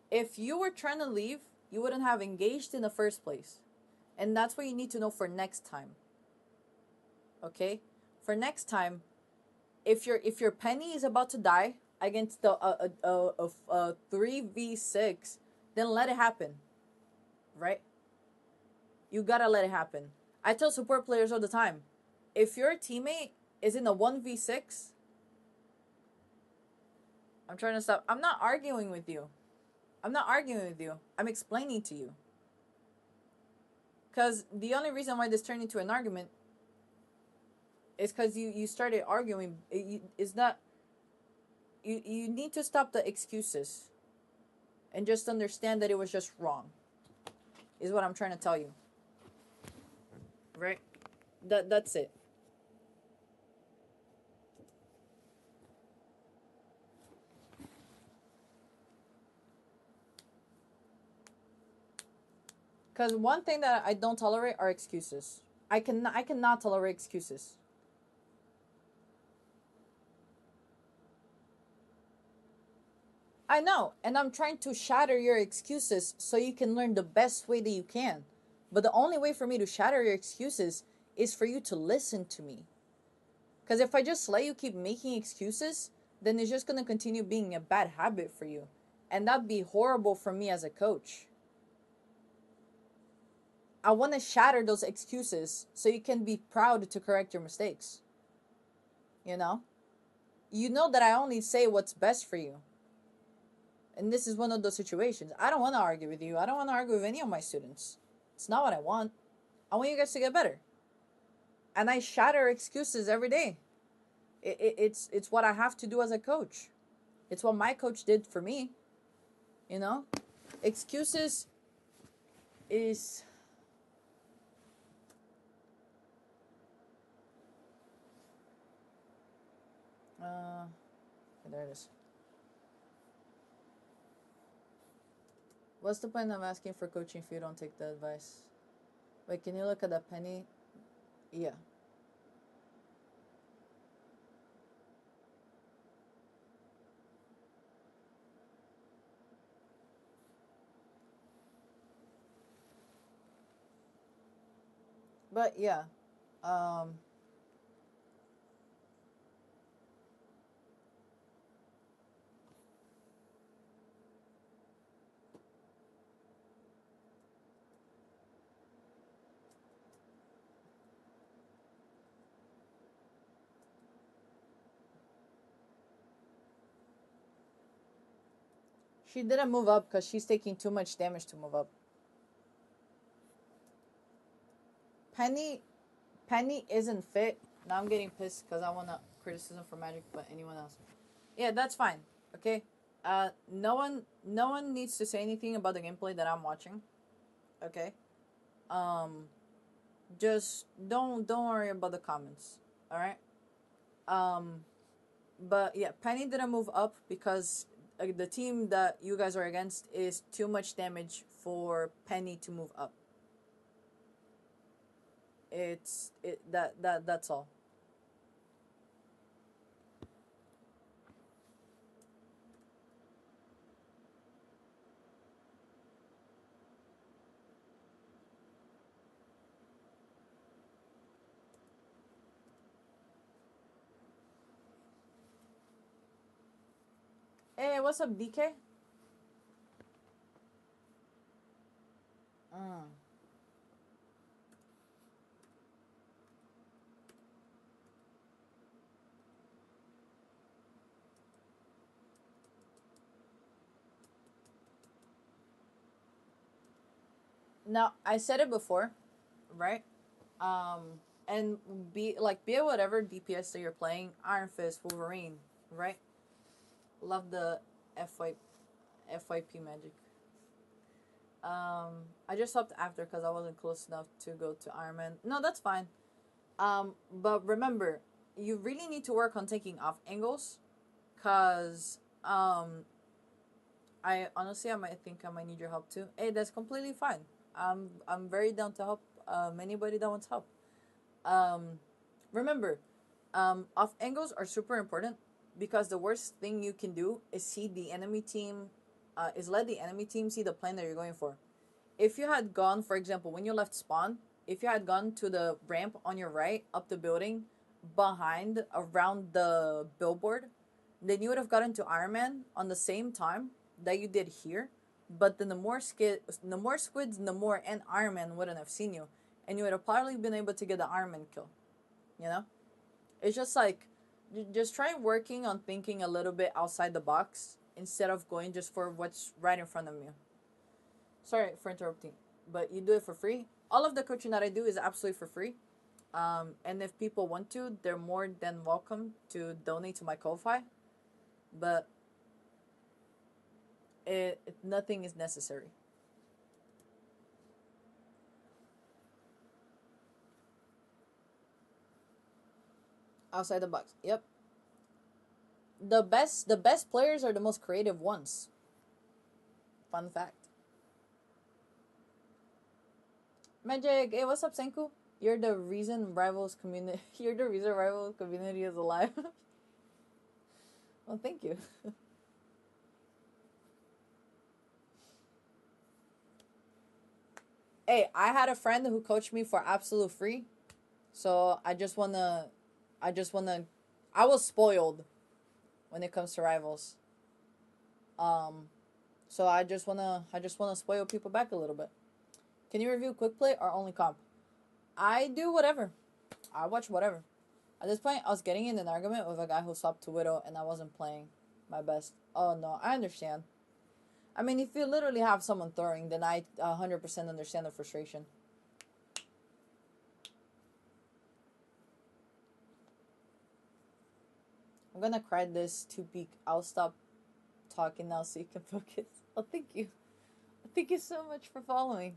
If you were trying to leave, you wouldn't have engaged in the first place. And that's what you need to know for next time. Okay? For next time, if your penny is about to die against the 3v6, then let it happen, right? You gotta let it happen. I tell support players all the time, if your teammate is in a 1v6, I'm trying to stop. I'm not arguing with you. I'm explaining to you. Because the only reason why this turned into an argument is because you started arguing. It's not. You need to stop the excuses and just understand that it was just wrong, is what I'm trying to tell you. Right? That's it. Because one thing that I don't tolerate are excuses. I cannot tolerate excuses. I know, and I'm trying to shatter your excuses so you can learn the best way that you can. But the only way for me to shatter your excuses is for you to listen to me. Because if I just let you keep making excuses, then it's just going to continue being a bad habit for you. And that'd be horrible for me as a coach. I want to shatter those excuses so you can be proud to correct your mistakes. You know? You know that I only say what's best for you. And this is one of those situations. I don't want to argue with you. I don't want to argue with any of my students. It's not what I want. I want you guys to get better. And I shatter excuses every day. It's what I have to do as a coach. It's what my coach did for me. You know? Excuses is uh there it is. What's the point of asking for coaching if you don't take the advice? Wait, can you look at that penny? Yeah. But yeah. Um She didn't move up because she's taking too much damage to move up. Penny, Penny isn't fit. Now I'm getting pissed because I want a criticism for Magic, but anyone else. Yeah, that's fine. Okay. No one needs to say anything about the gameplay that I'm watching. Okay. Um, just don't worry about the comments. All right. Um, but yeah, Penny didn't move up because the team that you guys are against is too much damage for Penny to move up. That's all. Hey, what's up, DK? Mm. Now I said it before, right? And be it whatever DPS that you're playing, Iron Fist, Wolverine, right? Love the FY, FYP magic. I just stopped after because I wasn't close enough to go to Iron Man. No, that's fine. But remember, you really need to work on taking off angles, cause I honestly I might think I might need your help too. Hey, that's completely fine. I'm very down to help. Anybody that wants help. Um, Remember, off angles are super important because the worst thing you can do is see the enemy team, is let the enemy team see the plan that you're going for. If you had gone, for example, when you left spawn, if you had gone to the ramp on your right, up the building, behind, around the billboard, then you would have gotten to Iron Man on the same time that you did here. But then the more squids, the more and Iron Man wouldn't have seen you, and you would have probably been able to get the Iron Man kill. You know, it's just like, just try working on thinking a little bit outside the box instead of going just for what's right in front of you. Sorry for interrupting, but you do it for free. All of the coaching that I do is absolutely for free. And if people want to, they're more than welcome to donate to my Ko-Fi. But nothing is necessary outside the box. Yep. The best players are the most creative ones. Fun fact. Magic, hey, what's up, Senku? You're the reason Rivals community. You're the reason Rivals community is alive. Well, thank you. Hey, I had a friend who coached me for absolute free, so I just wanna, I was spoiled when it comes to Rivals. Um, so I just wanna spoil people back a little bit. Can you review quick play or only comp? I do whatever. I watch whatever. At this point, I was getting in an argument with a guy who swapped to Widow, and I wasn't playing my best. Oh no, I understand. I mean, if you literally have someone throwing, then I 100% understand the frustration. I'm gonna cry this to peak. I'll stop talking now so you can focus. Oh, thank you. Thank you so much for following.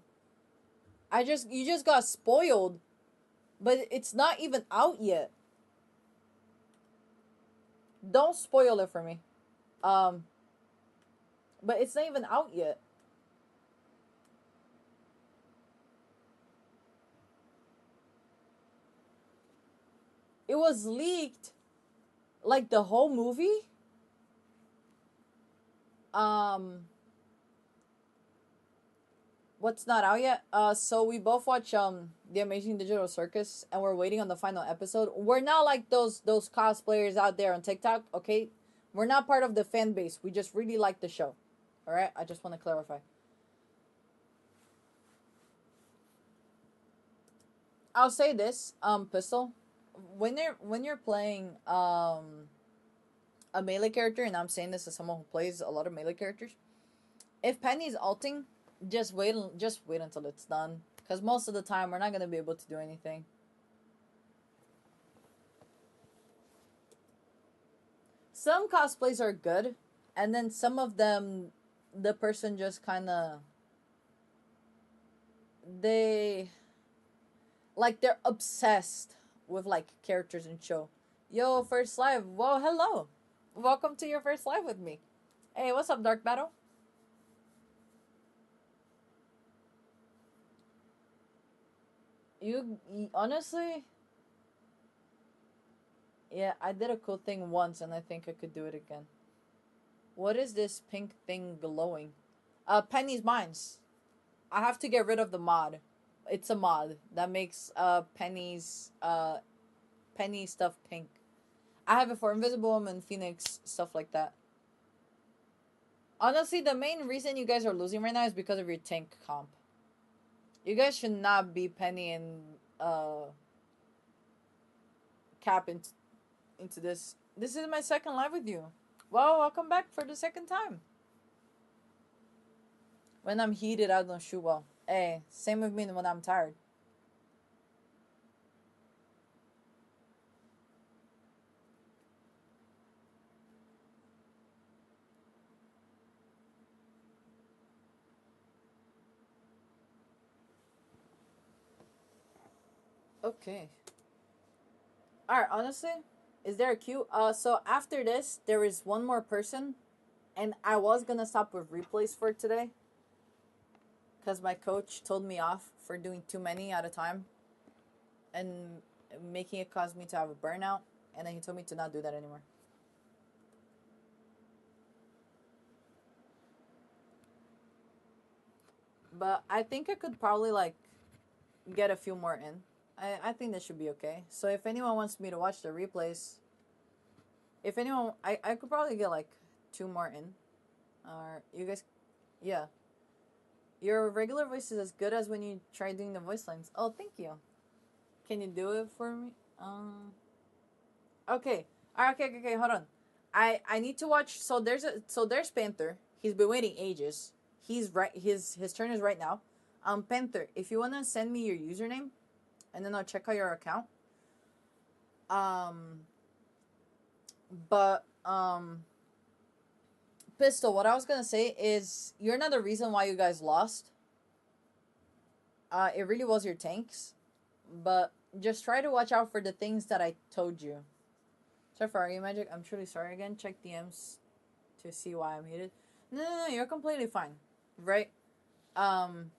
You just got spoiled, but it's not even out yet. Don't spoil it for me. Um, but it's not even out yet. It was leaked, like the whole movie. Um, what's not out yet? So we both watch The Amazing Digital Circus, and we're waiting on the final episode. We're not like those cosplayers out there on TikTok, okay? We're not part of the fan base. We just really like the show. All right, I just want to clarify. I'll say this, Pistol, when you're playing a melee character, and I'm saying this as someone who plays a lot of melee characters, If Penny's ulting, just wait until it's done. Because most of the time, we're not going to be able to do anything. Some cosplays are good, and then some of them, the person just kind of, they, like, they're obsessed with, like, characters in show. Yo, first live. Whoa, hello. Welcome to your first live with me. Hey, what's up, Dark Battle? Honestly, yeah, I did a cool thing once, and I think I could do it again. What is this pink thing glowing? Penny's Mines. I have to get rid of the mod. It's a mod that makes Penny stuff pink. I have it for Invisible Woman, Phoenix, stuff like that. Honestly, the main reason you guys are losing right now is because of your tank comp. You guys should not be Penny and Cap into this. This is my second live with you. Well, welcome back for the second time. When I'm heated, I don't shoot well. Hey, same with me when I'm tired. Okay. Alright, honestly, is there a queue? So after this, there is one more person, and I was gonna stop with replays for today, because my coach told me off for doing too many at a time, and making it cause me to have a burnout, and then he told me to not do that anymore. But I think I could probably, like, get a few more in. I think that should be okay. So if anyone wants me to watch the replays, if anyone, I could probably get like two more in. Or you guys, yeah. Your regular voice is as good as when you try doing the voice lines. Oh, thank you. Can you do it for me? Okay. Alright, okay, hold on. I need to watch. So there's Panther. He's been waiting ages. He's right. His turn is right now. Panther, if you wanna send me your username, and then I'll check out your account. Um, but Pistol, what I was gonna say is you're not the reason why you guys lost. It really was your tanks, but just try to watch out for the things that I told you. Sorry for arguing, Magic. I'm truly sorry again. Check DMs to see why I'm heated. No, you're completely fine, right? Um,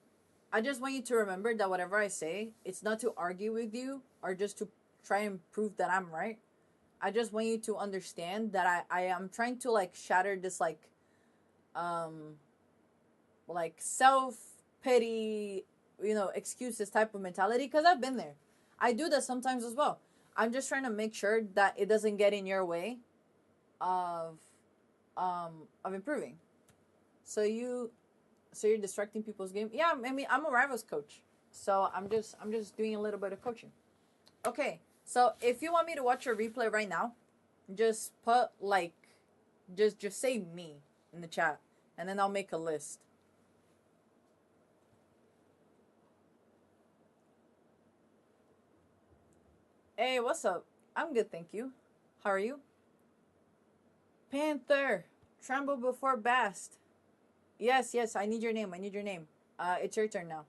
I just want you to remember that whatever I say, it's not to argue with you or just to try and prove that I'm right. I just want you to understand that I am trying to like shatter this um like self pity, excuses type of mentality because I've been there. I do that sometimes as well. I'm just trying to make sure that it doesn't get in your way of of improving. So you're distracting people's game. Yeah, I mean I'm a rivals coach. So I'm just doing a little bit of coaching. Okay. So if you want me to watch your replay right now, just put like just say me in the chat and then I'll make a list. Hey, what's up? I'm good, thank you. How are you? Panther, tremble before Bast. Yes, I need your name. I need your name. It's your turn now.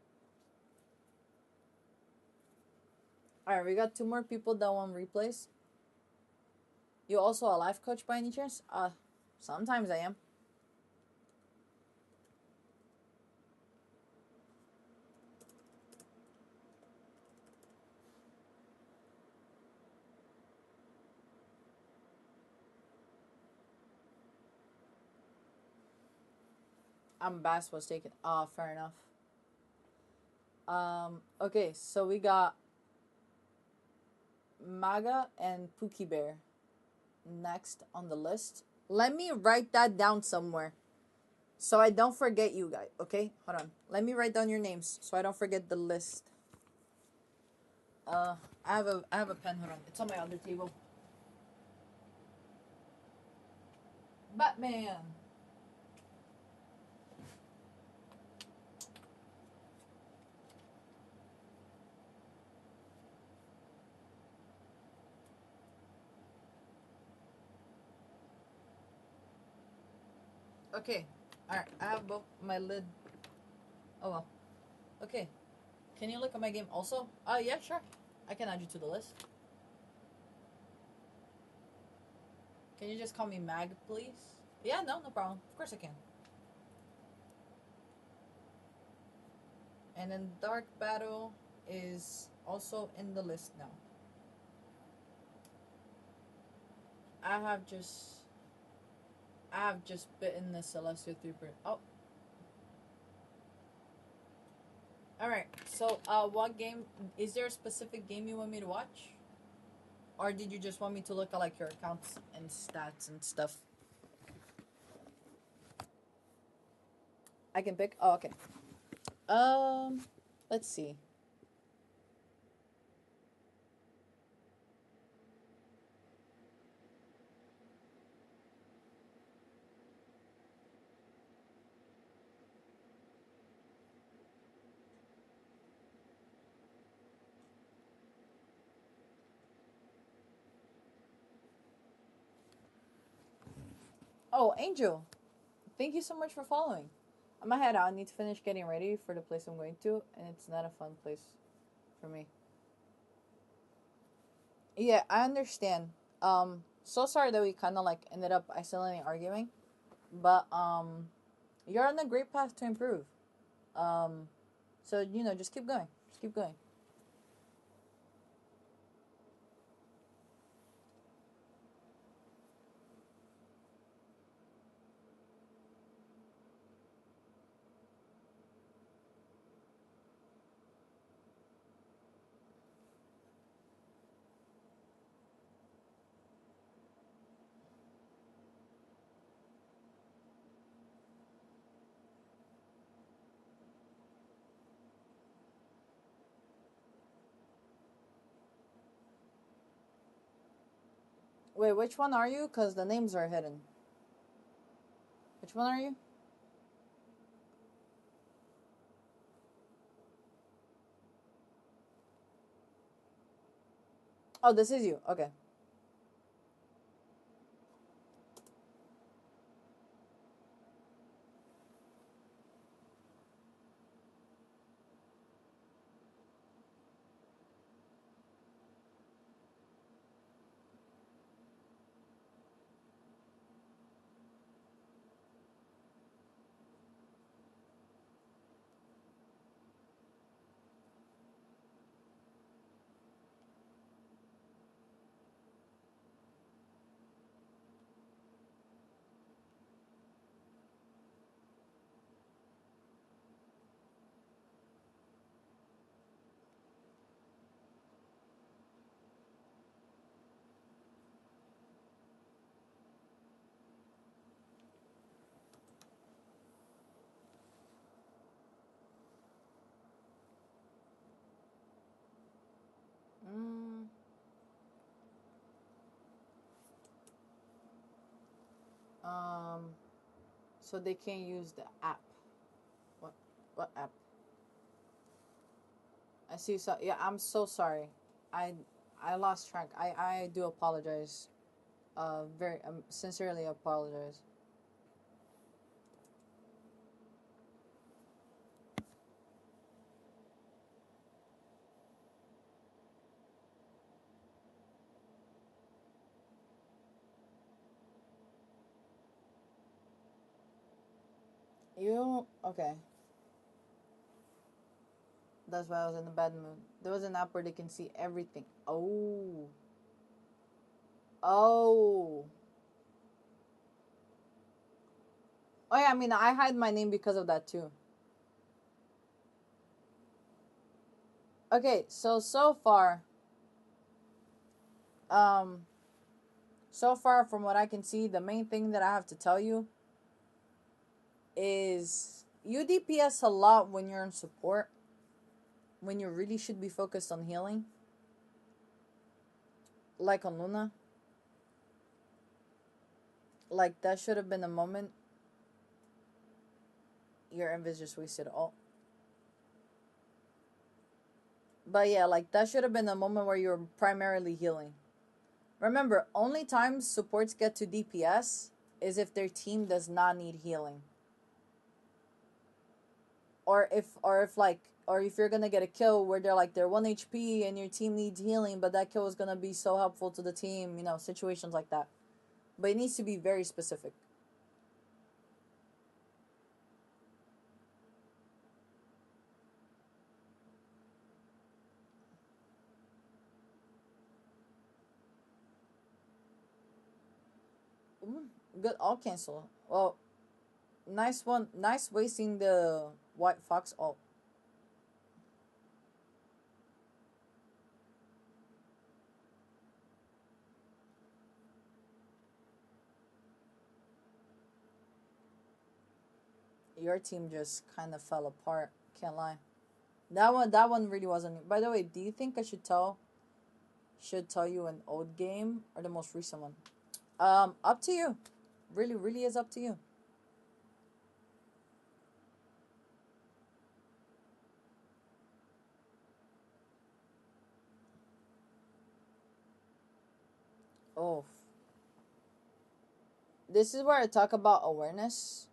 All right, we got two more people that want replays. You also a life coach by any chance? Sometimes I am. Bass was taken. Fair enough. Okay, so we got Maga and Pookie Bear next on the list. Let me write that down somewhere so I don't forget you guys. Okay, hold on. Let me write down your names so I don't forget the list. I have a pen. Hold on. It's on my other table. Batman. Okay. Alright, I have both my lid. Oh well. Okay. Can you look at my game also? Yeah, sure. I can add you to the list. Can you just call me Mag, please? Yeah, no problem. Of course I can. And then Dark Battle is also in the list now. I have just I have just bitten the Celestial 3 Oh, alright. So, what game? Is there a specific game you want me to watch? Or did you just want me to look at, like, your accounts and stats and stuff? I can pick? Oh, okay. Um, let's see. Oh, Angel. Thank you so much for following. I'm gonna head out. I need to finish getting ready for the place I'm going to, and it's not a fun place for me. Yeah, I understand. So sorry that we kind of like ended up accidentally arguing, but you're on a great path to improve. Um, so just keep going. Just keep going. Wait, which one are you? Cause the names are hidden. Which one are you? Oh, this is you. Okay. Mm, um. So they can't use the app. What? What app? I see. So yeah, I'm so sorry. I I lost track. I do apologize. Very sincerely apologize. You okay? That's why I was in a bad mood. There was an app where they can see everything. Oh, oh, oh yeah. I mean, I hide my name because of that too. Okay, so far, um, so far from what I can see, the main thing that I have to tell you is you DPS a lot when you're in support, when you really should be focused on healing, like on Luna. Like that should have been a moment your invis just wasted all. But yeah, like that should have been a moment where you're primarily healing. Remember, only times supports get to DPS is if their team does not need healing. Or if you're gonna get a kill where they're 1 HP and your team needs healing, but that kill is gonna be so helpful to the team, situations like that. But it needs to be very specific. Good, all cancel. Well, nice one. Nice wasting the white fox ult. Your team just kind of fell apart. Can't lie. That one really wasn't. By the way, do you think I should tell you an old game or the most recent one? Up to you. Really, really is up to you. Oh, this is where I talk about awareness.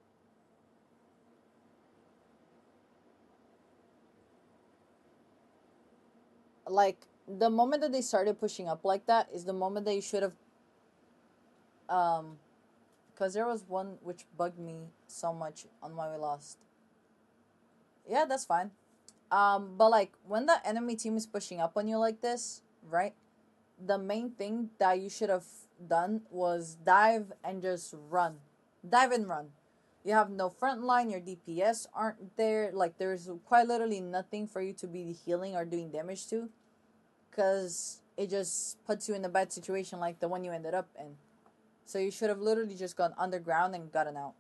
Like the moment that they started pushing up like that is the moment that you should have because there was one which bugged me so much on why we lost. Yeah, that's fine. But like when the enemy team is pushing up on you like this, right? The main thing that you should have done was dive and just run. Dive and run. You have no front line, your DPS aren't there. Like there's quite literally nothing for you to be healing or doing damage to. Cause it just puts you in a bad situation like the one you ended up in. So you should have literally just gone underground and gotten out.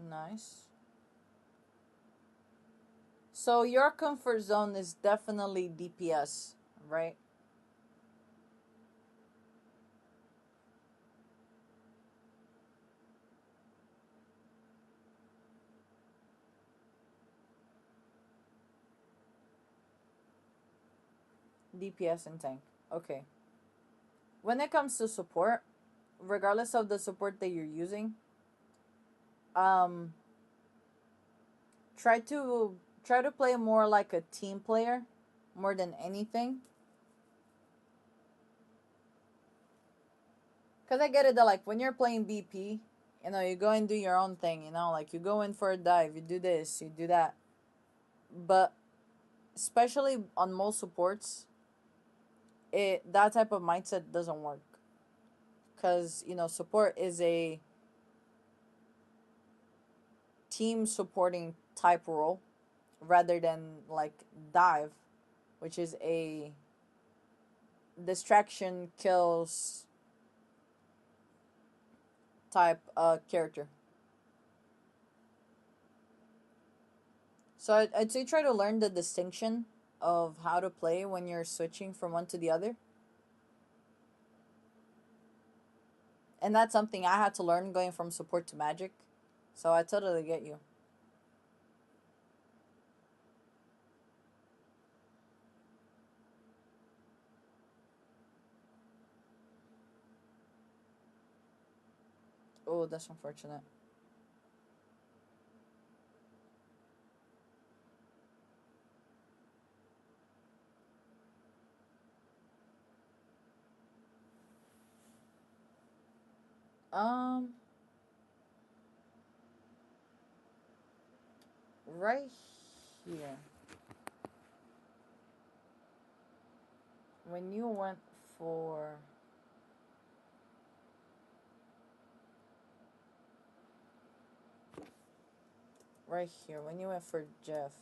Nice. So your comfort zone is definitely DPS, right? DPS and tank. Okay. When it comes to support, regardless of the support that you're using, um, try to play more like a team player, more than anything. Cause I get it that like when you're playing BP, you go and do your own thing. Like you go in for a dive, you do this, you do that. But especially on most supports, it that type of mindset doesn't work. Cause support is a team supporting type role rather than like dive, which is a distraction kills type character. So I'd say try to learn the distinction of how to play when you're switching from one to the other. And that's something I had to learn going from support to magic. So I totally get you. Oh, that's unfortunate. Um, right here. When you went for right here, when you went for Jeff,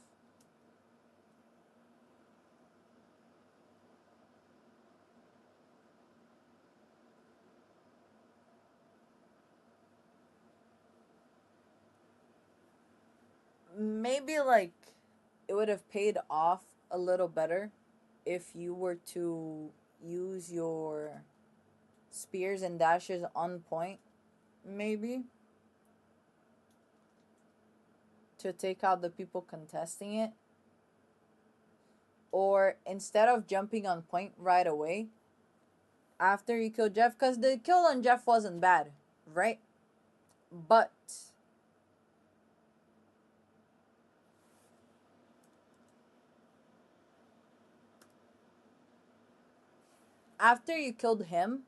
maybe like it would have paid off a little better if you were to use your spears and dashes on point, maybe, to take out the people contesting it. Or instead of jumping on point right away after you kill Jeff, because the kill on Jeff wasn't bad, right? But after you killed him,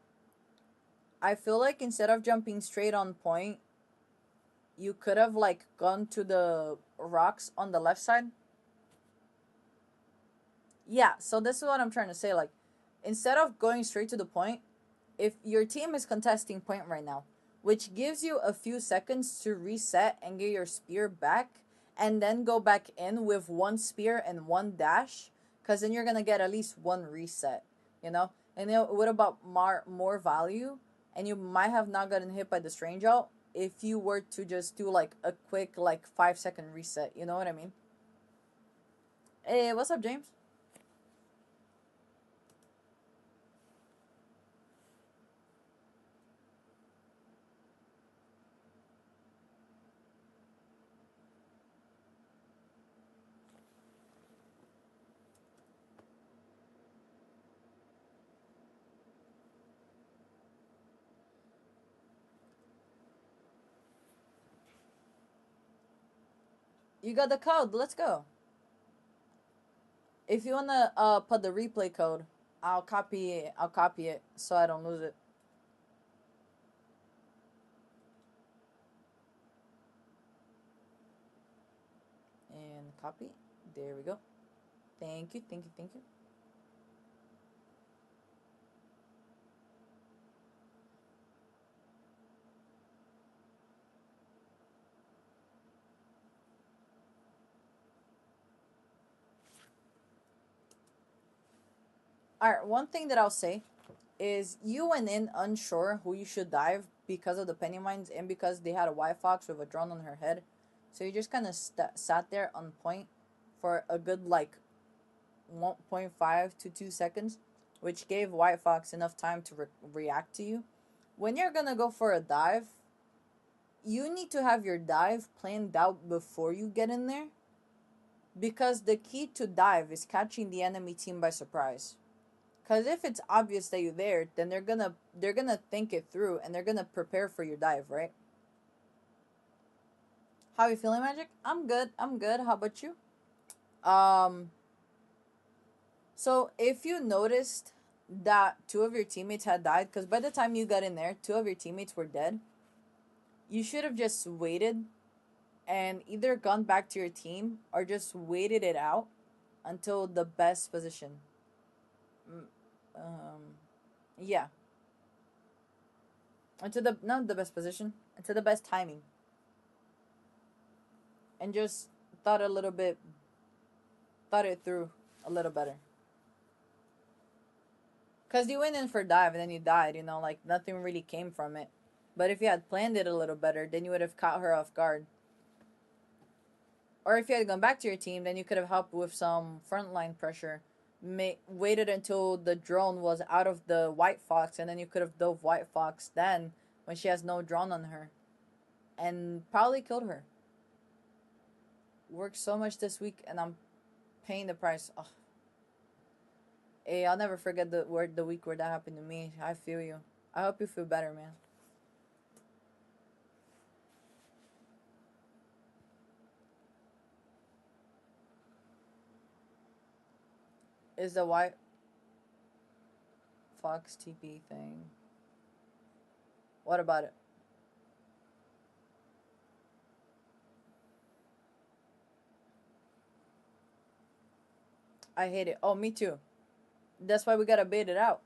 I feel like instead of jumping straight on point, you could have like gone to the rocks on the left side. Yeah, so this is what I'm trying to say. Like, instead of going straight to the point, if your team is contesting point right now, which gives you a few seconds to reset and get your spear back, and then go back in with one spear and one dash, because then you're gonna get at least one reset, you know? And then what about more value? And you might have not gotten hit by the strange out if you were to just do like a quick like 5 second reset. You know what I mean? Hey, what's up, James? You got the code. Let's go. If you wanna put the replay code, I'll copy it. I'll copy it so I don't lose it. And copy. There we go. Thank you. Thank you. Thank you. All right. One thing that I'll say is you went in unsure who you should dive because of the penny mines and because they had a white fox with a drone on her head. So you just kind of sat there on point for a good like 1.5 to 2 seconds, which gave white fox enough time to react to you. When you're gonna go for a dive, you need to have your dive planned out before you get in there, because the key to dive is catching the enemy team by surprise. Because if it's obvious that you're there, then they're gonna think it through and they're gonna prepare for your dive, right? How you feeling, Magic? I'm good. I'm good. How about you? Um. So if you noticed that two of your teammates had died, because by the time you got in there, two of your teammates were dead, you should have just waited and either gone back to your team or just waited it out until the best position. Mm, yeah, until the not the best position, until the best timing, and just thought a little bit, thought it through a little better. Cause you went in for dive and then you died. You know, like nothing really came from it. But if you had planned it a little better, then you would have caught her off guard. Or if you had gone back to your team, then you could have helped with some frontline pressure. Waited until the drone was out of the White Fox, and then you could have dove White Fox then when she has no drone on her, and probably killed her. Worked so much this week, and I'm paying the price. Ugh. Hey, I'll never forget the week where that happened to me. I feel you. I hope you feel better, man. Is the White Fox TP thing? What about it? I hate it. Oh, me too. That's why we gotta bait it out.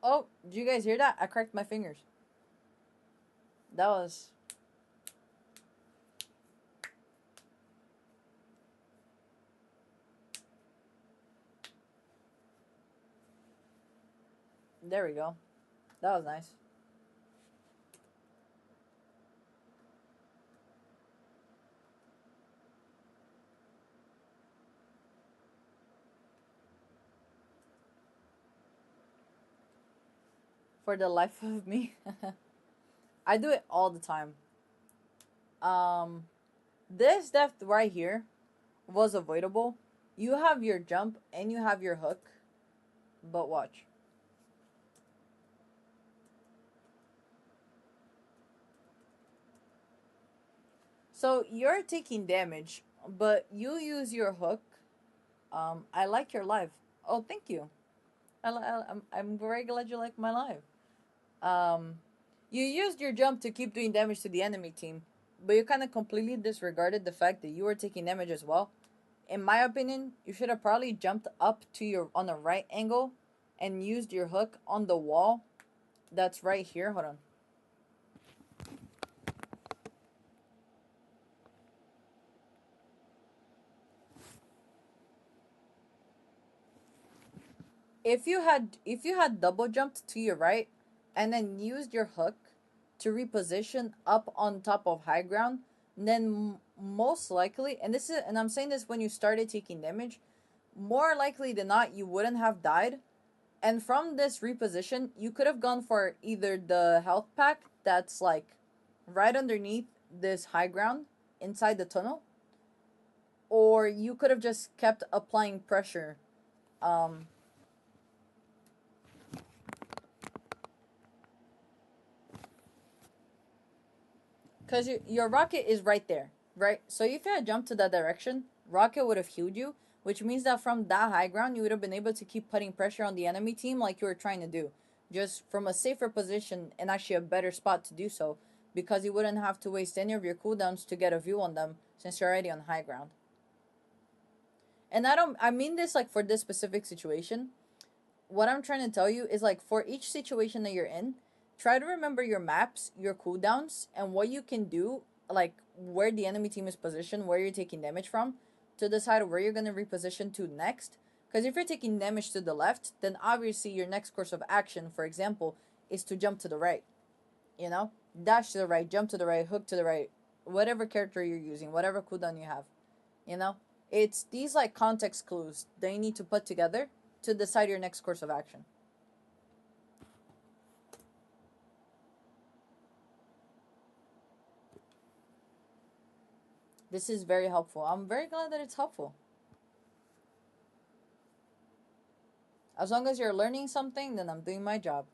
Oh, did you guys hear that? I cracked my fingers. That was. There we go. That was nice. For the life of me, I do it all the time. Um, this depth right here was avoidable. You have your jump and you have your hook, but watch. So you're taking damage, but you use your hook. I like your live. Oh, thank you. I'm very glad you like my live. Um, you used your jump to keep doing damage to the enemy team, but you kind of completely disregarded the fact that you were taking damage as well. In my opinion, you should have probably jumped up to your on the right angle and used your hook on the wall that's right here. Hold on. If you had double jumped to your right and then used your hook to reposition up on top of high ground, then most likely, and I'm saying this when you started taking damage, more likely than not you wouldn't have died. And from this reposition, you could have gone for either the health pack that's like right underneath this high ground inside the tunnel, or you could have just kept applying pressure. Um, Because your rocket is right there, right? So if you had jumped to that direction, rocket would have healed you, which means that from that high ground, you would have been able to keep putting pressure on the enemy team like you were trying to do. Just from a safer position and actually a better spot to do so, because you wouldn't have to waste any of your cooldowns to get a view on them since you're already on high ground. And I mean this like for this specific situation. What I'm trying to tell you is like for each situation that you're in, try to remember your maps, your cooldowns, and what you can do, like where the enemy team is positioned, where you're taking damage from, to decide where you're gonna reposition to next. Because if you're taking damage to the left, then obviously your next course of action, for example, is to jump to the right. You know, dash to the right, jump to the right, hook to the right, whatever character you're using, whatever cooldown you have. You know, it's these like context clues that you need to put together to decide your next course of action. This is very helpful. I'm very glad that it's helpful. As long as you're learning something, then I'm doing my job.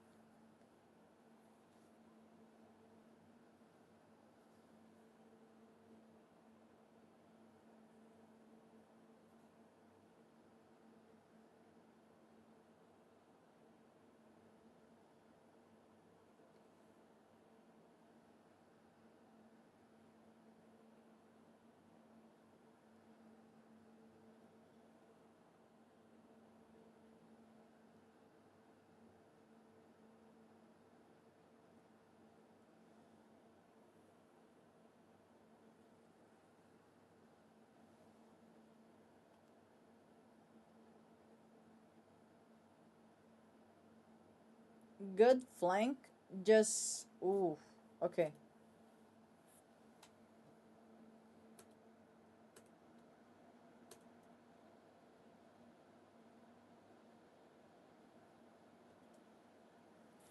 Good flank, just ooh, okay.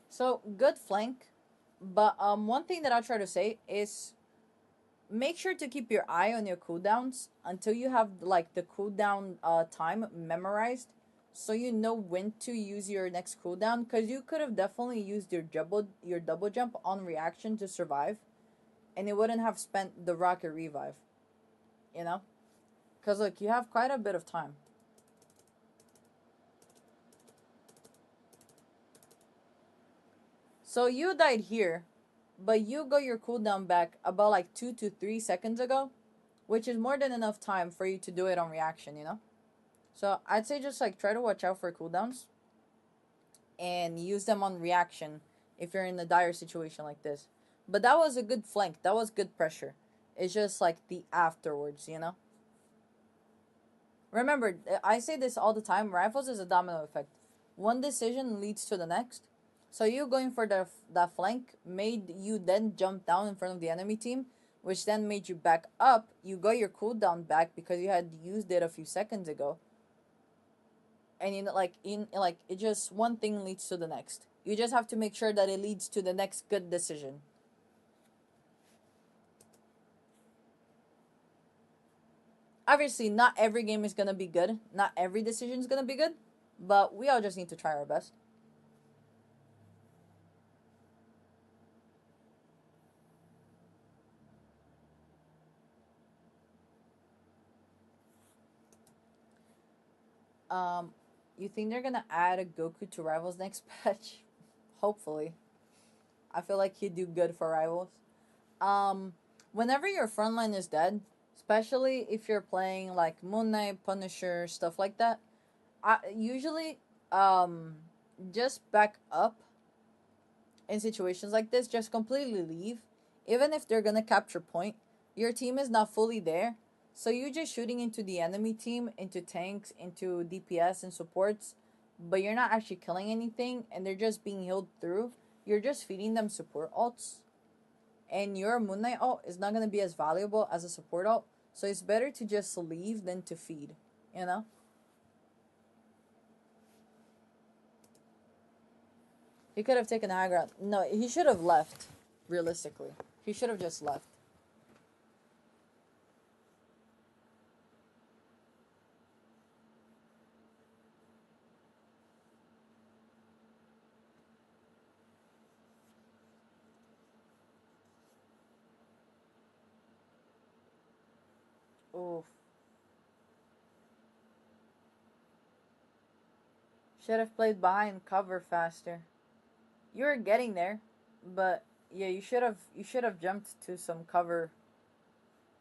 So good flank, but one thing that I'll try to say is make sure to keep your eye on your cooldowns until you have like the cooldown time memorized, so you know when to use your next cooldown. Because you could have definitely used your double jump on reaction to survive, and it wouldn't have spent the rocket revive. You know, because look, you have quite a bit of time. So you died here, but you got your cooldown back about like 2 to 3 seconds ago, which is more than enough time for you to do it on reaction. You know. So I'd say just like try to watch out for cooldowns and use them on reaction if you're in a dire situation like this. But that was a good flank. That was good pressure. It's just like the afterwards, you know? Remember, I say this all the time, rifles is a domino effect. One decision leads to the next. So you going for that flank made you then jump down in front of the enemy team, which then made you back up. You got your cooldown back because you had used it a few seconds ago. And like it just one thing leads to the next. You just have to make sure that it leads to the next good decision. Obviously, not every game is gonna be good. Not every decision is gonna be good, but we all just need to try our best. Um, you think they're gonna add a Goku to Rivals next patch? Hopefully, I feel like he'd do good for Rivals. Um, Whenever your front line is dead, especially if you're playing like Moon Knight, Punisher, stuff like that, I usually um just back up in situations like this. Just completely leave, even if they're gonna capture point. Your team is not fully there, so you're just shooting into the enemy team, into tanks, into DPS and supports, but you're not actually killing anything, and they're just being healed through. You're just feeding them support ults, and your Moon Knight ult is not gonna be as valuable as a support ult. So it's better to just leave than to feed. You know. He could have taken the high ground. No, he should have left. Realistically, he should have just left. Oof. Should have played behind cover faster. You were getting there, but yeah, you should have jumped to some cover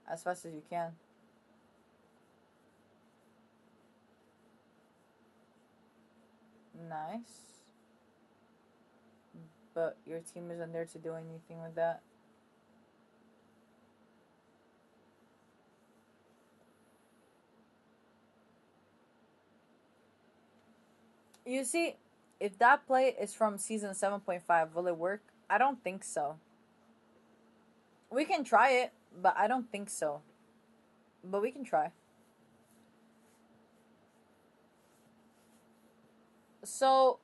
as fast as you can. Nice. But your team isn't there to do anything with that. You see, if that play is from season 7.5, will it work? I don't think so. We can try it, but I don't think so. But we can try. So,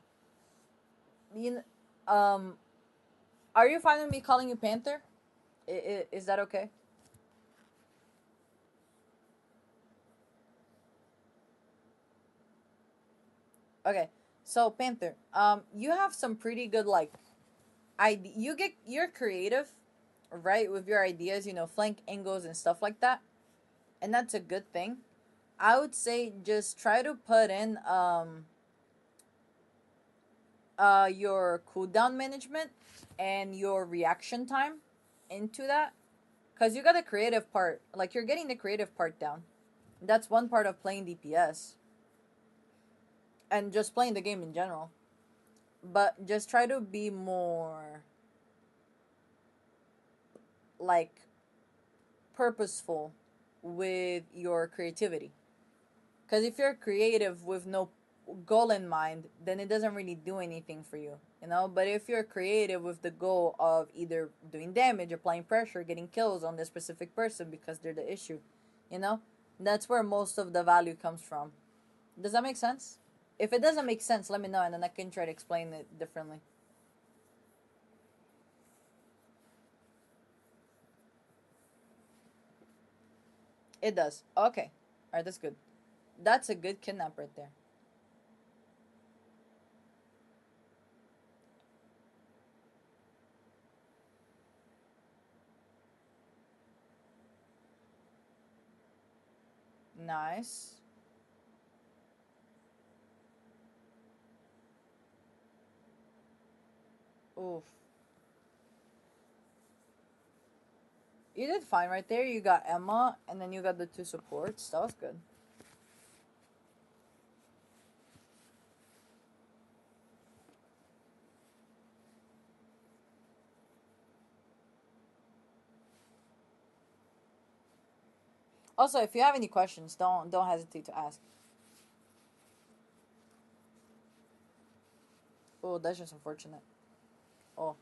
you um are you fine with me calling you Panther? Is that okay? Okay. So, Panther, you have some pretty good like you're creative, right, with your ideas, flank angles and stuff like that, and that's a good thing. I would say just try to put in your cooldown management and your reaction time into that, because you got the creative part, like you're getting the creative part down. That's one part of playing DPS and just playing the game in general. But just try to be more like purposeful with your creativity. Because if you're creative with no goal in mind, then it doesn't really do anything for you. But if you're creative with the goal of either doing damage, applying pressure, getting kills on this specific person because they're the issue, you know, that's where most of the value comes from. Does that make sense? If it doesn't make sense, let me know and then I can try to explain it differently. It does. Okay. Alright, that's good. That's a good kidnap right there. Nice. Oof. You did fine right there. You got Emma, and then you got the two supports. That was good. Also, if you have any questions, don't hesitate to ask. Oh, that's just unfortunate. Oh.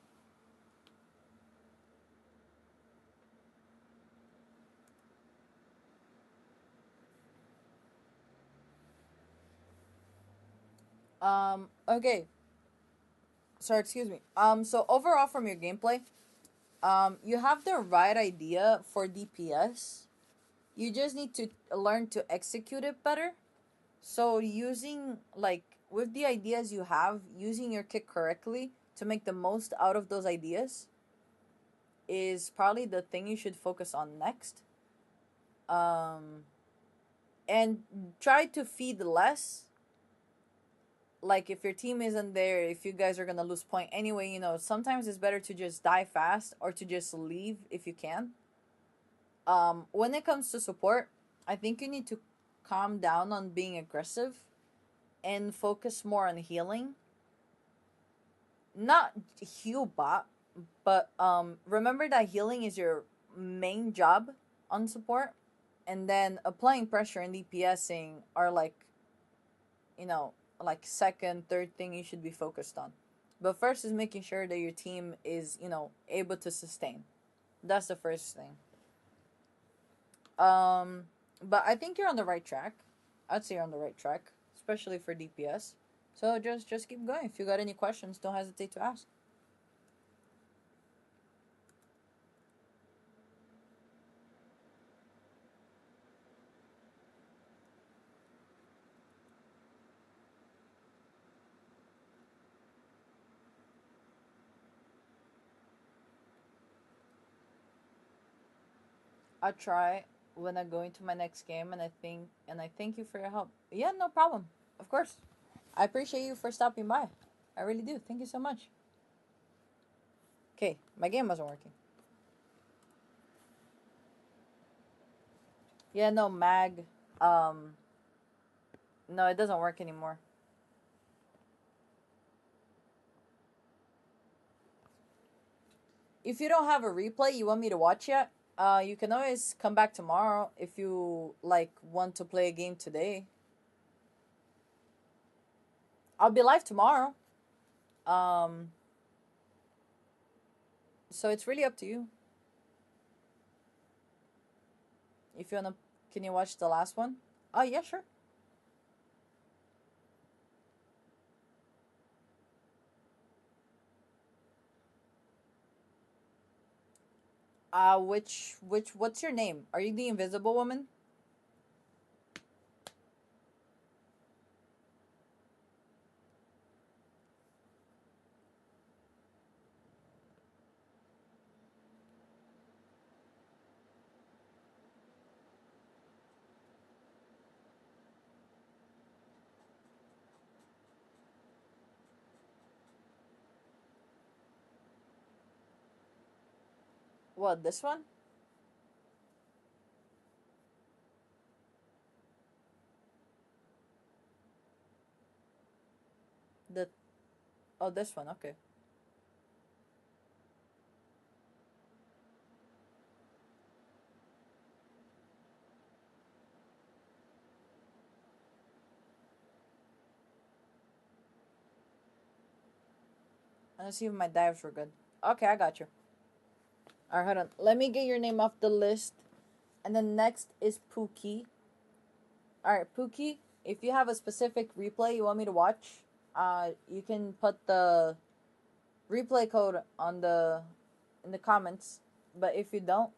Okay. Sorry, excuse me. So overall from your gameplay, you have the right idea for DPS. You just need to learn to execute it better. So using like with the ideas you have, using your kit correctly to make the most out of those ideas is probably the thing you should focus on next. Um, and try to feed less. Like if your team isn't there, if you guys are gonna lose point anyway, sometimes it's better to just die fast or to just leave if you can. When it comes to support, I think you need to calm down on being aggressive and focus more on healing. Not heal bot, but remember that healing is your main job on support, and then applying pressure and DPSing are you know, like second, third thing you should be focused on. But first is making sure that your team is, able to sustain. That's the first thing. Um, but I think you're on the right track. I'd say you're on the right track, especially for DPS. So just keep going. If you got any questions, don't hesitate to ask. I'll try when I go into my next game, and I thank you for your help. Yeah, no problem. Of course. I appreciate you for stopping by. I really do. Thank you so much. Okay, my game wasn't working. Yeah, no, Mag. Um, no, it doesn't work anymore. If you don't have a replay you want me to watch yet, you can always come back tomorrow if you like want to play a game today. I'll be live tomorrow. Um, so it's really up to you. If you wanna, can you watch the last one? Oh yeah, sure. What's your name? Are you the Invisible Woman? What, this one? The Oh, this one. Okay. Let's see if my dives were good. Okay, I got you. All right, hold on. Let me get your name off the list. And then next is Pookie. All right, Pookie. If you have a specific replay you want me to watch, you can put the replay code on the in the comments. But if you don't,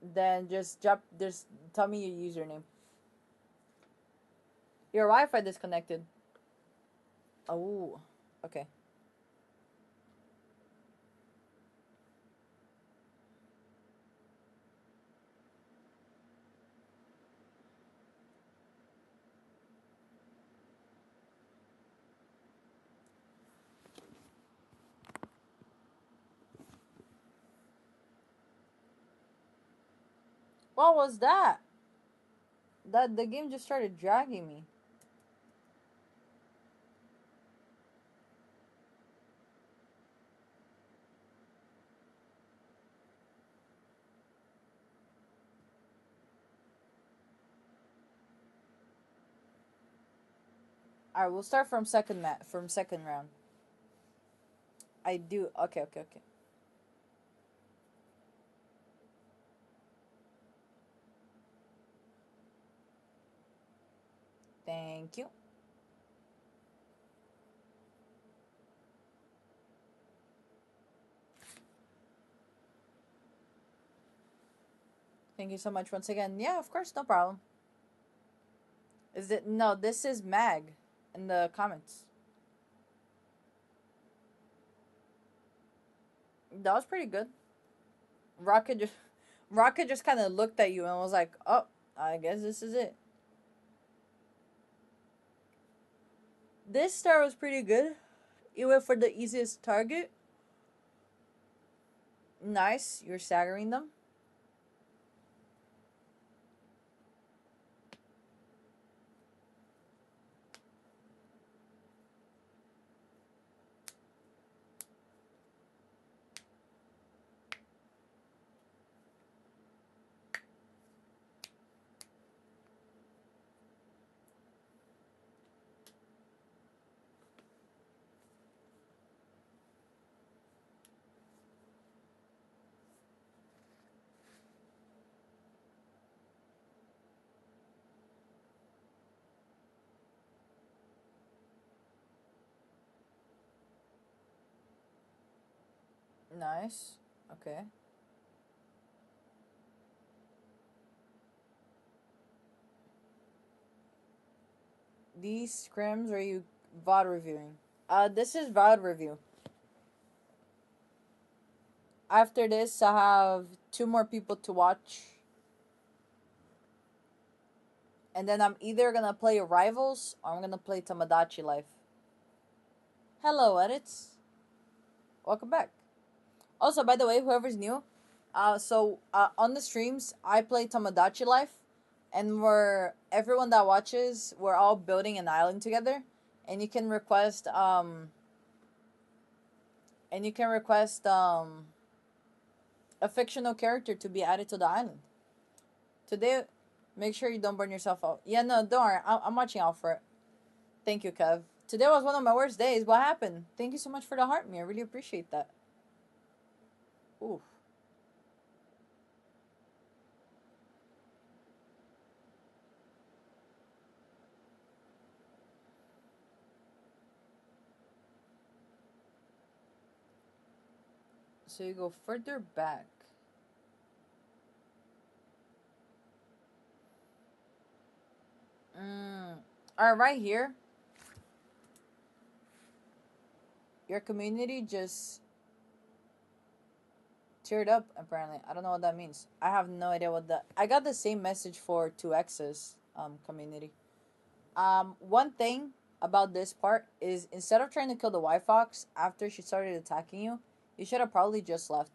then just tell me your username. Your Wi-Fi disconnected. Oh, okay. What was that? That the game just started dragging me. All right, we'll start from from second round. I do. Okay, okay, okay. Thank you. Thank you so much once again. Yeah, of course, no problem. Is it no? This is Mag in the comments. That was pretty good. Rocket just Rocket just kind of looked at you and was like, "Oh, I guess this is it." This star was pretty good. You went for the easiest target. Nice. You're staggering them. Nice. Okay. These scrims are you VOD reviewing? This is VOD review. After this, I have two more people to watch. And then I'm either gonna play Rivals or I'm gonna play Tamagotchi Life. Hello, edits. Welcome back. Also, by the way, whoever's new, on the streams, I play Tamagotchi Life, and we're everyone that watches, we're all building an island together, and you can request a fictional character to be added to the island. Today, make sure you don't burn yourself out. Yeah, no, don't worry. I'm watching out for it. Thank you, Kev. Today was one of my worst days. What happened? Thank you so much for the heart me. I really appreciate that. Ooh. So you go further back. Alright, right here. Your community just teared up, apparently. I don't know what that means. I have no idea what that... I got the same message for 2X's community. One thing about this part is instead of trying to kill the white fox after she started attacking you, you should have probably just left.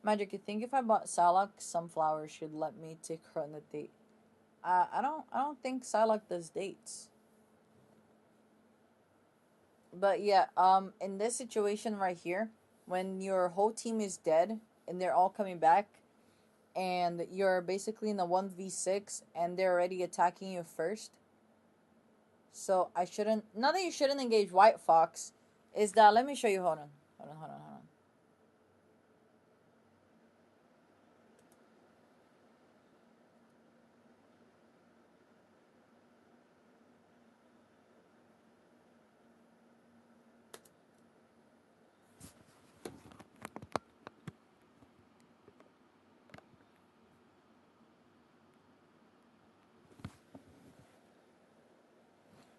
Magic, you think if I bought Salak, Sunflower should let me take her on a date? I don't think Salak does dates. But yeah, in this situation right here, when your whole team is dead and they're all coming back, and you're basically in a 1v6 and they're already attacking you first. So I shouldn't, not that you shouldn't engage White Fox, is that, let me show you, hold on. Hold on.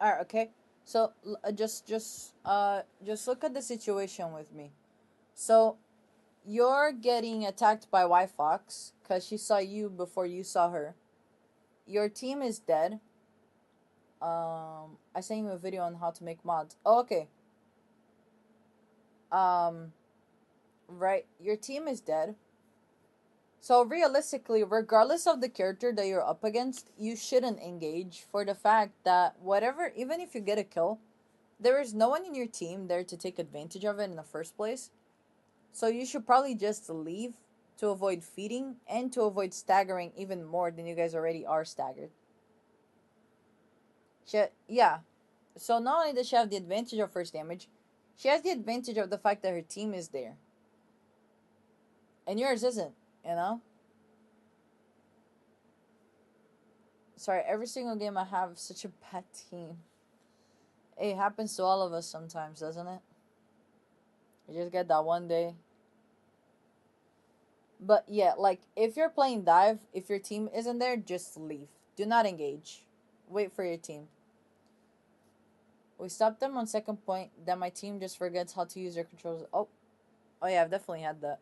Alright, okay. So just look at the situation with me. So you're getting attacked by White Fox because she saw you before you saw her. Your team is dead. I sent you a video on how to make mods. Oh, okay. Um, right. Your team is dead. So realistically, regardless of the character that you're up against, you shouldn't engage for the fact that whatever, even if you get a kill, there is no one in your team there to take advantage of it in the first place. So you should probably just leave to avoid feeding and to avoid staggering even more than you guys already are staggered. Yeah. So not only does she have the advantage of first damage, she has the advantage of the fact that her team is there. And yours isn't, you know? Sorry, every single game I have such a bad team. It happens to all of us sometimes, doesn't it? You just get that one day. But yeah, like if you're playing dive, if your team isn't there, just leave. Do not engage. Wait for your team. We stopped them on second point. Then my team just forgets how to use their controls. Oh yeah, I've definitely had that.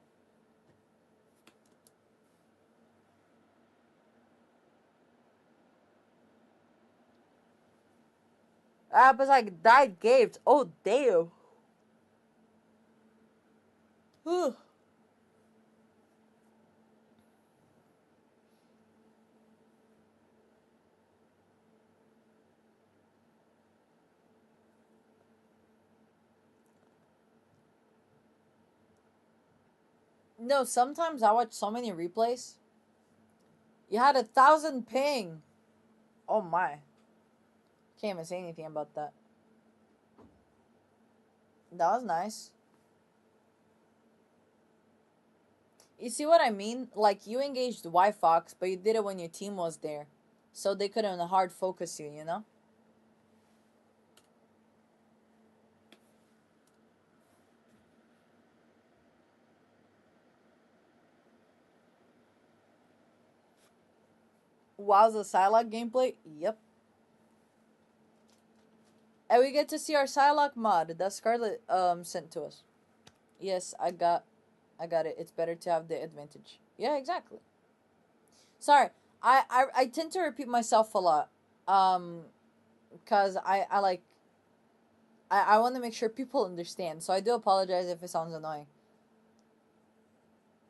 Ah, but like died games. Oh damn. Whew. No, sometimes I watch so many replays. You had 1,000 ping. Oh my. Can't even say anything about that. That was nice. You see what I mean? Like you engaged Y Fox, but you did it when your team was there, so they couldn't hard focus you. You know? Wowza Psylocke gameplay? Yep. And we get to see our Psylocke mod that Scarlet sent to us. Yes, I got it. It's better to have the advantage. Yeah, exactly. Sorry, I tend to repeat myself a lot. Um, cause I like I want to make sure people understand. So I do apologize if it sounds annoying.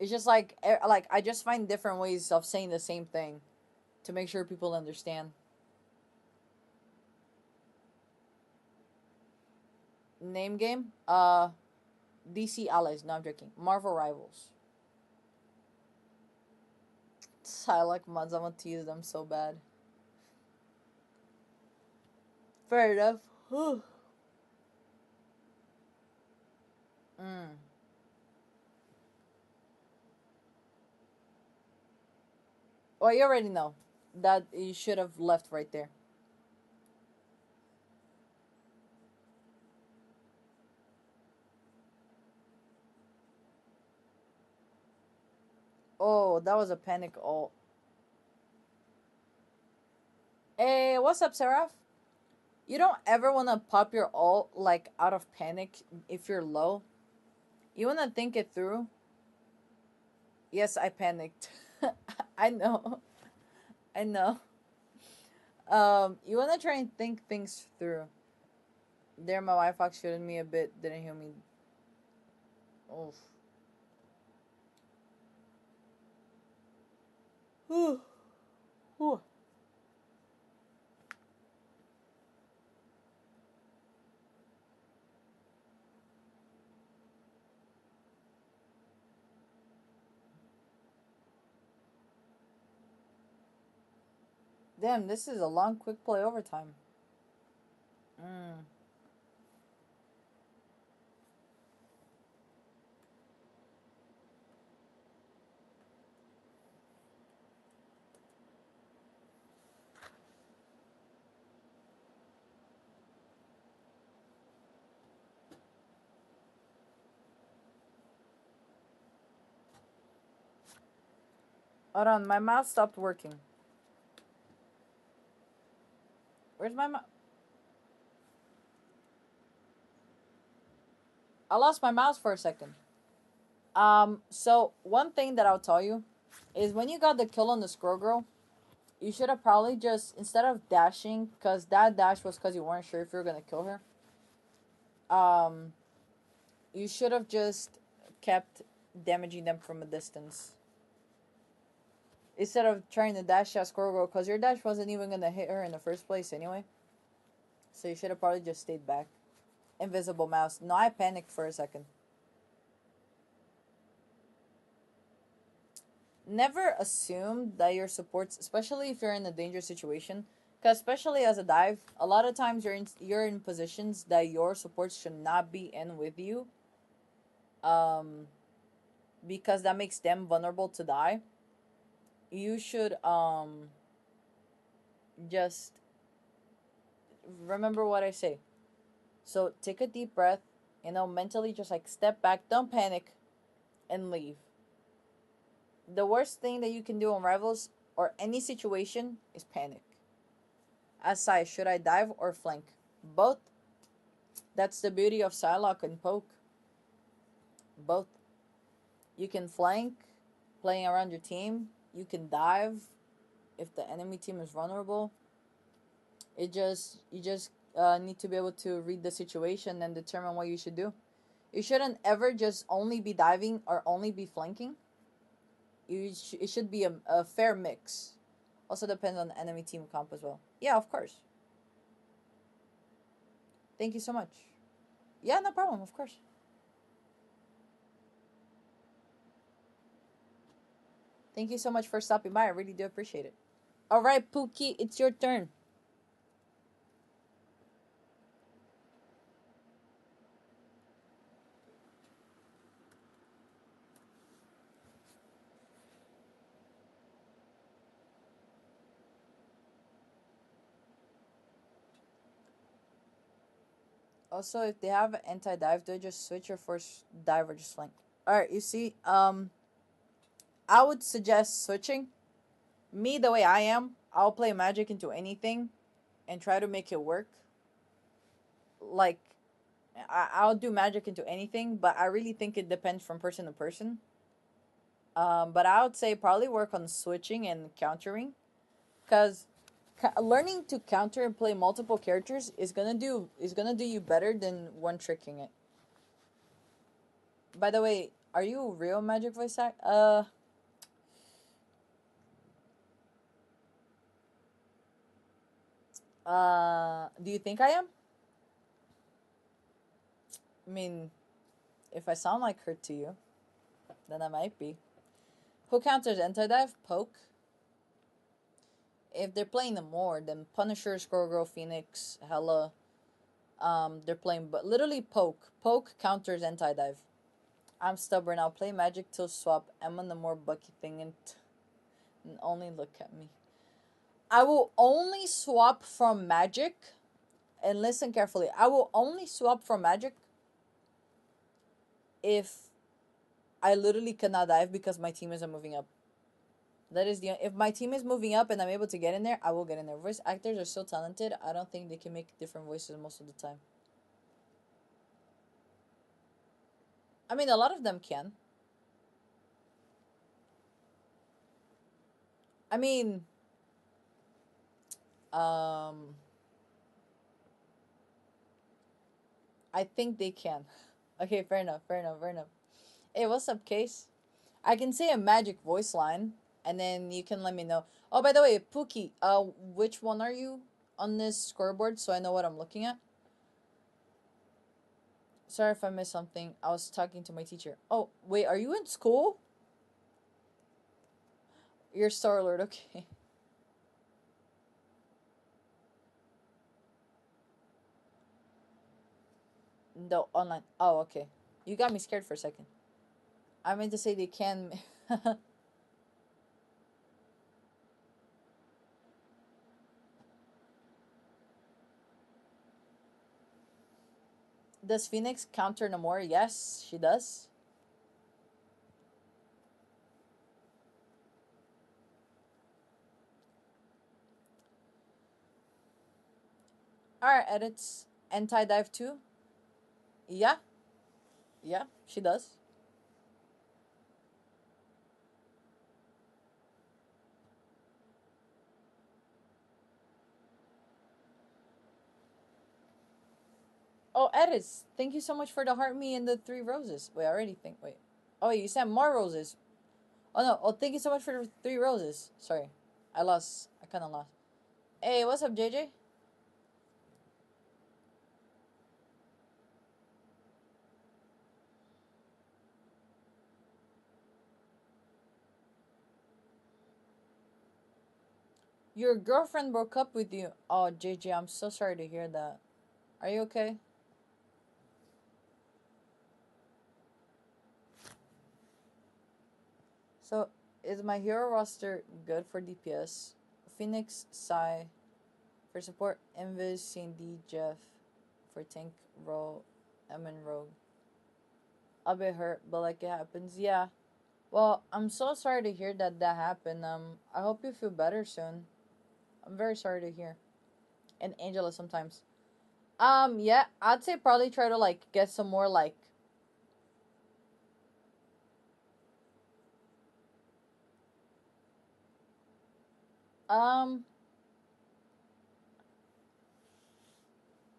It's just like I just find different ways of saying the same thing to make sure people understand. Name game? DC Allies. No, I'm joking. Marvel Rivals. I like mods. I want to use them so bad. Fair enough. Mm. Well, you already know that you should have left right there. Oh, that was a panic ult. Hey, what's up, Seraph? You don't ever want to pop your ult like out of panic if you're low. You want to think it through. Yes, I panicked. I know. I know. You want to try and think things through. There, my Wi Fox shielded me a bit. Didn't heal me. Oof. Whew. Whew. Damn, this is a long, quick play overtime. Mm. Hold on, my mouse stopped working. Where's my mouse? I lost my mouse for a second. So one thing that I'll tell you is when you got the kill on the scroll girl, you should have probably just instead of dashing, cause that dash was cause you weren't sure if you were gonna kill her. Um, you should have just kept damaging them from a distance instead of trying to dash at scroll girl, cause your dash wasn't even gonna hit her in the first place anyway. So you should have probably just stayed back. Invisible mouse. No, I panicked for a second. Never assume that your supports, especially if you're in a dangerous situation, Cause especially as a dive, a lot of times you're in positions that your supports should not be in with you. Um, because that makes them vulnerable to die. You should just remember what I say. So take a deep breath, mentally just like step back, don't panic, and leave. The worst thing that you can do on rivals or any situation is panic. Aside, should I dive or flank? Both. That's the beauty of Psylocke and Poke. Both. You can flank, playing around your team. You can dive if the enemy team is vulnerable. You just need to be able to read the situation and determine what you should do. You shouldn't ever just only be diving or only be flanking. It should be a fair mix. Also depends on the enemy team comp as well. Yeah, of course. Thank you so much. Yeah, no problem. Of course. Thank you so much for stopping by. I really do appreciate it. All right, Pookie, it's your turn. Also, if they have anti dive, do just switch your first dive or just flank. All right, you see, I would suggest switching. Me, the way I am, I'll play Magic into anything and try to make it work. Like, I'll do Magic into anything, but I really think it depends from person to person. But I would say probably work on switching and countering, because learning to counter and play multiple characters is gonna do you better than one tricking it. By the way, are you a real Magic voice act? Do you think I am? I mean, if I sound like her to you, then I might be. Who counters anti-dive? Poke. If they're playing them more, then Punisher, Squirrel Phoenix, Hella, they're playing, but literally Poke. Poke counters anti-dive. I'm stubborn. I'll play Magic till swap. Emma the more Bucky thing and only look at me. I will only swap from Magic, and listen carefully. I will only swap from Magic if I literally cannot dive because my team isn't moving up. That is the if my team is moving up and I'm able to get in there, I will get in there. Voice actors are so talented. I don't think they can make different voices most of the time. I mean, a lot of them can. I mean, um, I think they can. Okay, fair enough, fair enough, fair enough. Hey, what's up, Case? I can say a magic voice line, and then you can let me know. Oh, by the way, Pookie, which one are you on this scoreboard so I know what I'm looking at? Sorry if I missed something. I was talking to my teacher. Oh, wait, are you in school? You're Star Lord, okay. No, online. Oh, okay. You got me scared for a second. I meant to say they can. Does Phoenix counter Namor? Yes, she does. Alright, edits. Anti dive too? Yeah, yeah, she does. Oh, edits. Thank you so much for the heart me and the 3 roses. Wait, I already think. Wait. Oh, wait, you sent more roses. Oh, no. Oh, thank you so much for the 3 roses. Sorry. I lost. I kind of lost. Hey, what's up, JJ? Your girlfriend broke up with you. Oh, JJ, I'm so sorry to hear that. Are you okay? So, is my hero roster good for DPS? Phoenix, Sai for support, Invis, C&D, Jeff for tank, Ro, M and Rogue. A bit hurt, but like it happens. Yeah. Well, I'm so sorry to hear that that happened. I hope you feel better soon. I'm very sorry to hear. And Angela sometimes. Yeah, I'd say probably try to like get some more like um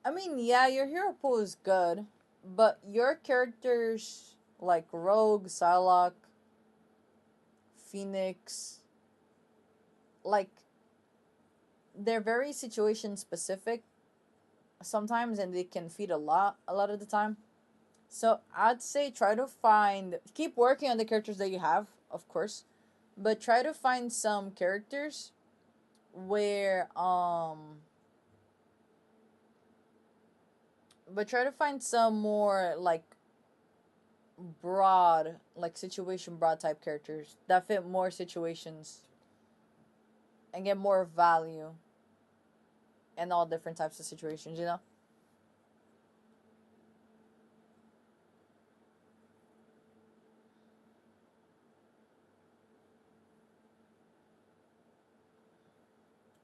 I mean, yeah, your hero pool is good, but your characters like Rogue, Psylocke, Phoenix, like they're very situation specific sometimes and they can feed a lot of the time. So I'd say try to find keep working on the characters that you have, of course, but try to find some characters where but try to find some more like broad, like situation broad type characters that fit more situations and get more value in all different types of situations, you know?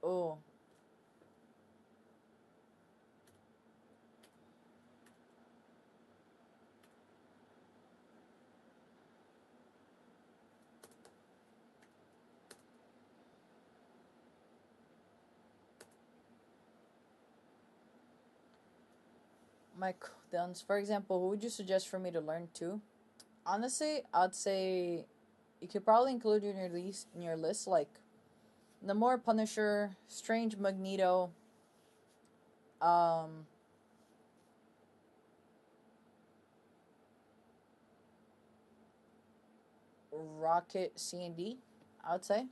Oh, my cooldowns. For example, who would you suggest for me to learn to? Honestly, I'd say you could probably include in your list like the more Punisher, Strange Magneto, um, Rocket C&D, I would say.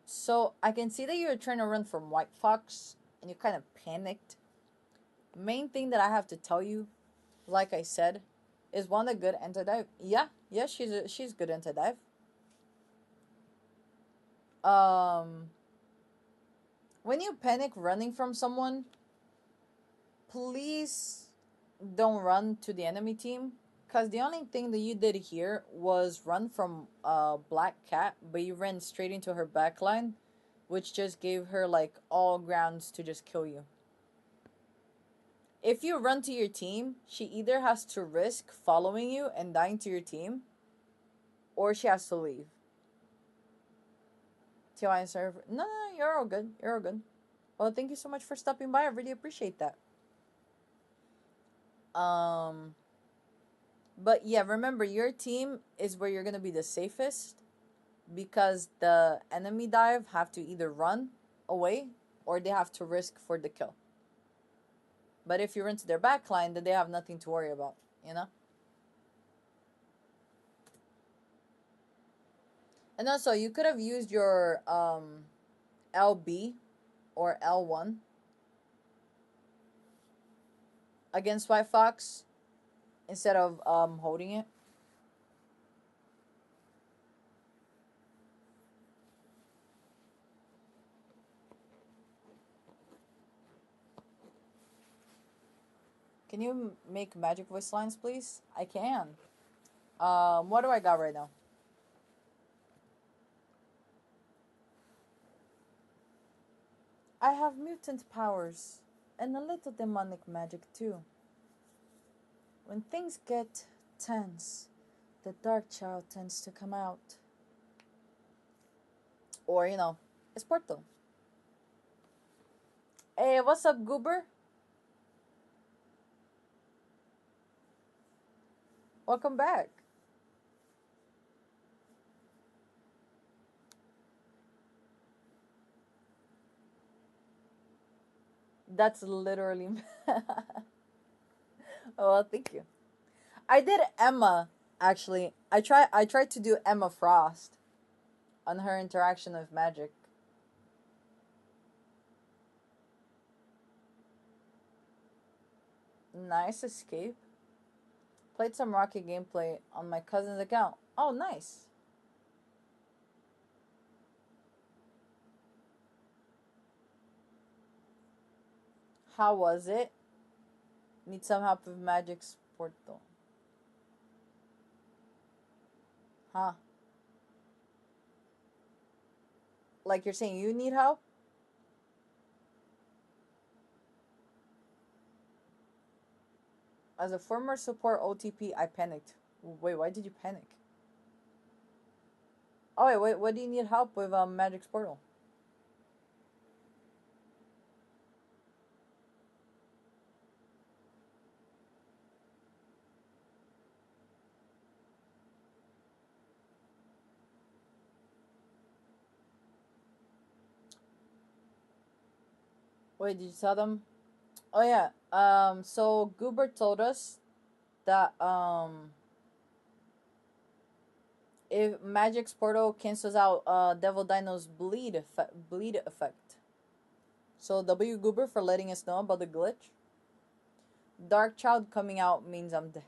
So I can see that you're trying to run from White Fox and you kind of panicked. Main thing that I have to tell you, like I said, is one a good anti dive. Yeah, yeah, she's good anti dive. Um, when you panic running from someone, please don't run to the enemy team. Cause the only thing that you did here was run from Black Cat, but you ran straight into her backline, which just gave her like all grounds to just kill you. If you run to your team, she either has to risk following you and dying to your team, or she has to leave. TY server. No, no, no, you're all good. You're all good. Well, thank you so much for stopping by. I really appreciate that. Um, but yeah, remember your team is where you're gonna be the safest because the enemy dive have to either run away or they have to risk for the kill. But if you run to their backline, then they have nothing to worry about. You know. And also, you could have used your LB or L1 against White Fox instead of holding it. Can you make magic voice lines, please? I can. What do I got right now? I have mutant powers and a little demonic magic too. When things get tense, the dark child tends to come out. Or, it's Porto. Hey, what's up, Goober? Welcome back. That's literally. Oh, well, thank you. I did Emma. Actually, I tried to do Emma Frost on her interaction with Magic. Nice escape. Played some Rocket gameplay on my cousin's account. Oh, nice. How was it? Need some help with Magic Sport though. Huh? Like you're saying you need help? As a former support OTP, I panicked. Wait, why did you panic? Oh wait, what do you need help with Magic's Portal? Wait, did you tell them? Oh yeah. So Goober told us that if Magic's Portal cancels out Devil Dino's bleed effect. So W Goober for letting us know about the glitch. Dark Child coming out means I'm dead.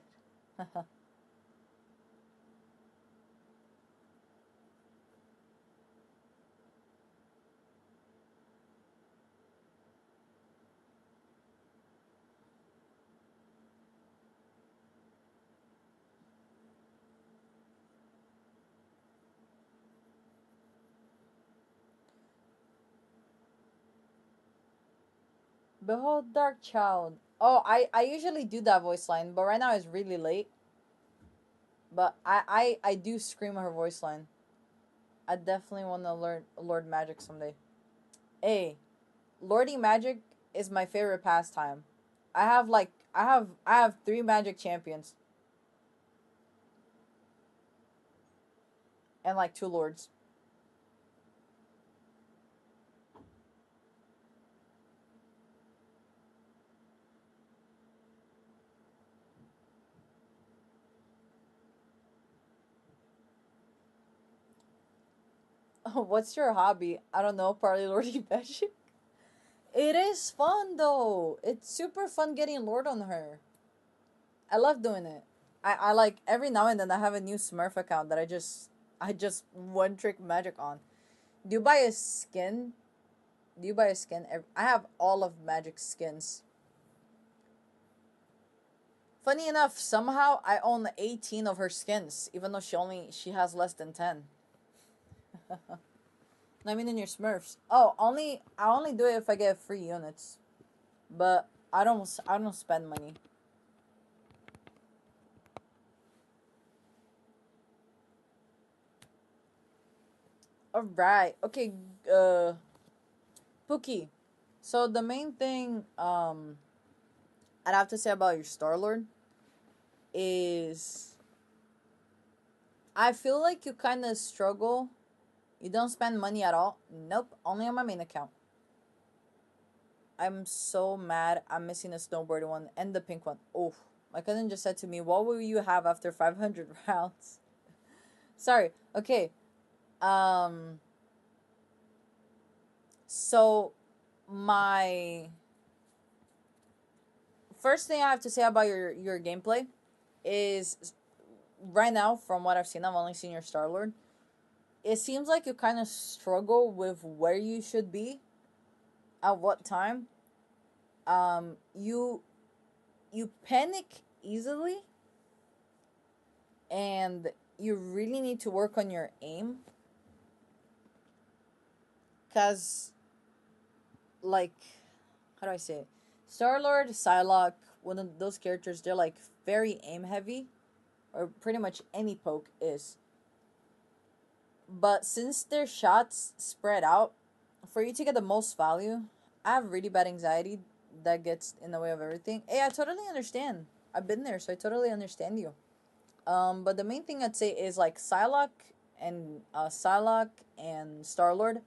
Behold Dark Child. Oh, I usually do that voice line, but right now it's really late. But I do scream her voice line. I definitely want to learn Lord Magic someday. Hey, Lording Magic is my favorite pastime. I have three Magic champions and like two lords. What's your hobby? I don't know. Probably Lording Magic. It is fun though. It's super fun getting Lord on her. I love doing it. I like every now and then I have a new Smurf account that I just one trick magic on. Do you buy a skin? Do you buy a skin? I have all of Magic's skins. Funny enough, somehow I own 18 of her skins, even though she has less than 10. I mean in your Smurfs. Oh, I only do it if I get free units. But I don't spend money. Alright. Okay, Pookie. So the main thing I'd have to say about your Star Lord is I feel like you kind of struggle. You don't spend money at all. Nope, only on my main account. I'm so mad. I'm missing the snowboard one and the pink one. Oh, my cousin just said to me, "What will you have after 500 rounds?" Sorry. Okay. Um. So, my first thing I have to say about your gameplay is right now, from what I've seen, I've only seen your Star Lord. It seems like you kind of struggle with where you should be at what time. You panic easily, and you really need to work on your aim. Cause, like, how do I say it? Star Lord, Psylocke, one of those characters, they're like very aim heavy, or pretty much any poke is. But since their shots spread out, for you to get the most value, I have really bad anxiety that gets in the way of everything. Hey, I totally understand. I've been there, so I totally understand you. But the main thing I'd say is like Psylocke and Star Lord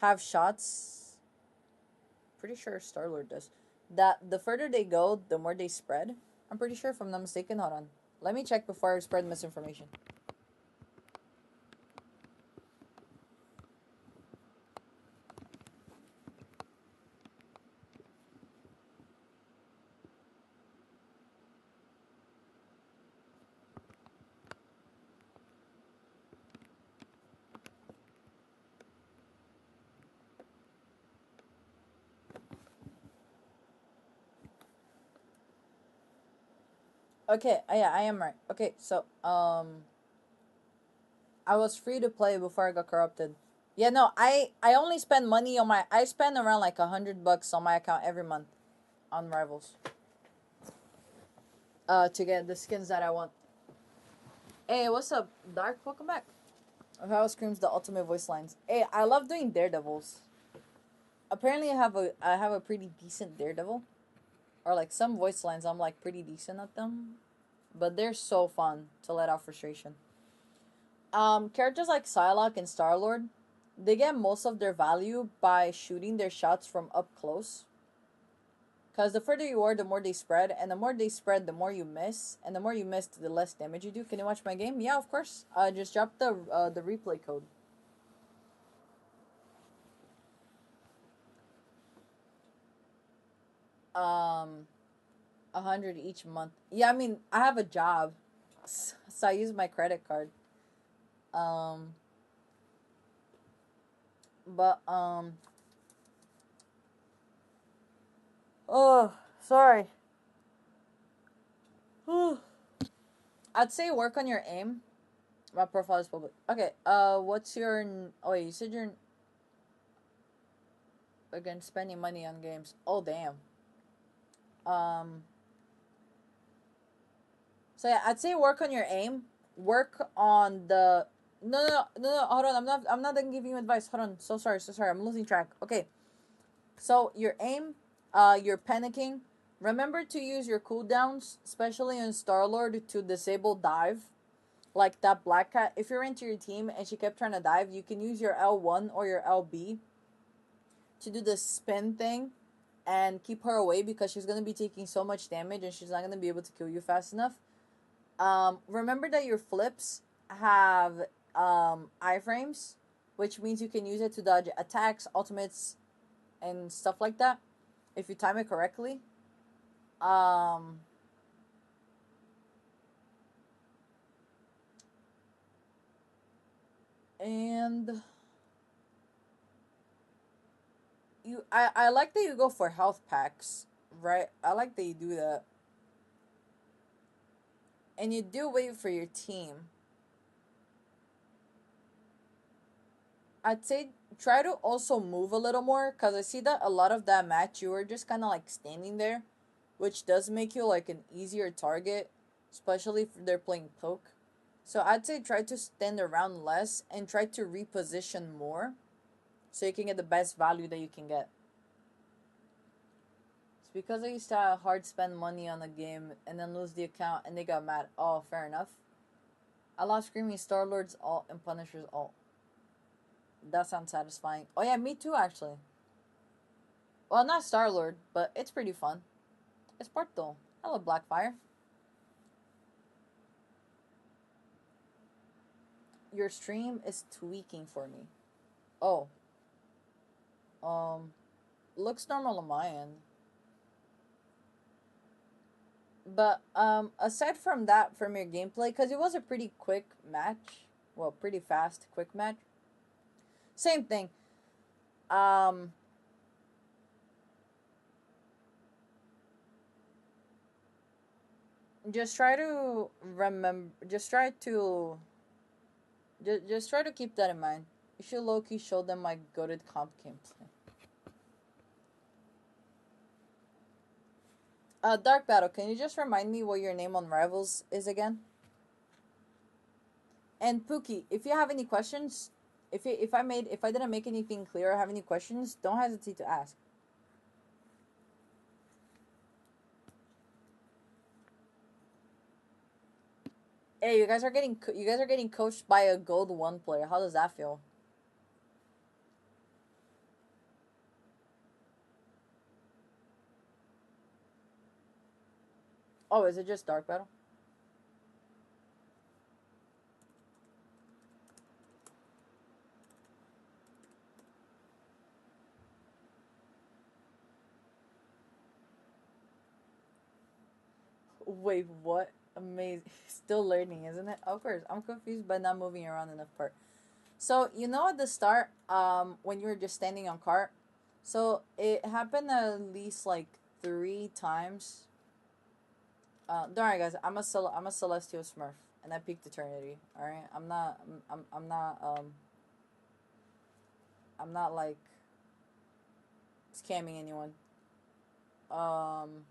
have shots. Pretty sure Star Lord does. That the further they go, the more they spread. I'm pretty sure, if I'm not mistaken. Hold on. Let me check before I spread misinformation. Okay, yeah, I am right. Okay, so I was free to play before I got corrupted. Yeah, no, I only spend money on my. I spend around like $100 on my account every month on Rivals. To get the skins that I want. Hey, what's up, Dark? Welcome back. How screams the ultimate voice lines. Hey, I love doing Daredevils. Apparently, I have a pretty decent Daredevil, or like some voice lines. I'm like pretty decent at them, but they're so fun to let out frustration. Characters like Psylocke and Star Lord, they get most of their value by shooting their shots from up close. Cause the further you are, the more they spread, and the more they spread, the more you miss, and the more you miss, the less damage you do. Can you watch my game? Yeah, of course. Just drop the replay code. 100 each month. Yeah, I mean, I have a job, so I use my credit card. Um, but oh, sorry. I'd say work on your aim. My profile is public. Okay. What's your? Oh, wait, you said you're against spending money on games. Oh, damn. Um. So yeah, I'd say work on your aim. Work on the. No. Hold on. I'm not done giving you advice. Hold on. So sorry. So sorry. I'm losing track. Okay. So your aim. You're panicking. Remember to use your cooldowns, especially on Star Lord, to disable dive. Like that black cat. If you're into your team and she kept trying to dive, you can use your L1 or your LB to do the spin thing and keep her away because she's gonna be taking so much damage and she's not gonna be able to kill you fast enough. Remember that your flips have iframes, which means you can use it to dodge attacks, ultimates, and stuff like that if you time it correctly. Um, and I like that you go for health packs, right? I like that you do that, and you do wait for your team. I'd say try to also move a little more because I see that a lot of that match you were just kind of like standing there, which does make you like an easier target, especially if they're playing poke. So I'd say try to stand around less and try to reposition more so you can get the best value that you can get. It's because I used to hard spend money on a game and then lose the account and they got mad. Oh, fair enough. I lost Screaming Star Lord's alt and Punisher's alt. That sounds satisfying. Oh yeah, me too actually. Well, not Star Lord, but it's pretty fun. It's Porto. Hello, Blackfire. Your stream is tweaking for me. Oh, um, looks normal on my end. But aside from that, from your gameplay, because it was a pretty quick match. Well, pretty fast, quick match. Same thing. Um, just try to remember. Just try to keep that in mind. You should low key show them my goated comp gameplay. Dark Battle, can you just remind me what your name on Rivals is again? And Pookie, if you have any questions, if I didn't make anything clear or have any questions, don't hesitate to ask. Hey, you guys are getting coached by a Gold 1 player. How does that feel? Oh, is it just Dark Battle? Wait, what? Amazing. Still learning, isn't it? Of course. I'm confused by not moving around enough part. So, you know at the start, when you were just standing on cart, so it happened at least like 3 times. Don't worry, guys. I'm a celestial Smurf, and I peaked eternity. All right. I'm not like scamming anyone. Um,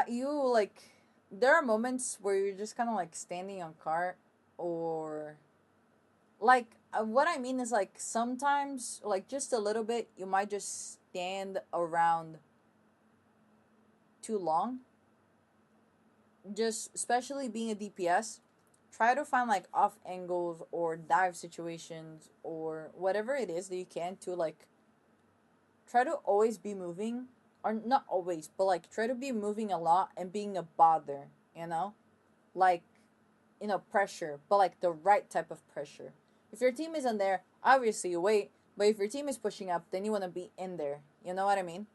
you like there are moments where you're just kind of like standing on cart, or like what I mean is like sometimes like just a little bit you might just stand around too long, just especially being a DPS. Try to find like off angles or dive situations or whatever it is that you can to like try to always be moving, or not always, but like try to be moving a lot and being a bother, like pressure, but like the right type of pressure. If your team isn't there, obviously you wait, but if your team is pushing up, then you want to be in there. You know what I mean?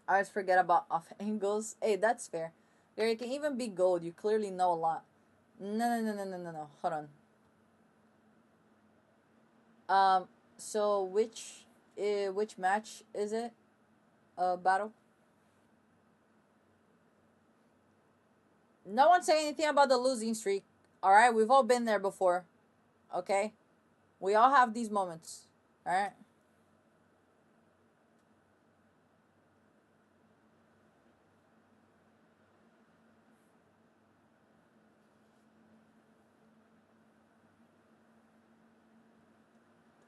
I always forget about off angles. Hey, that's fair. There, you can even be gold. You clearly know a lot. No, no, no, no, no, no, no. Hold on. Um, so which match is it? Battle. No one say anything about the losing streak. All right, we've all been there before. Okay, we all have these moments. All right.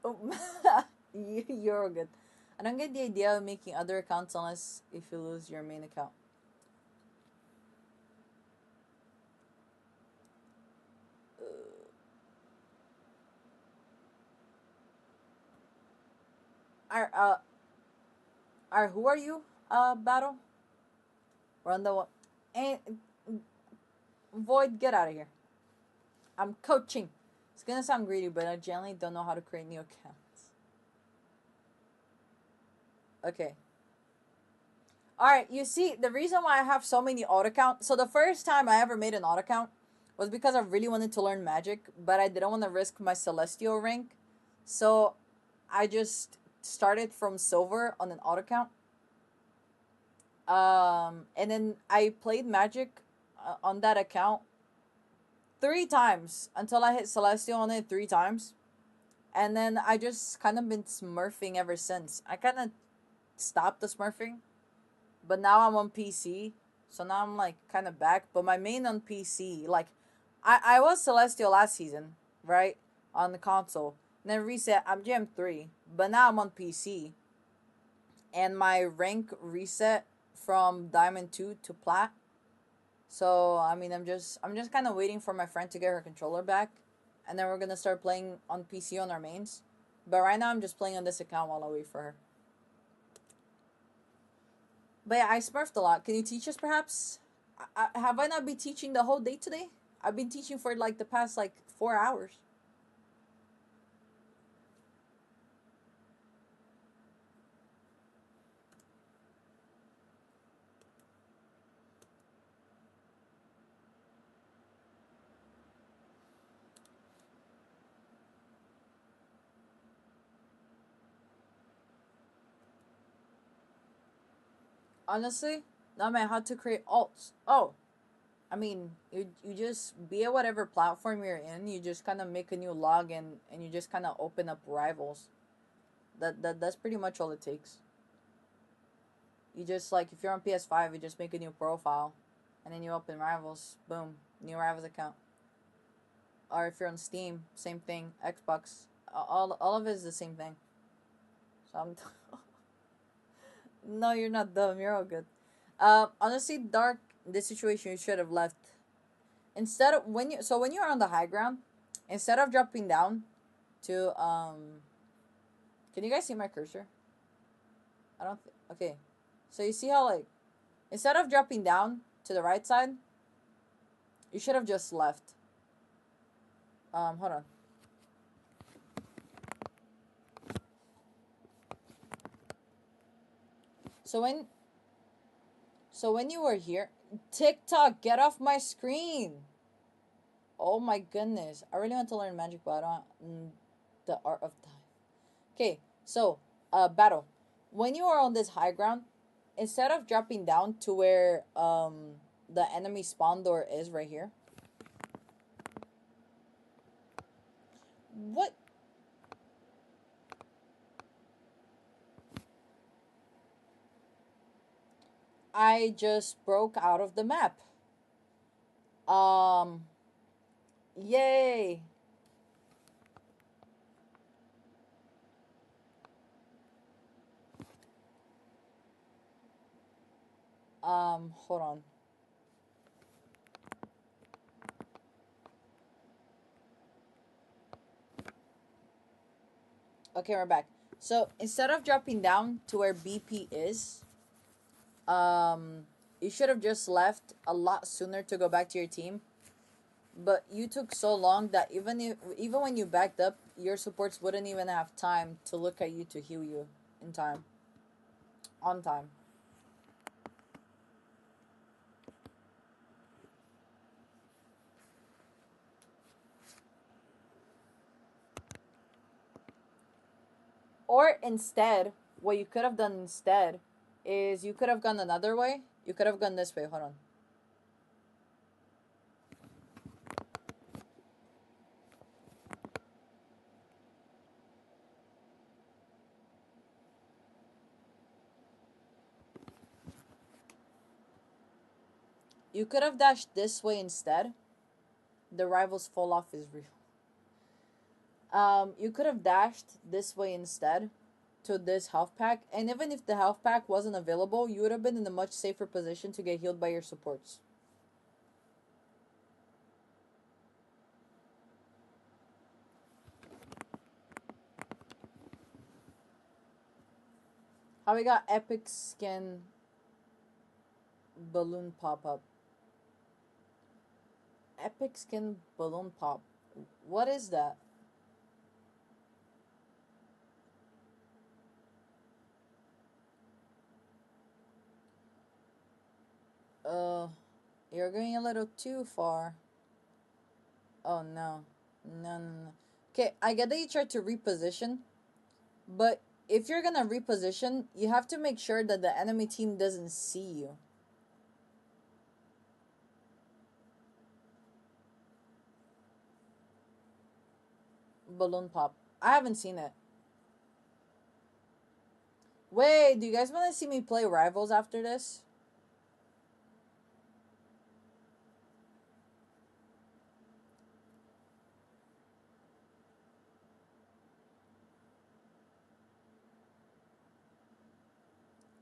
Oh, you're good. I don't get the idea of making other accounts unless if you lose your main account. Are who are you? Battle. Run the one. And Void, get out of here. I'm coaching. It's gonna sound greedy, but I generally don't know how to create new accounts. Okay. Alright, you see, the reason why I have so many auto accounts. So the first time I ever made an auto account was because I really wanted to learn Magik, but I didn't want to risk my Celestial rank. So I just started from silver on an auto account. And then I played Magik on that account 3 times until I hit Celestial on it 3 times. And then I just kind of been smurfing ever since. I kind of stopped the smurfing, but now I'm on PC. So now I'm like kind of back. But my main on PC, like, I was Celestial last season, right? On the console. And then reset, I'm Gem 3. But now I'm on PC. And my rank reset from Diamond 2 to Plat. So I mean I'm just kind of waiting for my friend to get her controller back, and then we're gonna start playing on PC on our mains. But right now I'm just playing on this account while I wait for her. But yeah, I smurfed a lot. Can you teach us perhaps? Have I not been teaching the whole day today? I've been teaching for like the past like 4 hours. Honestly, no man, how to create alts. Oh, I mean, you just be at whatever platform you're in. You just kind of make a new login and you just kind of open up rivals. That's pretty much all it takes. You just like if you're on PS5, you just make a new profile, and then you open Rivals. Boom, new Rivals account. Or if you're on Steam, same thing. Xbox, all of it is the same thing. So I'm. No, you're not dumb. You're all good. Honestly, Dark. This situation you should have left instead of when you're on the high ground, instead of dropping down to Can you guys see my cursor? I don't. Okay, so you see how like instead of dropping down to the right side, you should have just left. Hold on. So So when you were here, TikTok, get off my screen. Oh my goodness. I really want to learn magic, but I don't the art of time. Okay, so battle. When you are on this high ground, instead of dropping down to where the enemy spawn door is right here. What? I just broke out of the map. Um Yay. Hold on. Okay, we're back. So instead of dropping down to where BP is, um, you should have just left a lot sooner to go back to your team. But you took so long that even when you backed up, your supports wouldn't even have time to look at you to heal you in time, on time. Or instead, what you could have done instead is you could have gone another way. You could have gone this way. Hold on. You could have dashed this way instead. The rivals fall off is real. You could have dashed this way instead to this health pack, and even if the health pack wasn't available, you would have been in a much safer position to get healed by your supports. How we got epic skin balloon pop up? Epic skin balloon pop. What is that? Uh, you're going a little too far. Oh no. No, no, no. Okay, I get that you tried to reposition, but if you're gonna reposition, you have to make sure that the enemy team doesn't see you. Balloon pop. I haven't seen it. Wait, do you guys want to see me play Rivals after this?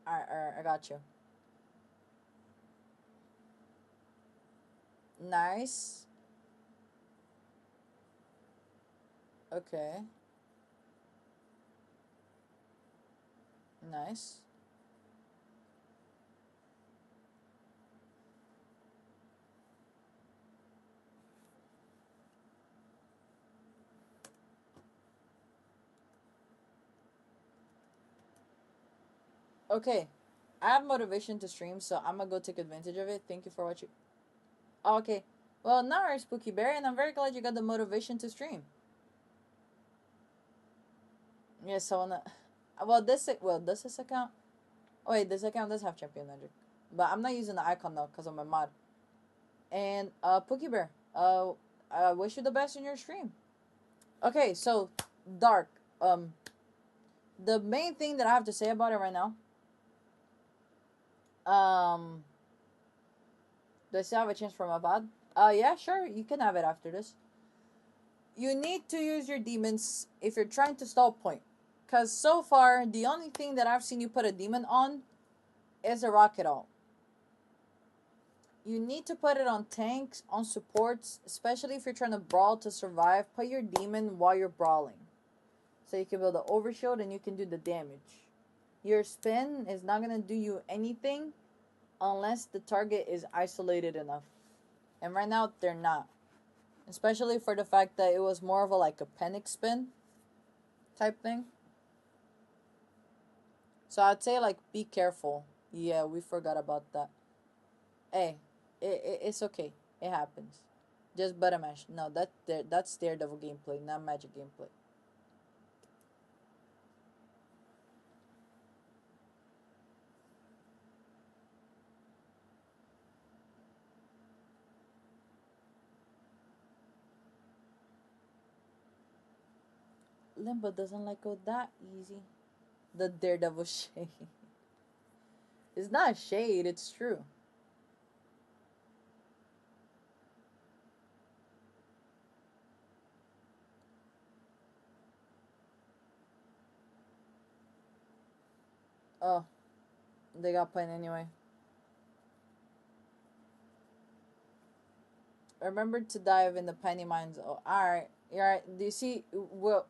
Alright, I got you. Nice. Okay. Nice. Okay. I have motivation to stream, so I'm gonna go take advantage of it. Thank you for watching. Oh, okay. Well, now we're Spooky Bear, and I'm very glad you got the motivation to stream. Yes, I wanna. Well, does this account? Oh wait, this account does have Champion Magic, but I'm not using the icon though because I'm a mod. And Pookie Bear, I wish you the best in your stream. Okay, so Dark. The main thing that I have to say about it right now. Um, do I still have a chance for my VOD? Yeah, sure, you can have it after this. You need to use your demons if you're trying to stall point. Because so far, the only thing that I've seen you put a demon on is a rocket ult. You need to put it on tanks, on supports, especially if you're trying to brawl to survive. Put your demon while you're brawling. So you can build an overshield and you can do the damage. Your spin is not going to do you anything unless the target is isolated enough. And right now, they're not. Especially for the fact that it was more of a like a panic spin type thing. So I'd say like be careful. Yeah, we forgot about that. Hey, it's okay. It happens. Just butter mash. No, that's Daredevil gameplay, not Magic gameplay. Limbo doesn't let go that easy. The Daredevil shade. It's not shade, it's true. Oh, they got playing anyway. Remember to dive in the penny mines. Oh, alright. Alright. Do you see? Well,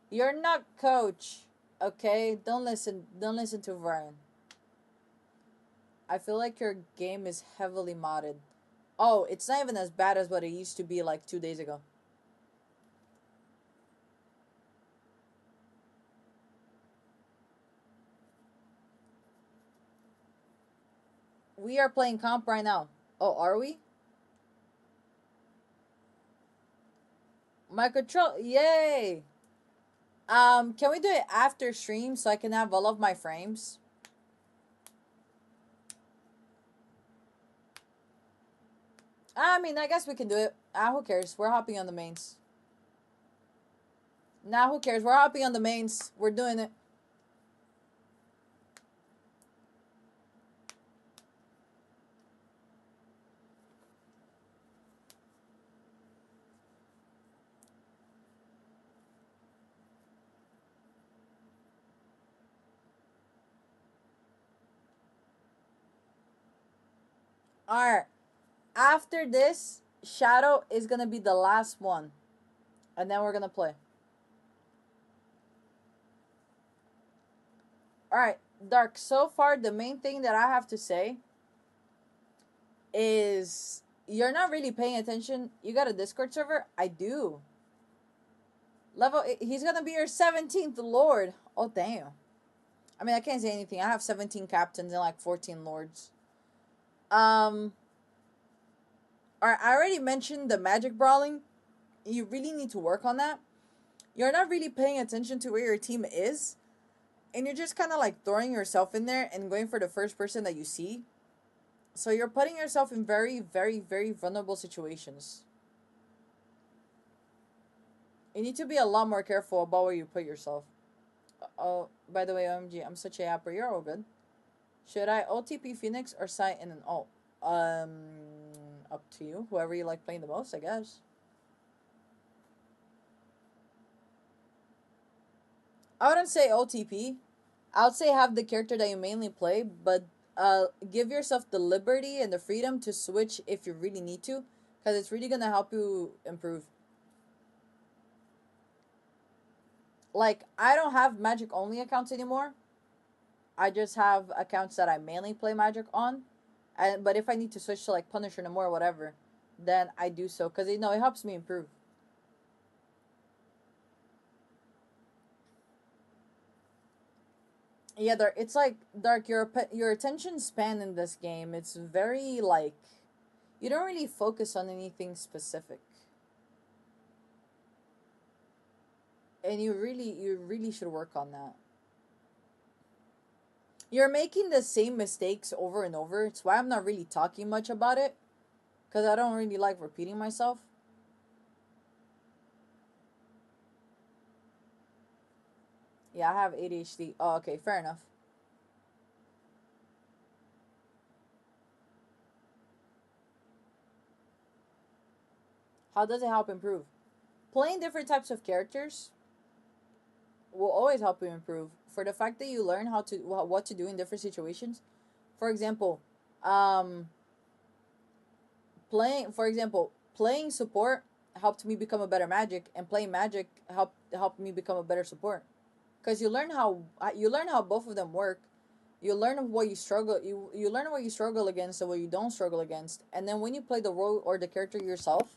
you're not coach. Okay? Don't listen to Brian. I feel like your game is heavily modded. Oh, it's not even as bad as what it used to be like 2 days ago. We are playing comp right now. Oh, are we? My control. Yay! Can we do it after stream so I can have all of my frames? I mean, I guess we can do it. Ah, who cares? We're hopping on the mains. Nah, who cares? We're hopping on the mains. We're doing it. Alright. After this, Shadow is gonna be the last one. And then we're gonna play. Alright, Dark, so far the main thing that I have to say is you're not really paying attention. You got a Discord server? I do. He's gonna be your 17th Lord. Oh, damn. I mean, I can't say anything. I have 17 captains and like 14 lords. Um, alright, I already mentioned the magic brawling. You really need to work on that. You're not really paying attention to where your team is, and you're just kind of like throwing yourself in there and going for the first person that you see. So you're putting yourself in very, very, very vulnerable situations. You need to be a lot more careful about where you put yourself. Oh, by the way, OMG, I'm such a yapper. You're all good. Should I OTP Phoenix or sight in an ult? Up to you. Whoever you like playing the most, I guess. I wouldn't say OTP. I would say have the character that you mainly play, but give yourself the liberty and the freedom to switch if you really need to, because it's really gonna help you improve. Like I don't have Magic only accounts anymore. I just have accounts that I mainly play Magic on, and but if I need to switch to like Punisher no more or whatever, then I do so because you know it helps me improve. Yeah, Dark. It's like Dark. Your attention span in this game. It's very like you don't really focus on anything specific, and you really should work on that. You're making the same mistakes over and over. It's why I'm not really talking much about it, because I don't really like repeating myself. Yeah, I have ADHD. Oh, okay, fair enough. How does it help improve? Playing different types of characters will always help you improve. For the fact that you learn how to what to do in different situations. For example, um, playing support helped me become a better magic, and playing magic helped me become a better support. Because you learn how both of them work. You learn what you learn what you struggle against and what you don't struggle against, and then when you play the role or the character yourself,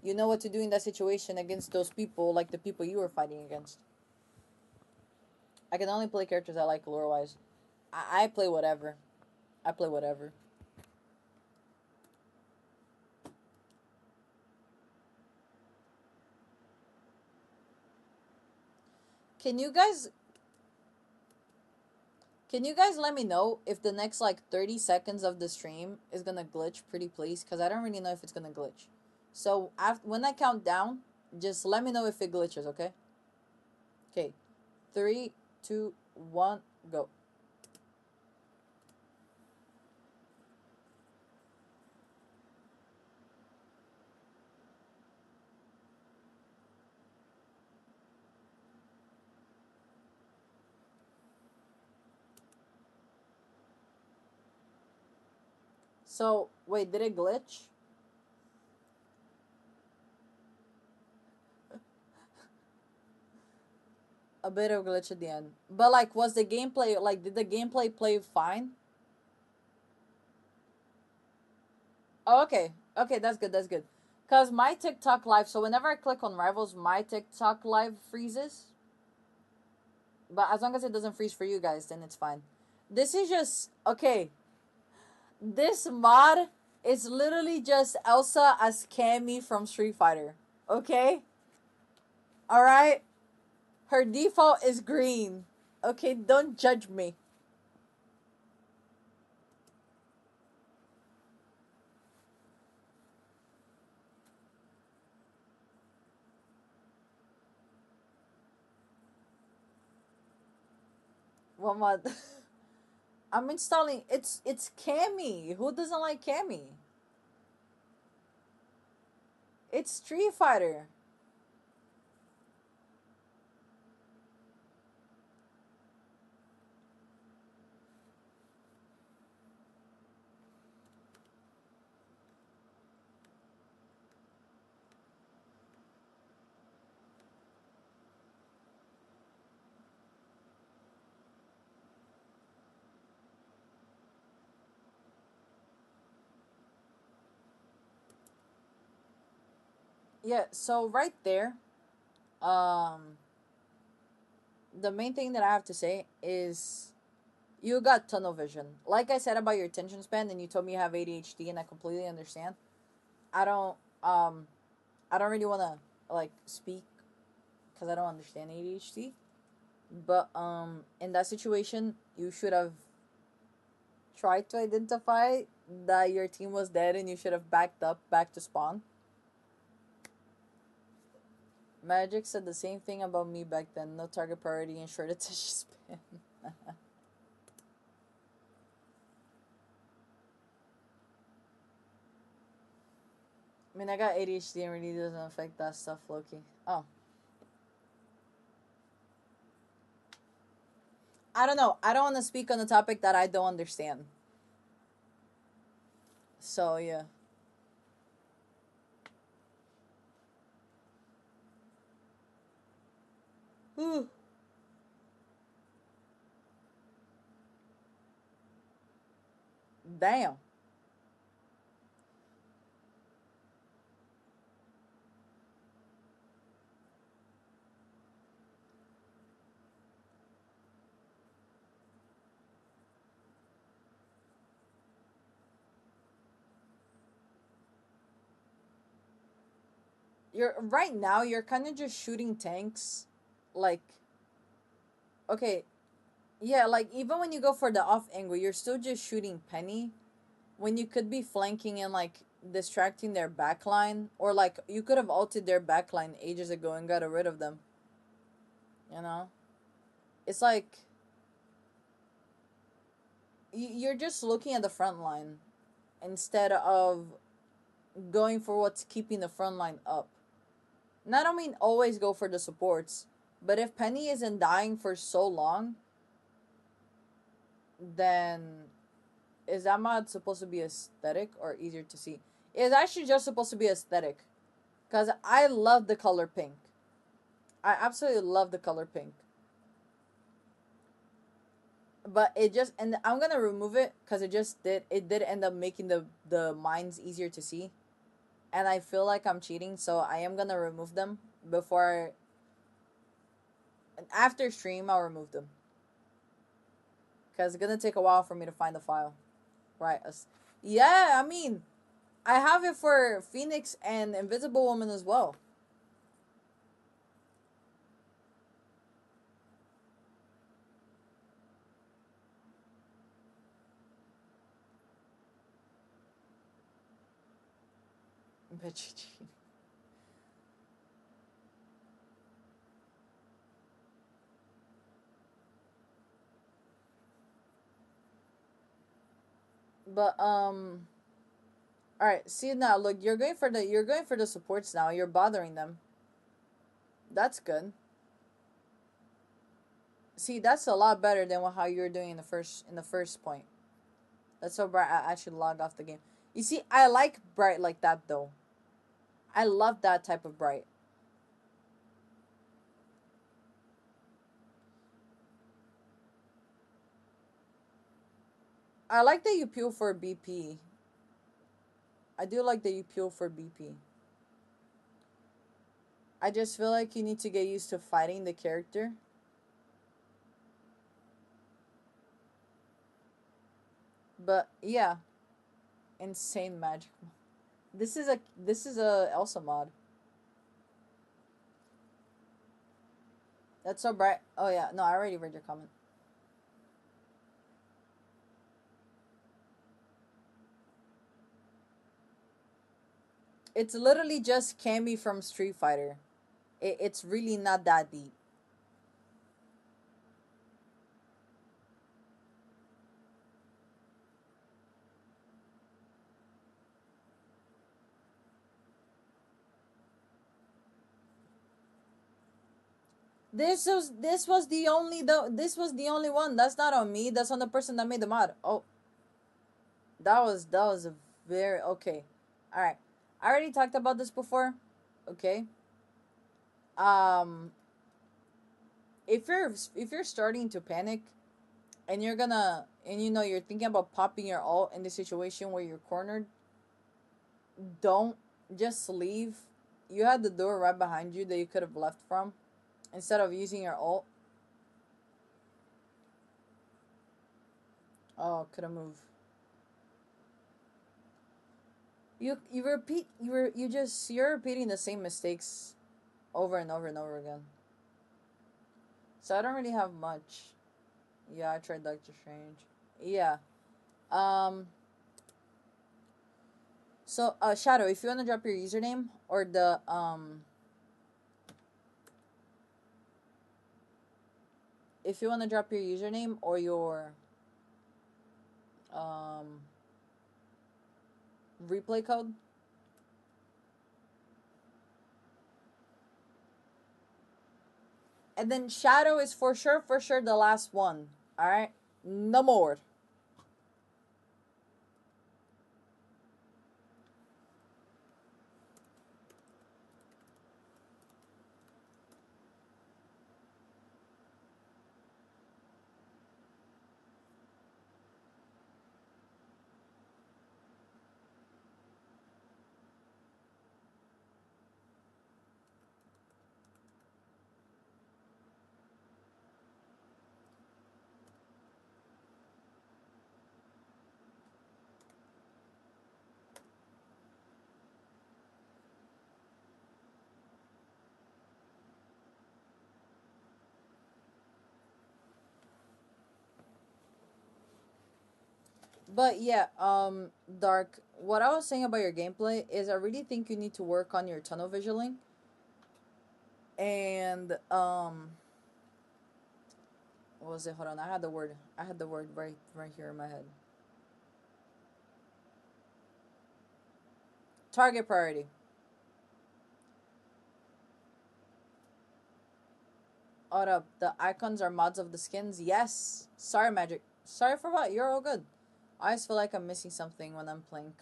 you know what to do in that situation against those people, like the people you were fighting against. I can only play characters I like lore wise. I play whatever. I play whatever. Can you guys let me know if the next like 30 seconds of the stream is gonna glitch, pretty please? Because I don't really know if it's gonna glitch. So when I count down, just let me know if it glitches, okay? Okay. Three, two, one, go. So, wait, did it glitch? A bit of glitch at the end. But, like, was the gameplay, like, did the gameplay play fine? Oh, okay. Okay, that's good, that's good. Because my TikTok live, so whenever I click on Rivals, my TikTok live freezes. But as long as it doesn't freeze for you guys, then it's fine. This is just, okay. This mod is literally just Elsa as Cammy from Street Fighter. Okay? Alright? Her default is green. Okay, don't judge me. What mod? I'm installing. It's Cammy. Who doesn't like Cammy? It's Street Fighter. Yeah. So right there, um, the main thing that I have to say is you got tunnel vision. Like I said about your attention span, and you told me you have ADHD, and I completely understand. I don't I don't really want to like speak because I don't understand ADHD. But in that situation, you should have tried to identify that your team was dead, and you should have backed up back to spawn. Magic said the same thing about me back then. No target priority and short attention span. I mean, I got ADHD and really doesn't affect that stuff, Loki. Oh, I don't know. I don't want to speak on a topic that I don't understand. So yeah. Whew. Damn. You're right now. You're kind of just shooting tanks, like okay, yeah, like even when you go for the off angle, you're still just shooting Penny when you could be flanking and like distracting their backline, or like you could have ulted their backline ages ago and got rid of them. You know, it's like you're just looking at the front line instead of going for what's keeping the front line up. And I don't mean always go for the supports, but if Penny isn't dying for so long, then is that mod supposed to be aesthetic or easier to see? It's actually just supposed to be aesthetic. Because I love the color pink. I absolutely love the color pink. But it just, and I'm gonna remove it because it did end up making the mines easier to see. And I feel like I'm cheating, so I am gonna remove them before, after stream, I'll remove them. Because it's gonna take a while for me to find the file. Right. Yeah, I mean, I have it for Phoenix and Invisible Woman as well. But all right. See now, look, you're going for the supports now. You're bothering them. That's good. See, that's a lot better than how you were doing in the first point. That's so bright. I should log off the game. You see, I like bright like that though. I love that type of bright. I like that you peel for BP. I do like that you peel for BP. I just feel like you need to get used to fighting the character. But yeah, insane magic. This is a Elsa mod. That's so bright. Oh yeah, no, I already read your comment. It's literally just Cammy from Street Fighter. It's really not that deep. This was the only one. That's not on me. That's on the person that made the mod. Oh, that was a very okay. All right, I already talked about this before. Okay. Um, if you're starting to panic and you're thinking about popping your ult in the situation where you're cornered, don't just leave. You had the door right behind you that you could have left from instead of using your ult. Oh, could have moved. You repeat you're repeating the same mistakes over and over and over again. So I don't really have much. Yeah, I tried Doctor Strange. Yeah. Um. So, Shadow, if you wanna drop your username or if you wanna drop your username or your um replay code, and then Shadow is for sure the last one. All right, no more. But yeah, Dark. What I was saying about your gameplay is I really think you need to work on your tunnel visioning and what was it? Hold on, I had the word. I had the word right here in my head. Target priority. Hold up. The icons are mods of the skins. Yes. Sorry, Magic. Sorry for what? You're all good. I always feel like I'm missing something when I'm playing.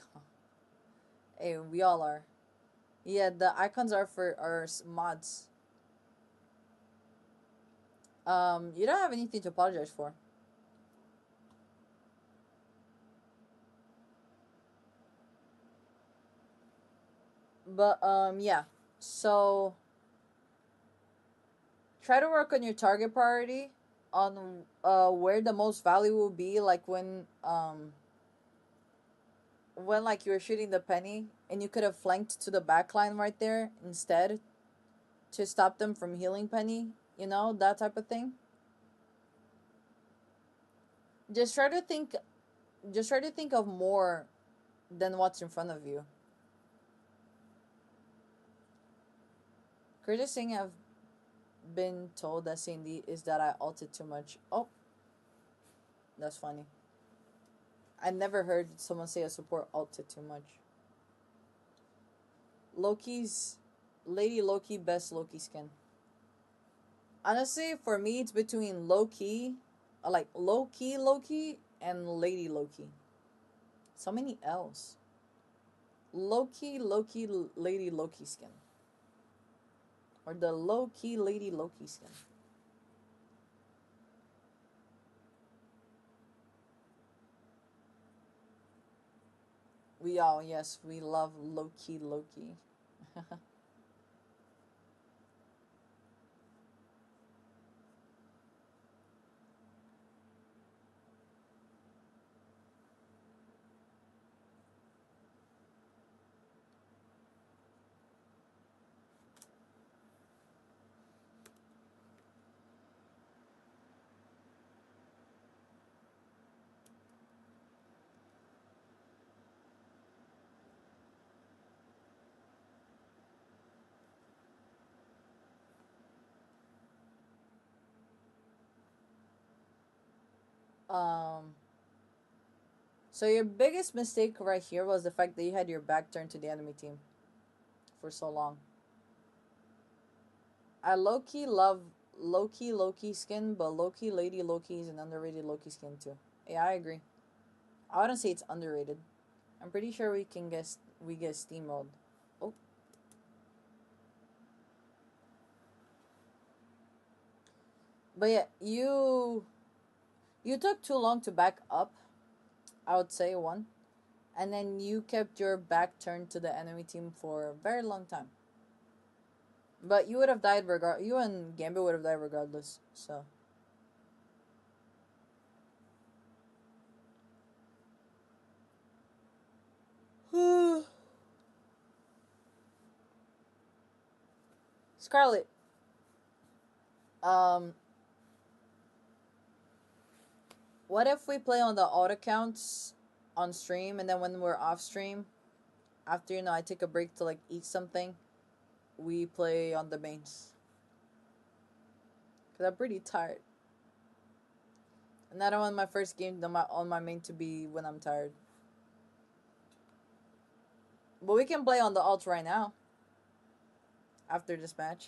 Hey, we all are. Yeah, the icons are for our mods. You don't have anything to apologize for. But yeah. So try to work on your target priority. on where the most value will be, like when like you were shooting the penny and you could have flanked to the back line right there instead to stop them from healing penny, you know, that type of thing. Just try to think just try to think of more than what's in front of you. Greatest thing I've been told that Cindy is that I ulted too much. Oh, that's funny. I never heard someone say a support ulted too much. Loki's Lady Loki best Loki skin. Honestly, for me, it's between Loki, like Loki, and Lady Loki. So many L's. Loki, Lady Loki skin, or the Loki Lady Loki skin. We all, yes, we love Loki. Um, so your biggest mistake right here was the fact that you had your back turned to the enemy team for so long. I Loki love Loki skin, but Loki Lady Loki is an underrated Loki skin too. Yeah, I agree. I wouldn't say it's underrated. I'm pretty sure we get steamrolled. Oh, but yeah, you took too long to back up. I would say one, and then you kept your back turned to the enemy team for a very long time. But you would have died regard. You and Gambit would have died regardless. So Scarlet, um, what if we play on the auto counts on stream, and then when we're off stream, after I take a break to like eat something, we play on the mains. Cause I'm pretty tired, and I don't want my first game on my main to be when I'm tired. But we can play on the alt right now after this match.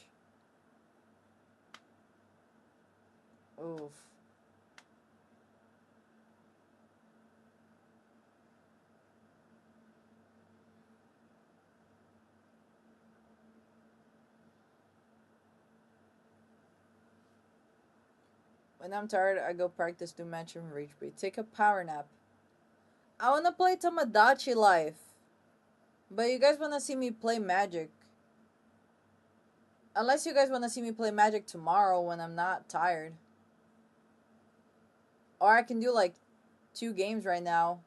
Oof. When I'm tired, I go practice, do match, and rage bait. Take a power nap. I wanna play Tomodachi Life, but you guys wanna see me play Magic. Unless you guys wanna see me play Magic tomorrow when I'm not tired. Or I can do like 2 games right now.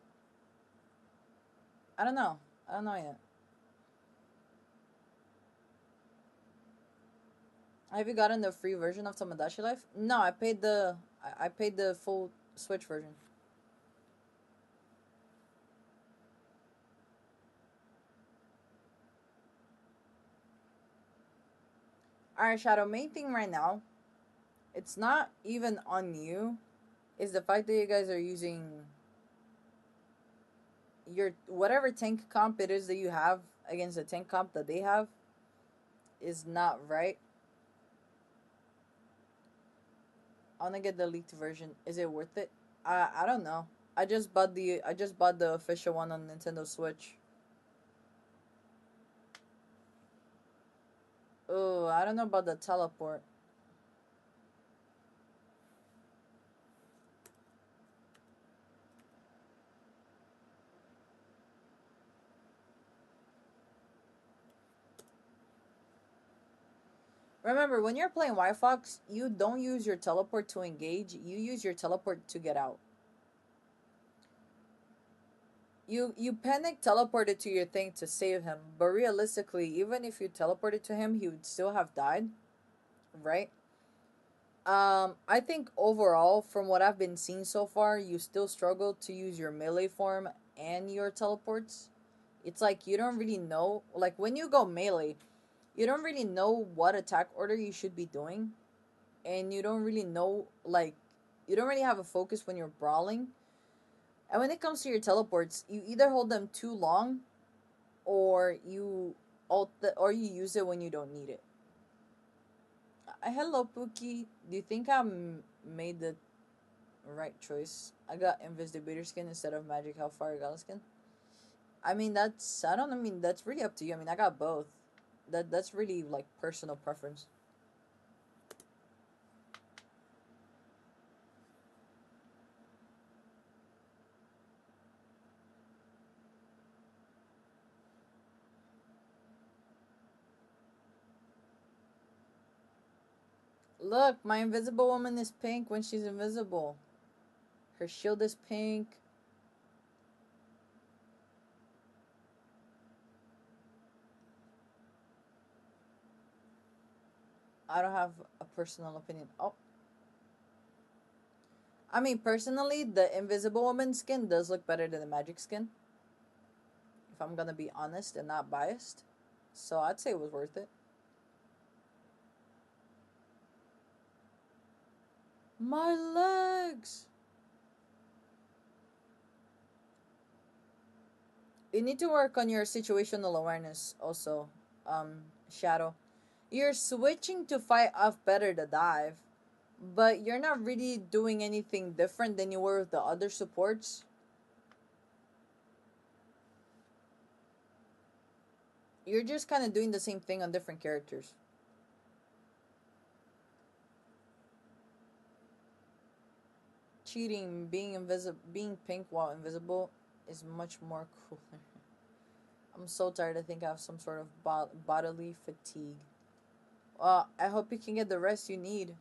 I don't know. I don't know yet. Have you gotten the free version of Tomodachi Life? No, I paid the full Switch version. Alright, Shadow, main thing right now, it's not even on you. Is the fact that you guys are using your whatever tank comp it is that you have against the tank comp that they have is not right. I wanna get the leaked version. Is it worth it? I don't know. I just bought the official one on Nintendo Switch. Oh, I don't know about the teleport. Remember, when you're playing White Fox, you don't use your teleport to engage. You use your teleport to get out. You panic teleported to your thing to save him, but realistically, even if you teleported to him, he would still have died, right? I think overall, from what I've been seeing so far, you still struggle to use your melee form and your teleports. It's like you don't really know, like when you go melee, you don't really know what attack order you should be doing, and you don't really know, like, you don't really have a focus when you're brawling. And when it comes to your teleports, you either hold them too long, or you or you use it when you don't need it. Hello, Pookie. Do you think made the right choice? I got Invis debater skin instead of Magic Hellfire Gala skin. I mean, that's I don't. I mean, that's really up to you. I mean, I got both. That's really like personal preference. Look, my invisible woman is pink when she's invisible. Her shield is pink. I don't have a personal opinion. Oh, I mean, personally, the invisible woman skin does look better than the magic skin. If I'm gonna be honest and not biased, so I'd say it was worth it. My legs. You need to work on your situational awareness also, Shadow. You're switching to fight off better to dive, but you're not really doing anything different than you were with the other supports. You're just kind of doing the same thing on different characters. Cheating, being invisible, being pink while invisible is much more cooler. I'm so tired. I think I have some sort of bodily fatigue. I hope you can get the rest you need.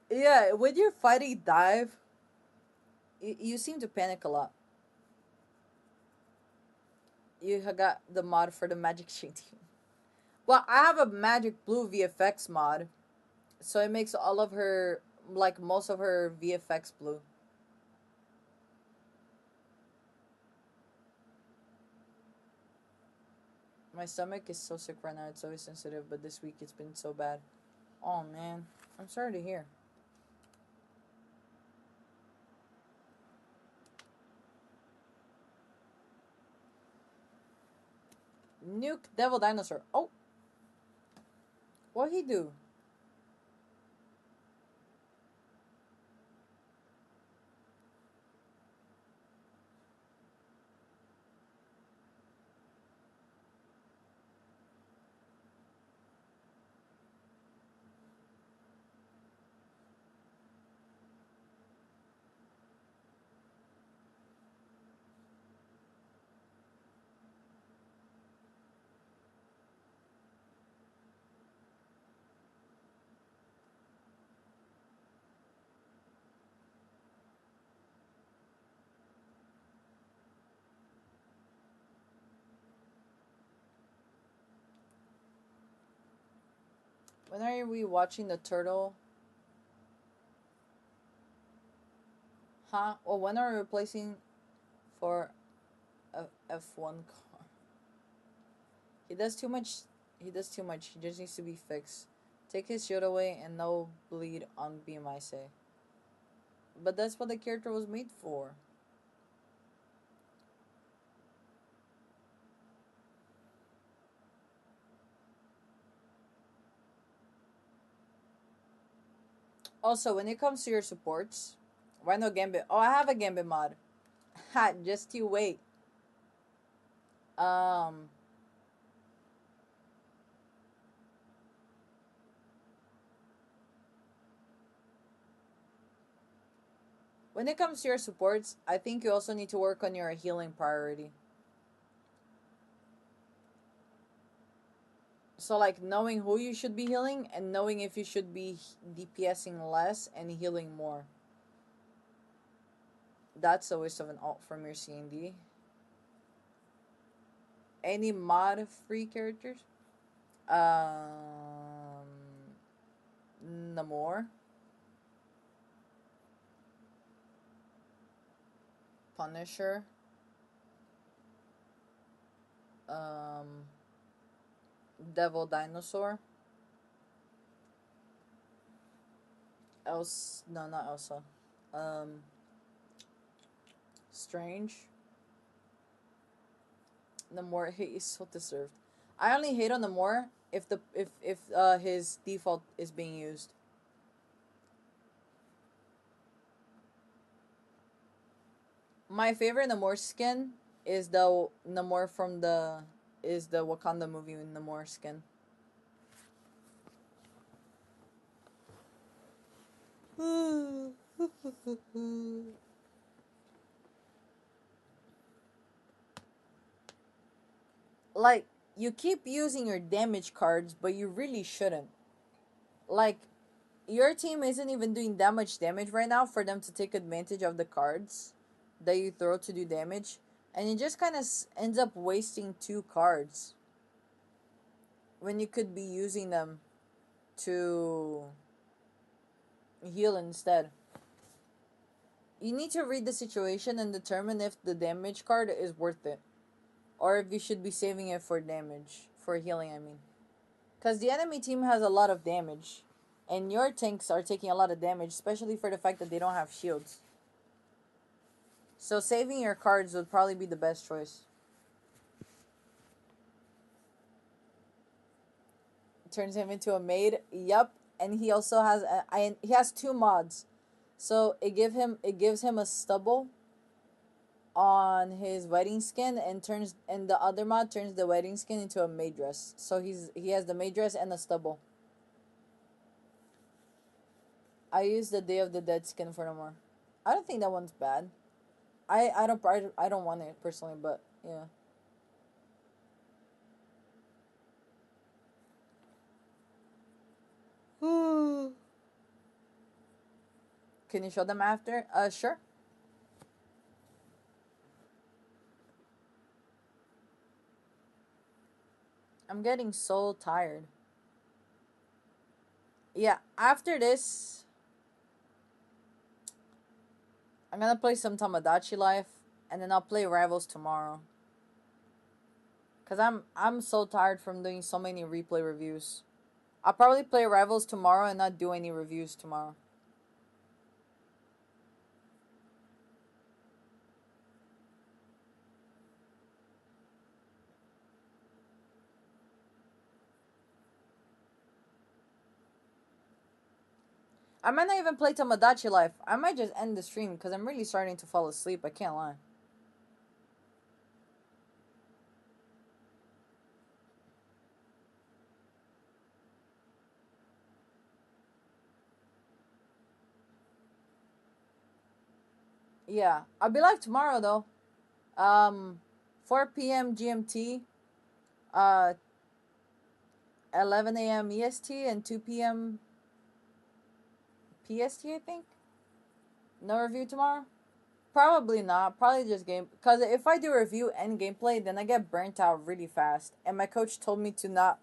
Yeah, when you're fighting dive, you seem to panic a lot. You got the mod for the Magic Shade team. Well, I have a Magic Blue VFX mod, so it makes all of her, like most of her VFX blue. My stomach is so sick right now. It's always sensitive, but this week it's been so bad. Oh man, I'm sorry to hear. Nuke Devil Dinosaur. Oh, what he do? When are we watching the turtle? Huh? Or when are we replacing for a F1 car? He does too much. He does too much. He just needs to be fixed. Take his shield away and no bleed on beam, I say. But that's what the character was made for. Also, when it comes to your supports, why no Gambit? Oh, I have a Gambit mod. Ha, just you wait. Um, when it comes to your supports, I think you also need to work on your healing priority. So like knowing who you should be healing and knowing if you should be DPSing less and healing more. That's a waste of an alt from your C&D. Any mod free characters? Namor, Punisher, um, Devil Dinosaur, Elsa. No, not Elsa. Um, Strange. Namor hate is so deserved. I only hate on Namor if his default is being used. My favorite Namor skin is the Namor from the Wakanda movie Namor skin. Like you keep using your damage cards, but you really shouldn't. Like your team isn't even doing that much damage right now for them to take advantage of the cards that you throw to do damage, and it just kind of ends up wasting two cards when you could be using them to heal instead. You need to read the situation and determine if the damage card is worth it, or if you should be saving it for damage, for healing, I mean. Because the enemy team has a lot of damage, and your tanks are taking a lot of damage, especially for the fact that they don't have shields. So saving your cards would probably be the best choice. Turns him into a maid. Yup, and he also has he has two mods. So it gives him a stubble on his wedding skin and the other mod turns the wedding skin into a maid dress. So he has the maid dress and the stubble. I use the Day of the Dead skin for no more. I don't think that one's bad. I don't want it personally, but yeah. Can you show them after? Sure. I'm getting so tired. Yeah, after this, I'm gonna play some Tamagotchi Life, and then I'll play Rivals tomorrow. Cause I'm so tired from doing so many replay reviews. I'll probably play Rivals tomorrow and not do any reviews tomorrow. I might not even play Tamagotchi Life. I might just end the stream because I'm really starting to fall asleep. I can't lie. Yeah, I'll be live tomorrow though. Um, 4 p.m. GMT, uh, 11 a.m. EST, and 2 p.m. PST. I think. No review tomorrow. Probably not. Probably just game. Because if I do review and gameplay, then I get burnt out really fast. And my coach told me to not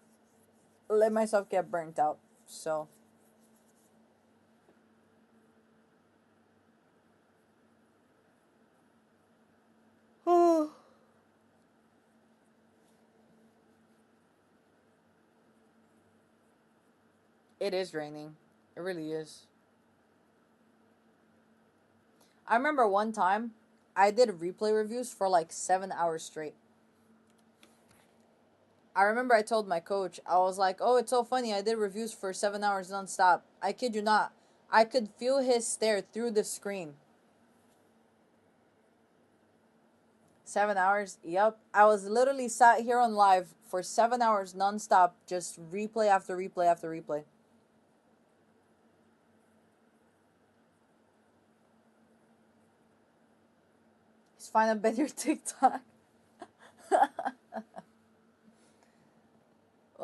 let myself get burnt out. So. It is raining. It really is. I remember one time I did replay reviews for like 7 hours straight. I remember I told my coach, I was like, oh, it's so funny. I did reviews for 7 hours nonstop. I kid you not. I could feel his stare through the screen. 7 hours? Yep. I was literally sat here on live for 7 hours nonstop, just replay after replay after replay. He's fine, I bet your TikTok.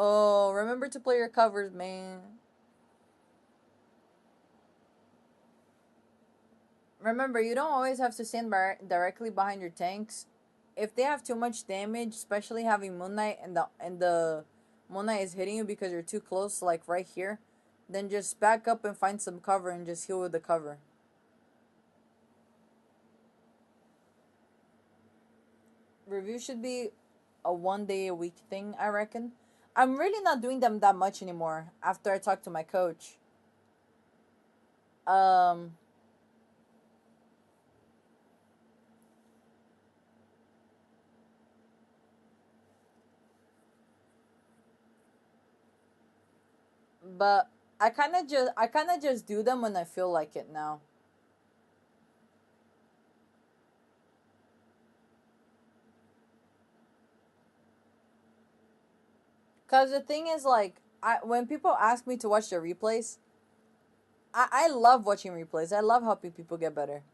Oh, remember to play your covers, man. Remember, you don't always have to stand directly behind your tanks. If they have too much damage, especially having Moon Knight and the Moon Knight is hitting you because you're too close, like right here, then just back up and find some cover and just heal with the cover. Review should be a 1 day a week thing, I reckon. I'm really not doing them that much anymore after I talked to my coach. Um, but I kind of just do them when I feel like it now. Cause the thing is, like, when people ask me to watch the replays, I love watching replays. I love helping people get better,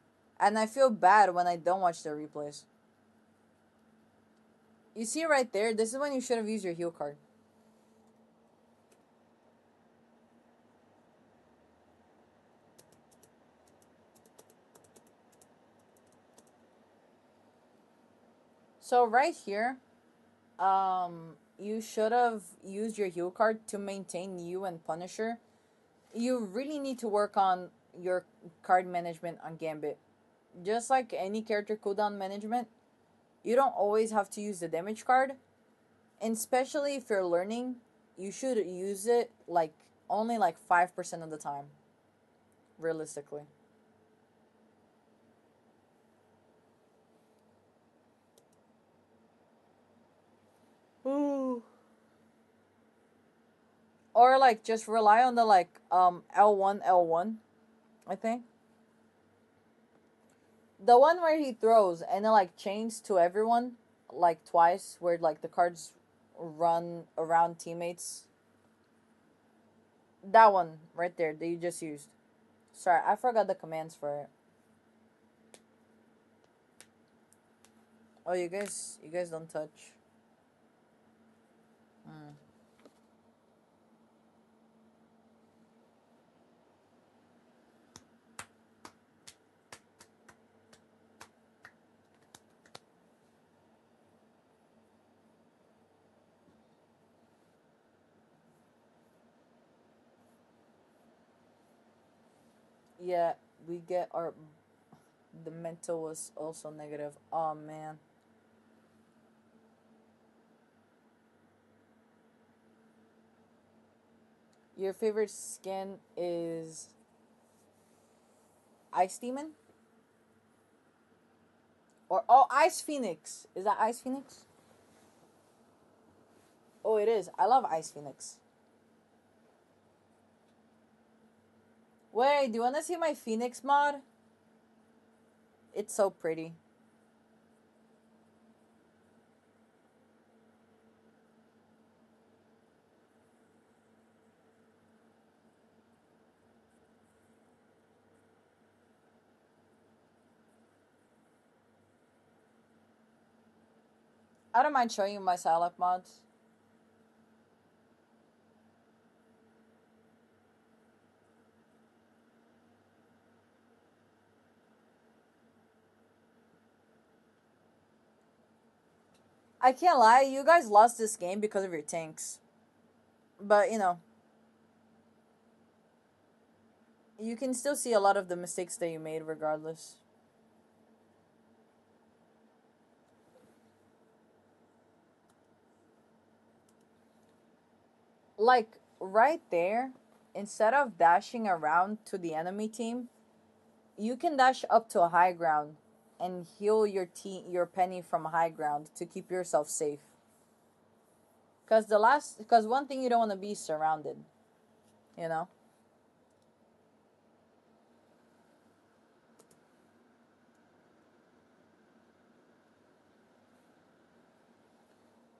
and I feel bad when I don't watch the replays. You see right there, this is when you should have used your heal card. So right here, you should have used your heal card to maintain you and Punisher. You really need to work on your card management on Gambit. Just like any character cooldown management, you don't always have to use the damage card. And especially if you're learning, you should use it like only like 5% of the time, realistically. Ooh. Or like just rely on the like L1 I think. The one where he throws and it like chains to everyone like twice where like the cards run around teammates. That one right there that you just used. Sorry, I forgot the commands for it. Oh, you guys don't touch. Mm. Yeah, we get our the mental was also negative. Oh man. Your favorite skin is Ice Demon? Or oh, Ice Phoenix. Is that Ice Phoenix? Oh, it is. I love Ice Phoenix. Wait, do you want to see my Phoenix mod? It's so pretty. I don't mind showing you my Psylocke mods. I can't lie, you guys lost this game because of your tanks. But, you can still see a lot of the mistakes that you made regardless. Like, right there, instead of dashing around to the enemy team, you can dash up to a high ground and heal your penny from high ground to keep yourself safe. Cause one thing you don't want to be surrounded, you know.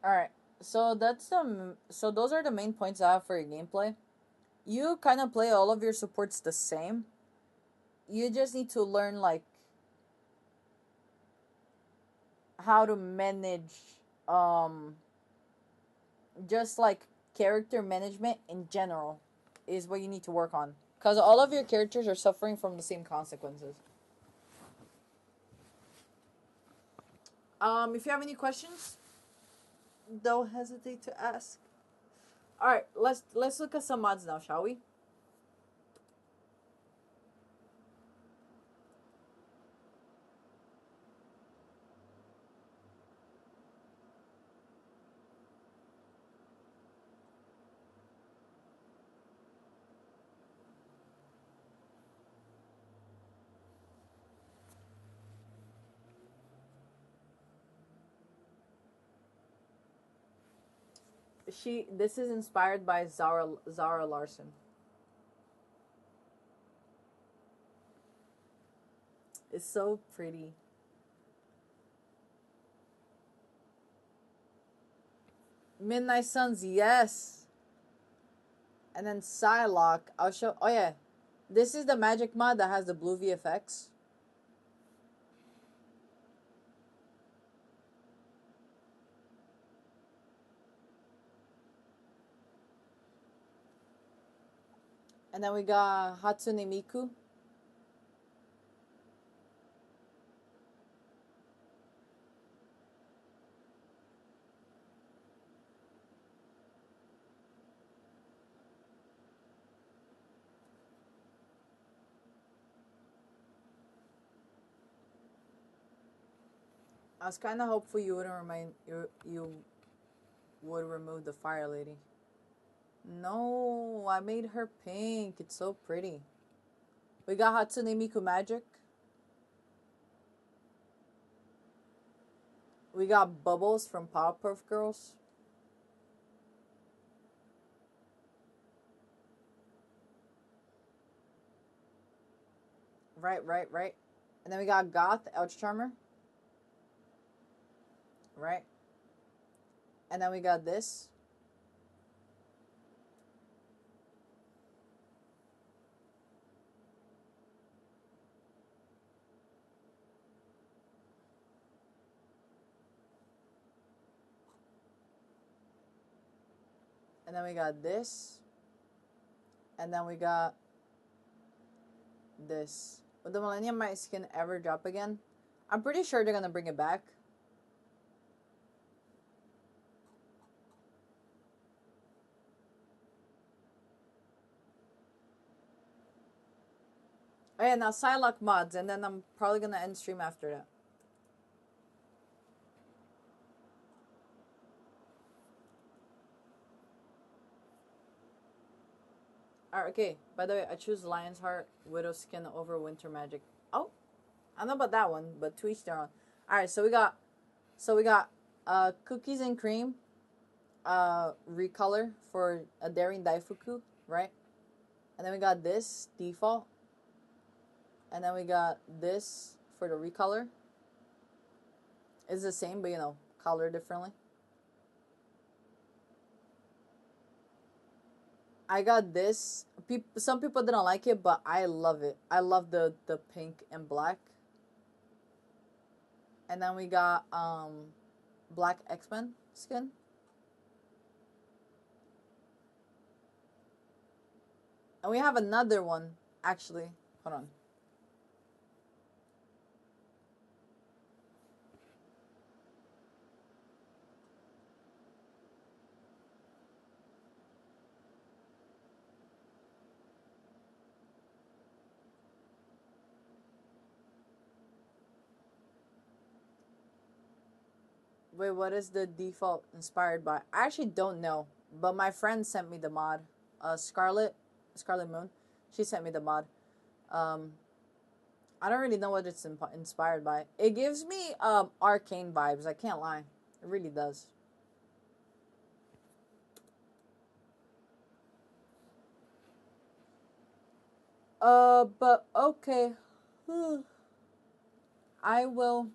All right, so those are the main points I have for your gameplay. You kind of play all of your supports the same. You just need to learn like how to manage, um, just like character management in general is what you need to work on. Because all of your characters are suffering from the same consequences. If you have any questions, don't hesitate to ask. All right, let's look at some mods now, shall we? This is inspired by Zara Larson. It's so pretty. Midnight Suns, yes. And then Psylocke, I'll show. Oh yeah, this is the Magik mod that has the blue VFX. And then we got Hatsune Miku. I was kind of hopeful you wouldn't remind you would remove the Fire Lady. No, I made her pink. It's so pretty. We got Hatsune Miku Magic. We got Bubbles from Powerpuff Girls. Right. And then we got Goth Elch Charmer. Right. And then we got this. And then we got this. And then we got this. Will the Millennium Might skin ever drop again? I'm pretty sure they're gonna bring it back. Oh yeah, now Psylocke mods, and then I'm probably gonna end stream after that. Alright, okay. By the way, I choose Lion's Heart, Widow Skin over Winter Magic. Oh, I don't know about that one, but to each their own. Alright, so we got cookies and cream, recolor for a Daring Daifuku, right? And then we got this default. And then we got this for the recolor. It's the same, but color differently. I got this. Some people didn't like it, but I love it. I love the pink and black. And then we got black X-Men skin. And we have another one, actually. Hold on. Wait, what is the default inspired by? I actually don't know, but my friend sent me the mod. Scarlet Moon. She sent me the mod. Um, I don't really know what it's inspired by. It gives me arcane vibes. I can't lie. It really does. But okay. I will.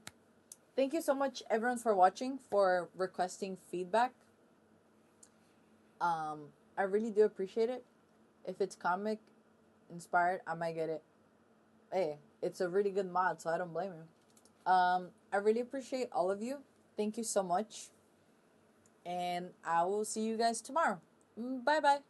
Thank you so much, everyone, for watching, for requesting feedback. I really do appreciate it. If it's comic inspired, I might get it. Hey, it's a really good mod, so I don't blame you. I really appreciate all of you. Thank you so much. And I will see you guys tomorrow. Bye. Bye bye.